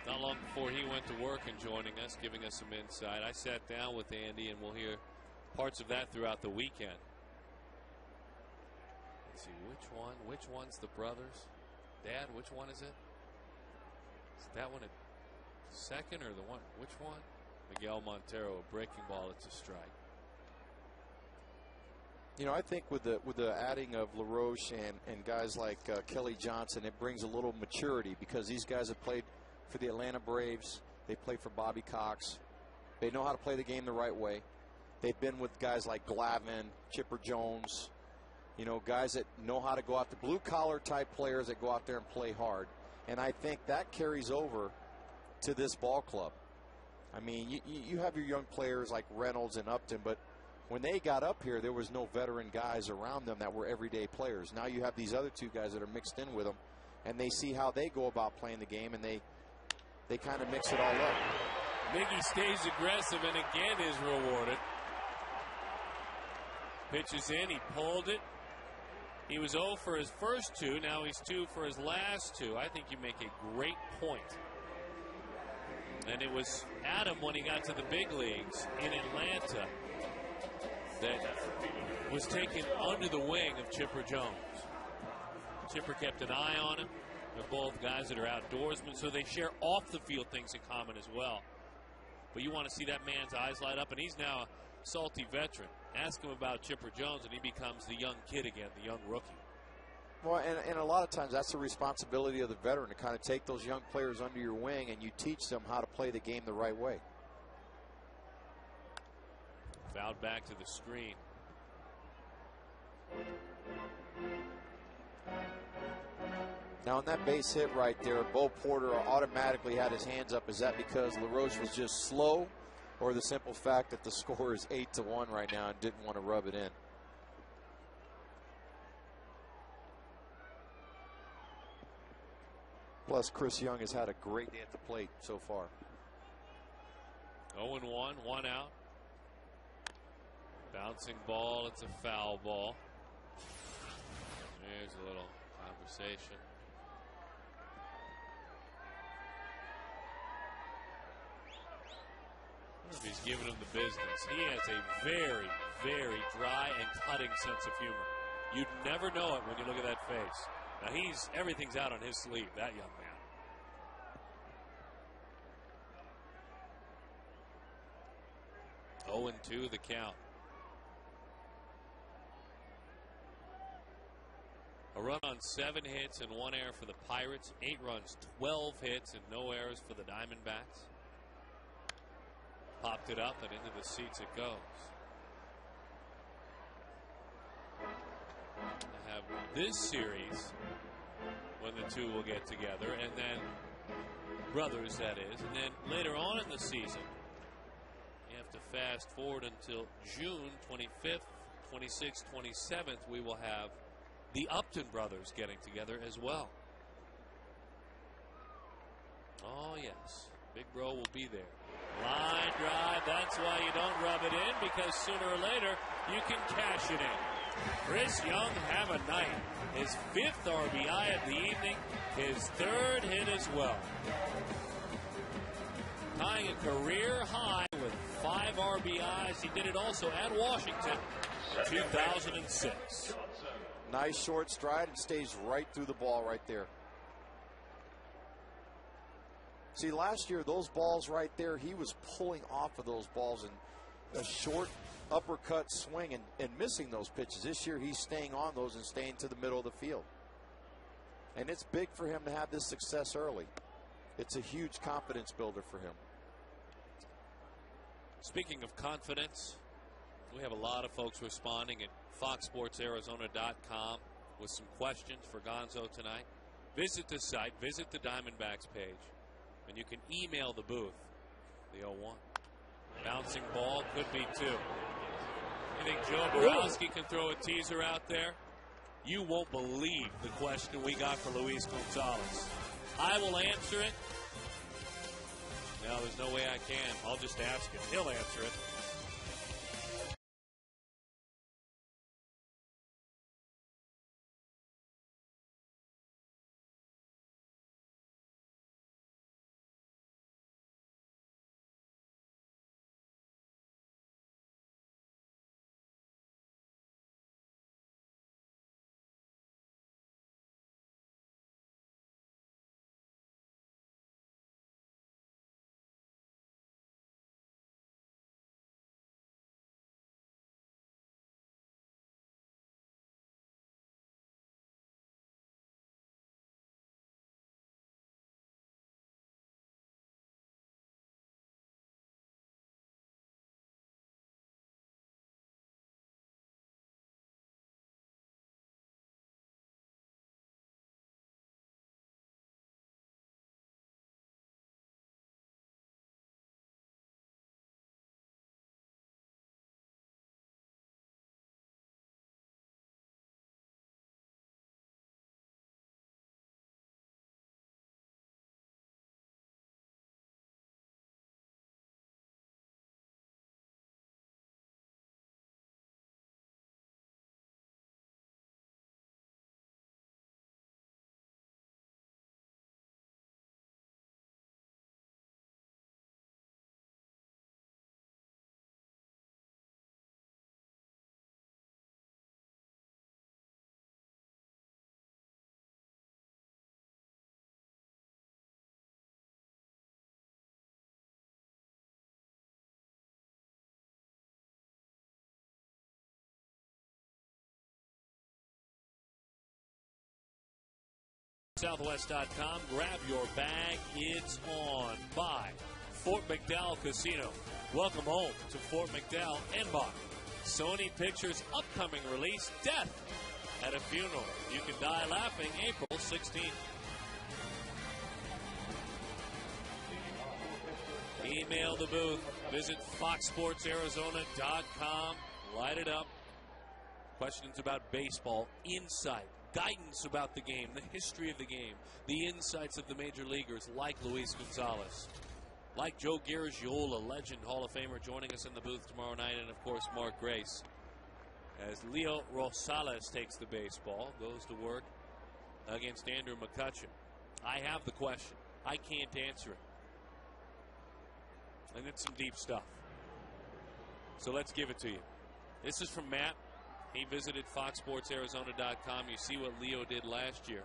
not long before he went to work and joining us, giving us some insight. I sat down with Andy, and we'll hear parts of that throughout the weekend. Let's see, which one's the brothers? Dad, which one is it? Is that one a second or the one? Which one? Miguel Montero, a breaking ball. It's a strike. I think with the adding of LaRoche and guys like Kelly Johnson, it brings a little maturity because these guys have played for the Atlanta Braves. They played for Bobby Cox. They know how to play the game the right way. They've been with guys like Glavine, Chipper Jones, guys that know how to go out, the blue-collar type players that go out there and play hard. And I think that carries over to this ball club. I mean, you have your young players like Reynolds and Upton, but when they got up here, there was no veteran guys around them that were everyday players. Now you have these other 2 guys that are mixed in with them, and they see how they go about playing the game, and they kind of mix it all up. Miggy stays aggressive and again is rewarded. Pitches in, he pulled it. He was 0 for his first 2. Now he's 2 for his last 2. I think you make a great point. And it was Adam, when he got to the big leagues in Atlanta, that was taken under the wing of Chipper Jones. Chipper kept an eye on him. They're both guys that are outdoorsmen, so they share off-the-field things in common as well. But you want to see that man's eyes light up, and he's now a salty veteran. Ask him about Chipper Jones, and he becomes the young kid again, the young rookie. Well, and a lot of times that's the responsibility of the veteran to kind of take those young players under your wing and you teach them how to play the game the right way. Fouled back to the screen. Now on that base hit right there, Bo Porter automatically had his hands up. Is that because LaRoche was just slow, or the simple fact that the score is 8-1 right now and didn't want to rub it in? Plus, Chris Young has had a great day at the plate so far. 0-1, 1 out. Bouncing ball, it's a foul ball. There's a little conversation. I don't know if he's giving him the business. He has a very, very dry and cutting sense of humor. You'd never know it when you look at that face. Now everything's out on his sleeve, that young man. Oh, 0-2 the count. A run on 7 hits and 1 error for the Pirates. 8 runs, 12 hits, and no errors for the Diamondbacks. Popped it up and into the seats it goes. I have this series when the 2 will get together, and then brothers, that is, and then later on in the season you have to fast forward until June 25th, 26th, 27th. We will have the Upton brothers getting together as well. Oh yes, Big Bro will be there. Line drive, that's why you don't rub it in, because sooner or later you can cash it in. Chris Young have a night. His 5th RBI of the evening, his 3rd hit as well. tying a career high with 5 RBIs. He did it also at Washington in 2006. Nice short stride and stays right through the ball right there. See, last year, those balls right there, he was pulling off of those balls in a short uppercut swing and missing those pitches. This year, he's staying on those and staying to the middle of the field. And it's big for him to have this success early. It's a huge confidence builder for him. Speaking of confidence, we have a lot of folks responding at FoxSportsArizona.com with some questions for Gonzo tonight. Visit the site, visit the Diamondbacks page, and you can email the booth, the 0-1. Bouncing ball, could be 2. You think Joe Borowski can throw a teaser out there? You won't believe the question we got for Luis Gonzalez. I will answer it. No, there's no way I can. I'll just ask him. He'll answer it. Southwest.com. Grab your bag. It's on by Fort McDowell Casino. Welcome home to Fort McDowell and by Sony Pictures' upcoming release, Death at a Funeral. You can die laughing April 16th. Email the booth. Visit FoxSportsArizona.com. Light it up. Questions about baseball, insight, guidance about the game, the history of the game, the insights of the major leaguers like Luis Gonzalez, like Joe Garagiola, legend Hall of Famer, joining us in the booth tomorrow night, and of course Mark Grace. As Leo Rosales takes the baseball, goes to work against Andrew McCutchen. I have the question. I can't answer it. And it's some deep stuff. So let's give it to you. This is from Matt. He visited FoxSportsArizona.com. You see what Leo did last year.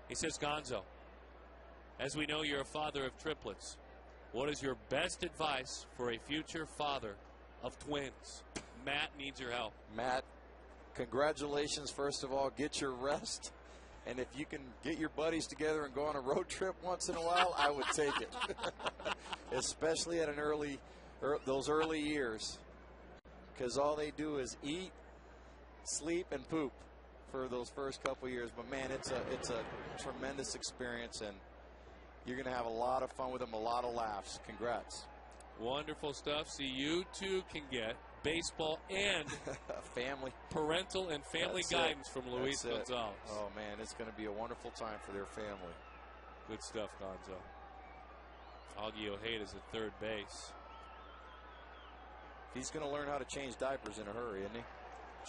He says, Gonzo, as we know, you're a father of triplets. What is your best advice for a future father of twins? Matt needs your help. Matt, congratulations, first of all. Get your rest. And if you can get your buddies together and go on a road trip once in a while, I would take it. Especially at those early years. Because all they do is eat, sleep, and poop for those first couple years. But man, it's a tremendous experience, and you're going to have a lot of fun with them, a lot of laughs. Congrats. Wonderful stuff. See, you too can get baseball and family, parental and family guidance from Luis Gonzalez. Oh man, it's going to be a wonderful time for their family. Good stuff, Gonzo. Augie Ojeda's at third base. He's going to learn how to change diapers in a hurry, isn't he?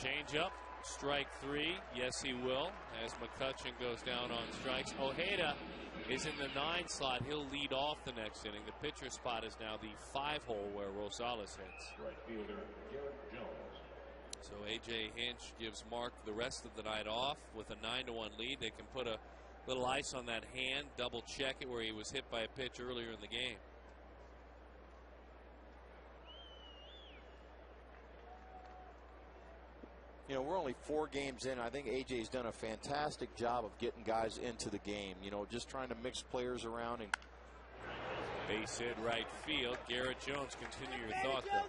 Change up, strike 3. Yes, he will, as McCutchen goes down on strikes. Ojeda is in the 9 slot. He'll lead off the next inning. The pitcher spot is now the 5-hole where Rosales hits. Right fielder Garrett Jones. So A.J. Hinch gives Mark the rest of the night off with a 9-1 lead. They can put a little ice on that hand, double check it where he was hit by a pitch earlier in the game. You know, we're only 4 games in. I think AJ's done a fantastic job of getting guys into the game. You know, just trying to mix players around. And base hit right field. Garrett Jones, continue your thought there.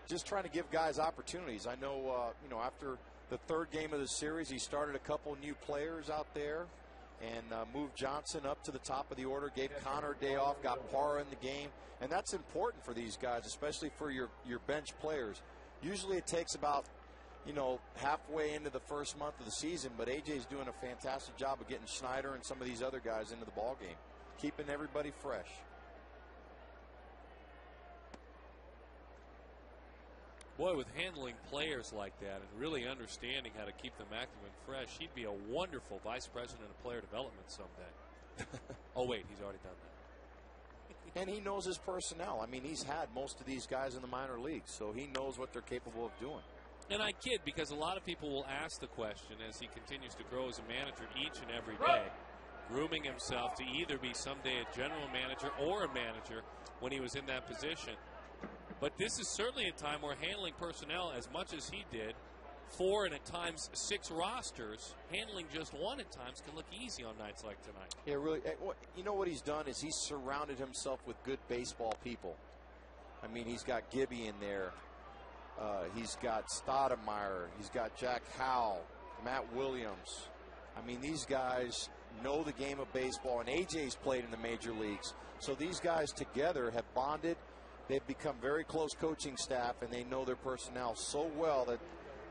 Just trying to give guys opportunities. I know, you know, after the 3rd game of the series, he started a couple new players out there and moved Johnson up to the top of the order, gave Connor a day off, got Parra in the game. And that's important for these guys, especially for your bench players. Usually it takes about, you know, halfway into the first month of the season, but AJ's doing a fantastic job of getting Schneider and some of these other guys into the ball game, keeping everybody fresh. Boy, with handling players like that and really understanding how to keep them active and fresh, he'd be a wonderful vice president of player development someday. Oh, wait, he's already done that. And he knows his personnel. I mean, he's had most of these guys in the minor leagues, so he knows what they're capable of doing. And I kid, because a lot of people will ask the question as he continues to grow as a manager each and every day, grooming himself to either be someday a general manager or a manager when he was in that position. But this is certainly a time where handling personnel as much as he did, 4 and at times 6 rosters, handling just 1 at times can look easy on nights like tonight. Yeah, really. You know what he's done is he's surrounded himself with good baseball people. I mean, he's got Gibby in there. He's got Stoudemire. He's got Jack Howell, Matt Williams. I mean, these guys know the game of baseball, and AJ's played in the major leagues. So these guys together have bonded. They've become very close coaching staff, and they know their personnel so well that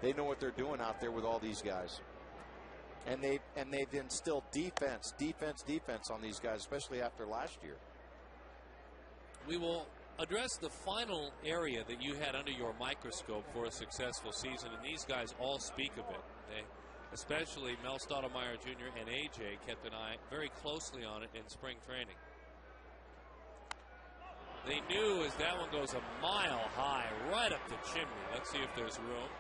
they know what they're doing out there with all these guys. And they've instilled defense on these guys, especially after last year. We will address the final area that you had under your microscope for a successful season, and these guys all speak of it. They, especially Mel Stoudemire Jr. and A.J. kept an eye very closely on it in spring training. They knew as that one goes a mile high right up the chimney. Let's see if there's room.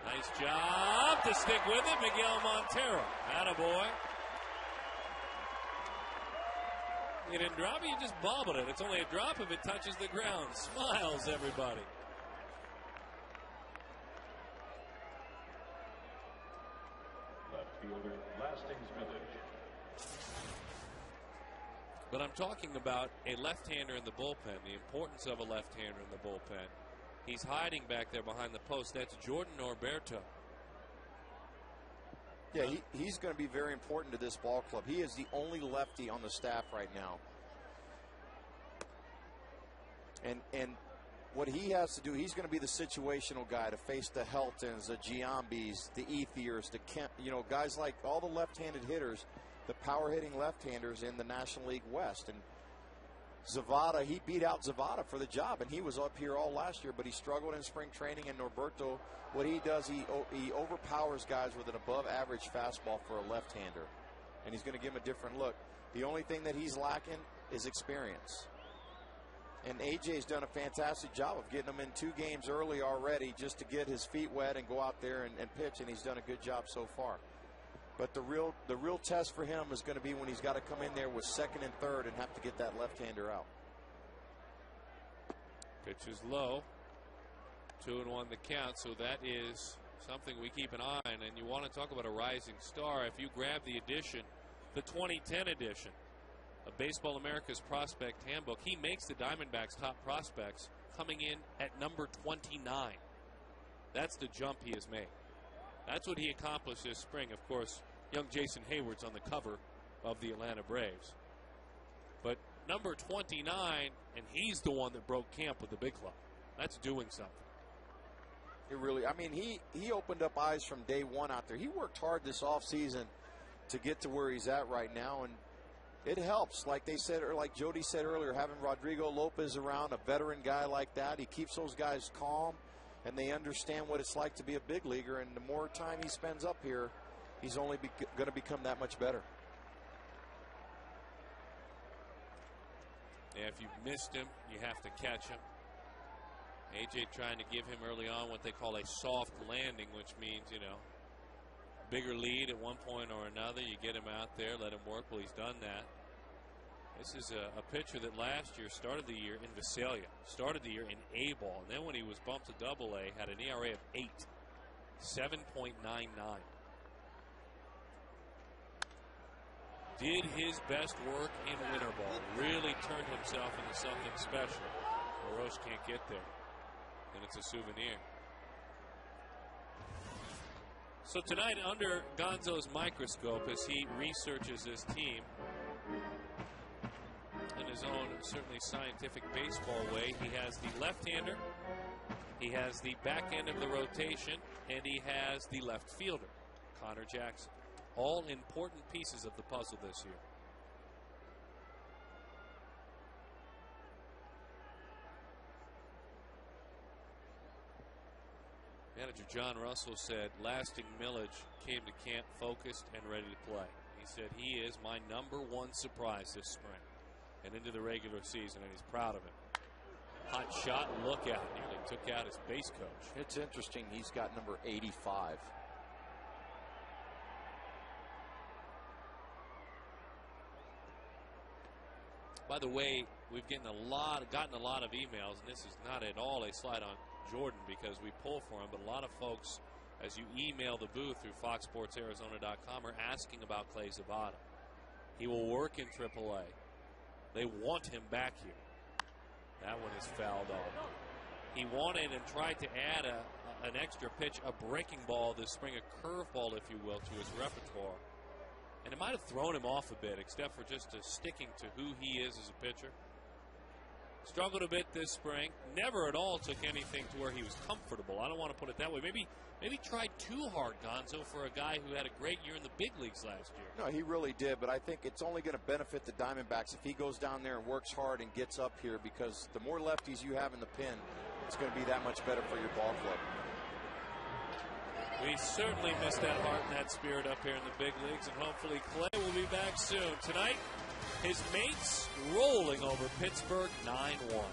Nice job to stick with it, Miguel Montero. Attaboy. You didn't drop it, you just bobbled it. It's only a drop if it touches the ground. Smiles, everybody. Left fielder, Lastings Village. But I'm talking about a left-hander in the bullpen, the importance of a left-hander in the bullpen. He's hiding back there behind the post. That's Jordan Norberto. Yeah, he's going to be very important to this ball club. He is the only lefty on the staff right now. And what he has to do, he's going to be the situational guy to face the Heltons, the Giambis, the Ethiers, the Kemp, you know, guys like all the left-handed hitters, the power-hitting left-handers in the National League West. And Zavada, he beat out Zavada for the job, and he was up here all last year, but he struggled in spring training. And Norberto, what he does, he overpowers guys with an above-average fastball for a left-hander, and he's going to give him a different look. The only thing that he's lacking is experience. And AJ's done a fantastic job of getting him in 2 games early already just to get his feet wet and go out there and pitch, and he's done a good job so far. But the real test for him is going to be when he's got to come in there with 2nd and 3rd and have to get that left-hander out. Pitch is low. 2-1 the count, so that is something we keep an eye on. And you want to talk about a rising star. If you grab the edition, the 2010 edition of Baseball America's Prospect Handbook, he makes the Diamondbacks' top prospects coming in at number 29. That's the jump he has made. That's what he accomplished this spring. Of course, young Jason Hayward's on the cover of the Atlanta Braves. But number 29, and he's the one that broke camp with the big club. That's doing something. It really, I mean, he opened up eyes from day one out there. He worked hard this offseason to get to where he's at right now, and it helps. Like they said, or like Jody said earlier, having Rodrigo Lopez around, a veteran guy like that, he keeps those guys calm, and they understand what it's like to be a big leaguer. And the more time he spends up here, he's only going to become that much better. Yeah, if you've missed him, you have to catch him. AJ trying to give him early on what they call a soft landing, which means, you know, bigger lead at one point or another. You get him out there, let him work. Well, he's done that. This is a pitcher that last year started the year in Visalia, started the year in A-ball, and then when he was bumped to Double-A, had an ERA of 8, 7.99. Did his best work in winter ball, really turned himself into something special. LaRoche can't get there, and it's a souvenir. So tonight, under Gonzo's microscope, as he researches his team in his own certainly scientific baseball way, he has the left-hander, he has the back end of the rotation, and he has the left fielder, Connor Jackson. All important pieces of the puzzle this year. Manager John Russell said Lasting Millage came to camp focused and ready to play. He said he is my #1 surprise this spring and into the regular season, and he's proud of it. Hot shot, look out. Nearly took out his base coach. It's interesting. He's got number 85. By the way, we've gotten a lot of emails, and this is not at all a slight on Jordan because we pull for him, but a lot of folks, as you email the booth through FoxSportsArizona.com, are asking about Clay Zabata. He will work in AAA. They want him back here. That one is fouled off. He wanted and tried to add an extra pitch, a breaking ball this spring, a curveball, if you will, to his repertoire. And it might have thrown him off a bit, except for just sticking to who he is as a pitcher. Struggled a bit this spring. Never at all took anything to where he was comfortable. I don't want to put it that way. Maybe tried too hard, Gonzo, for a guy who had a great year in the big leagues last year. No, he really did, but I think it's only going to benefit the Diamondbacks if he goes down there and works hard and gets up here, because the more lefties you have in the pen, it's going to be that much better for your ball club. We certainly miss that heart and that spirit up here in the big leagues, and hopefully Clay will be back soon. Tonight, his mates rolling over Pittsburgh 9-1.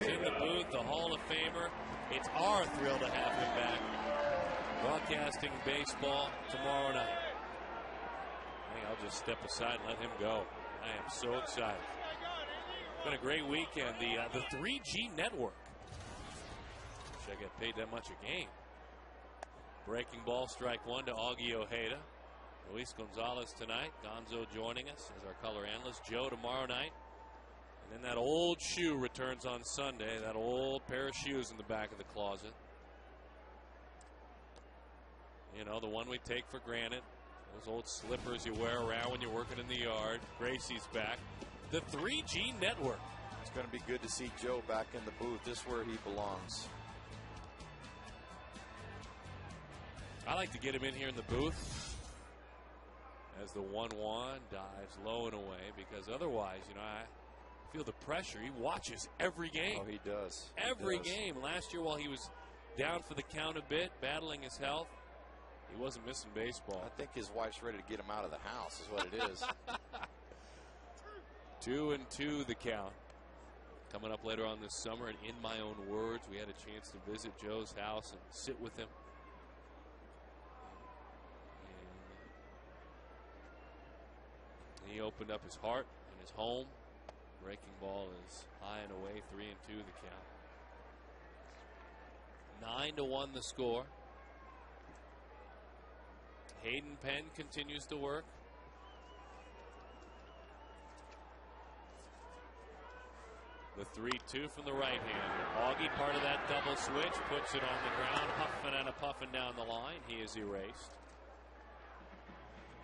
In the booth, the Hall of Famer. It's our thrill to have him back. Broadcasting baseball tomorrow night. I think I'll just step aside and let him go. I am so excited. It's been a great weekend. The 3G network. Wish I got paid that much a game. Breaking ball, strike one to Augie Ojeda. Luis Gonzalez tonight. Gonzo joining us as our color analyst. Joe tomorrow night. And then that old shoe returns on Sunday. That old pair of shoes in the back of the closet. You know, the one we take for granted. Those old slippers you wear around when you're working in the yard. Gracie's back. The 3G Network. It's going to be good to see Joe back in the booth. This is where he belongs. I like to get him in here in the booth as the 1-1 dives low and away, because otherwise, you know, I feel the pressure. He watches every game. Oh, he does. Every game. Last year, while he was down for the count a bit, battling his health, he wasn't missing baseball. I think his wife's ready to get him out of the house is what it is. 2-2 the count. Coming up later on this summer, and in my own words, we had a chance to visit Joe's house and sit with him. And he opened up his heart and his home. Breaking ball is high and away, 3-2 the count. 9-1 the score. Hayden Penn continues to work. The 3-2 from the right hand. Augie, part of that double switch, puts it on the ground, huffing and puffing down the line. He is erased.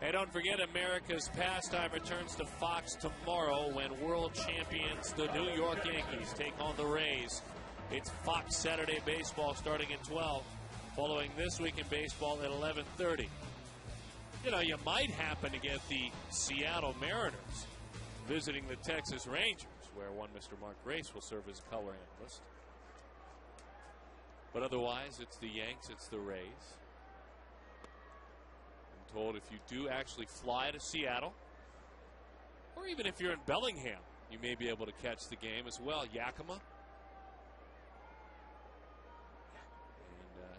Hey, don't forget, America's Pastime returns to Fox tomorrow when world champions, the New York Yankees, take on the Rays. It's Fox Saturday Baseball starting at 12, following This Week in Baseball at 11:30. You know, you might happen to get the Seattle Mariners visiting the Texas Rangers, where one Mr. Mark Grace will serve as color analyst. But otherwise, it's the Yanks, it's the Rays. I'm told if you do actually fly to Seattle, or even if you're in Bellingham, you may be able to catch the game as well. Yakima. And,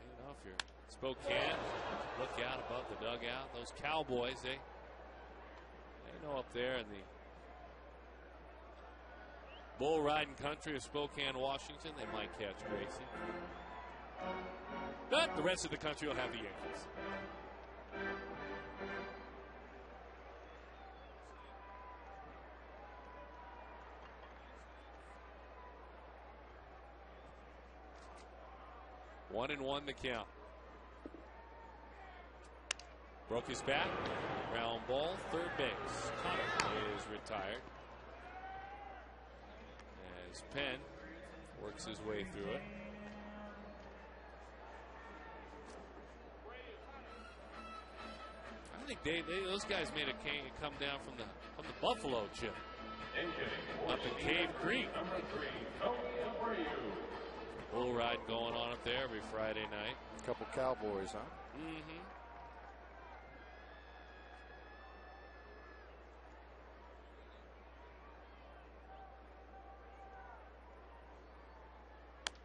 you know, if you're in Spokane, look out above the dugout. Those Cowboys, they know up there in the bull riding country of Spokane, Washington, they might catch Gracie. But the rest of the country will have the Yankees. One and one the count. Broke his bat. Ground ball, third base. Connor is retired. As Penn works his way through it. I think those guys made a come down from the Buffalo, Chip. Up in Cave Creek. Bull ride going on up there every Friday night. A couple Cowboys, huh? Mm-hmm.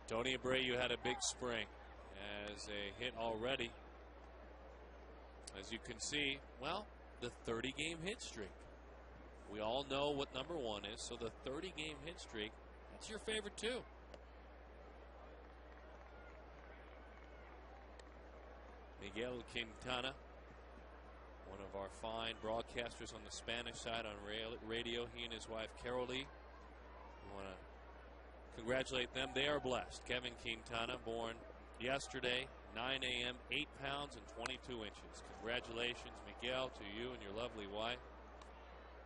Tony Abreu had a big spring as a hit already. As you can see, well, the 30-game hit streak. We all know what number one is, so the 30-game hit streak, that's your favorite too. Miguel Quintana, one of our fine broadcasters on the Spanish side on radio. He and his wife Carol Lee. We want to congratulate them. They are blessed. Kevin Quintana, born yesterday, 9 a.m., 8 pounds and 22 inches. Congratulations, Miguel, to you and your lovely wife.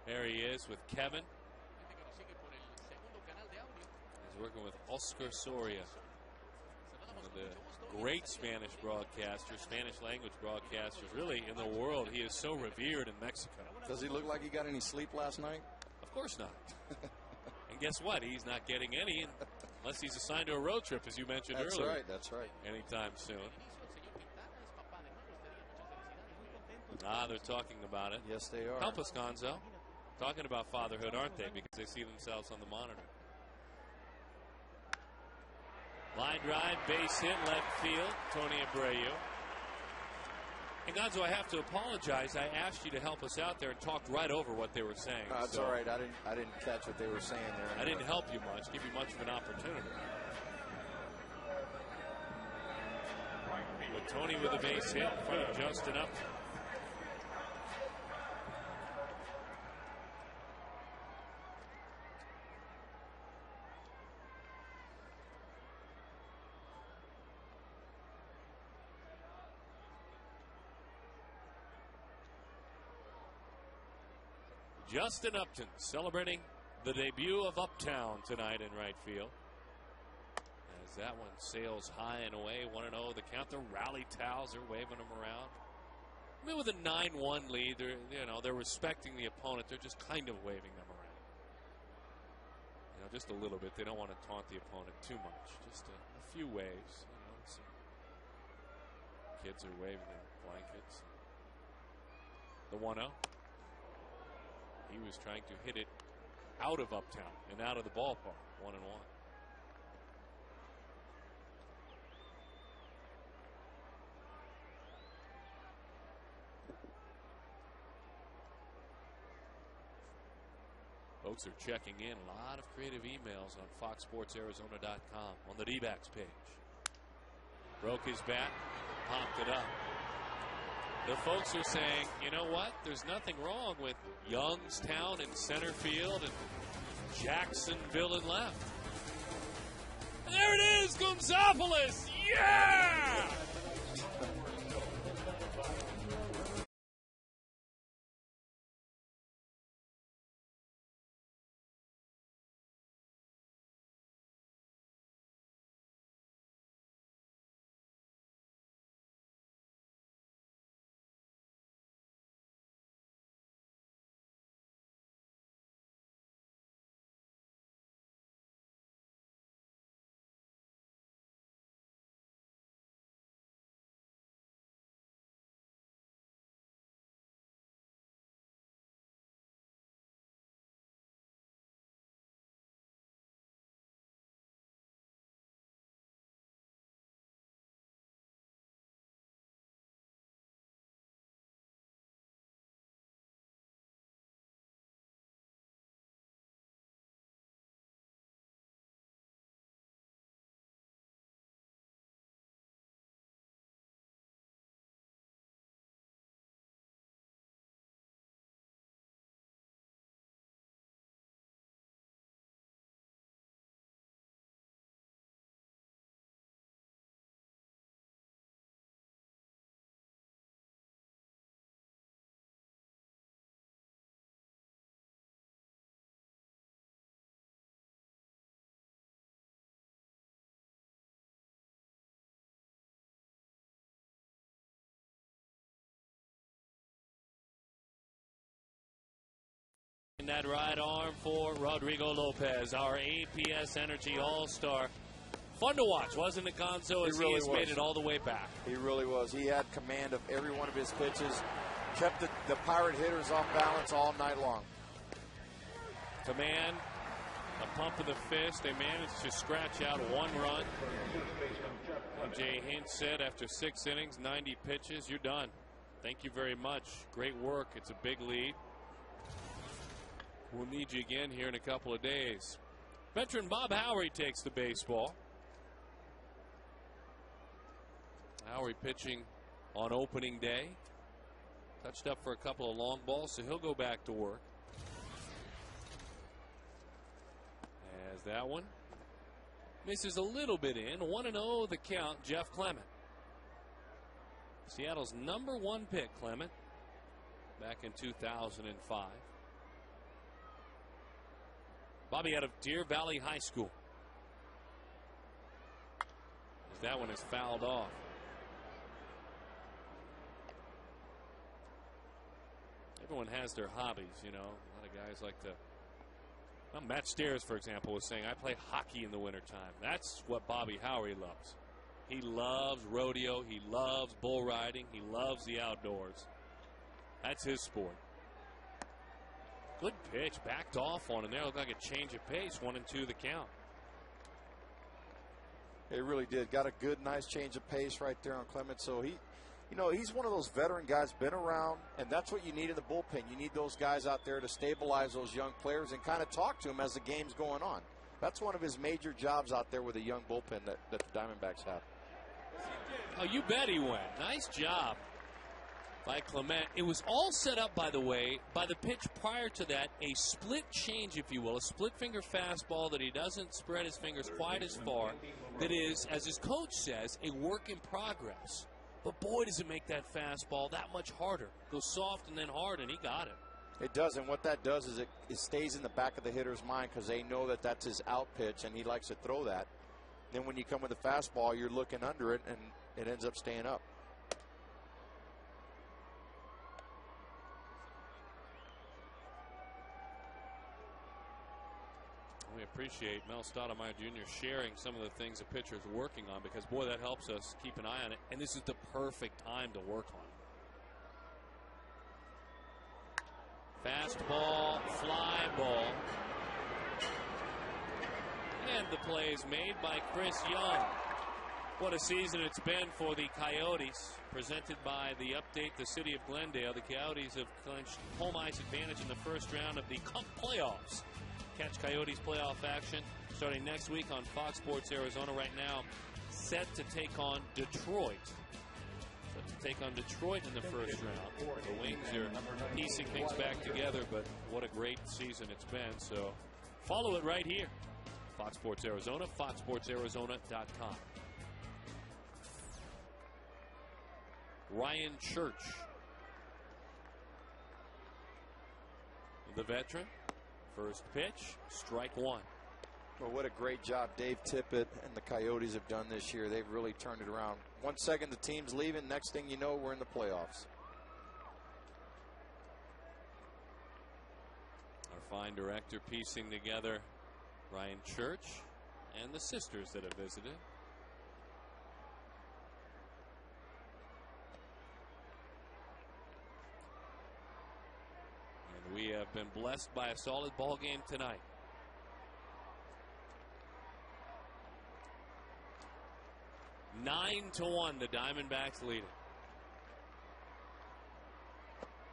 There he is with Kevin. He's working with Oscar Soria, one of the great Spanish broadcasters, Spanish language broadcasters, really in the world. He is so revered in Mexico. Does he look like he got any sleep last night? Of course not. And guess what? He's not getting any unless he's assigned to a road trip, as you mentioned earlier. That's right. Anytime soon. They're talking about it. Yes, they are. Help us, Gonzo. Talking about fatherhood, aren't they? Because they see themselves on the monitor. Line drive, base hit, left field, Tony Abreu. And Gonzo, I have to apologize. I asked you to help us out there and talked right over what they were saying. No, that's all right. I didn't catch what they were saying there. I didn't help you much, give you much of an opportunity. But Tony with a base hit in front of Justin Upton. Justin Upton celebrating the debut of Uptown tonight in right field. As that one sails high and away, 1-0 the count. The rally towels are waving them around. I mean, with a 9-1 lead, they're respecting the opponent. They're just kind of waving them around. Just a little bit. They don't want to taunt the opponent too much. Just a few waves. Some kids are waving their blankets. The 1-0. He was trying to hit it out of Uptown and out of the ballpark. 1-1. Folks are checking in. A lot of creative emails on FoxSportsArizona.com on the D-backs page. Broke his bat, popped it up. The folks are saying, you know what? There's nothing wrong with Youngstown in center field and Jacksonville in left. And there it is, Gonzalez! Yeah! That right arm for Rodrigo Lopez, our APS Energy All-Star. Fun to watch, wasn't it, Gonzo? As he has made it all the way back. He really was. He had command of every one of his pitches. Kept the Pirate hitters off balance all night long. Command, a pump of the fist. They managed to scratch out one run. And Jay Hintz said after 6 innings, 90 pitches, you're done. Thank you very much. Great work. It's a big lead. We'll need you again here in a couple of days. Veteran Bob Howery takes the baseball. Howery pitching on opening day. Touched up for a couple of long balls, so he'll go back to work. As that one misses a little bit in. 1-0 the count, Jeff Clement. Seattle's #1 pick, Clement, back in 2005. Bobby out of Deer Valley High School. As that one is fouled off. Everyone has their hobbies, you know. A lot of guys like to. Well, Matt Stairs, for example, was saying, I play hockey in the wintertime. That's what Bobby Howery loves. He loves rodeo. He loves bull riding. He loves the outdoors. That's his sport. Good pitch, backed off on him there. Looked like a change of pace. 1-2 the count. It really did. Got a good, nice change of pace right there on Clement. So he's one of those veteran guys, been around, and that's what you need in the bullpen. You need those guys out there to stabilize those young players and kind of talk to them as the game's going on. That's one of his major jobs out there with a young bullpen that the Diamondbacks have. Oh, you bet he went. Nice job by Clement. It was all set up, by the way, by the pitch prior to that, a split change, if you will, a split finger fastball that he doesn't spread his fingers quite as far. That is, as his coach says, a work in progress. But boy, does it make that fastball that much harder. Goes soft and then hard, and he got it. It does, and what that does is it stays in the back of the hitter's mind because they know that that's his out pitch, and he likes to throw that. Then when you come with a fastball, you're looking under it, and it ends up staying up. We appreciate Mel Stoudemire Jr. sharing some of the things the pitcher is working on because, boy, that helps us keep an eye on it. And this is the perfect time to work on it. Fastball, fly ball. And the play is made by Chris Young. What a season it's been for the Coyotes. Presented by the update, the City of Glendale. The Coyotes have clinched home ice advantage in the first round of the Cup playoffs. Catch Coyotes playoff action starting next week on Fox Sports Arizona. Right now, set to take on Detroit. In the first round. The Wings are piecing things back together, but what a great season it's been. So follow it right here. Fox Sports Arizona, foxsportsarizona.com. Ryan Church, the veteran. First pitch, strike one. Well, what a great job Dave Tippett and the Coyotes have done this year. They've really turned it around. 1 second the team's leaving. Next thing you know, we're in the playoffs. Our fine director piecing together Ryan Church and the sisters that have visited. And we have been blessed by a solid ball game tonight. Nine to 1, the Diamondbacks lead it.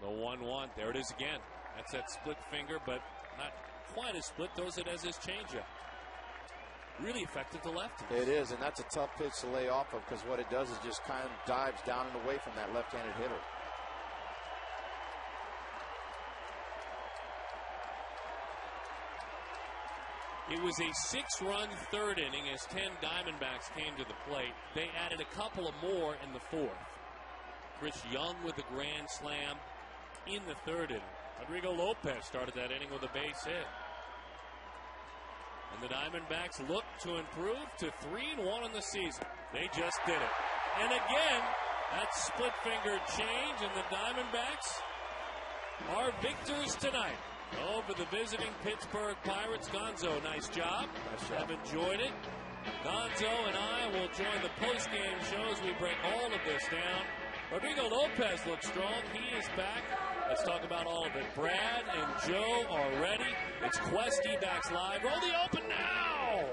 The 1-1. There it is again. That's that split finger, but not quite as split. Throws it as his changeup. Really effective to lefties. It is, and that's a tough pitch to lay off of because what it does is just kind of dives down and away from that left-handed hitter. It was a 6-run third inning as 10 Diamondbacks came to the plate. They added a couple of more in the fourth. Chris Young with a grand slam in the third inning. Rodrigo Lopez started that inning with a base hit. And the Diamondbacks look to improve to 3-1 in the season. They just did it. And again, that split-fingered change, and the Diamondbacks are victors tonight. Over the visiting Pittsburgh Pirates. Gonzo, nice job. I've enjoyed it. Gonzo and I will join the post-game show as we break all of this down. Rodrigo Lopez looks strong. He is back. Let's talk about all of it. Brad and Joe are ready. It's Quest D-Backs Live. Roll the open now!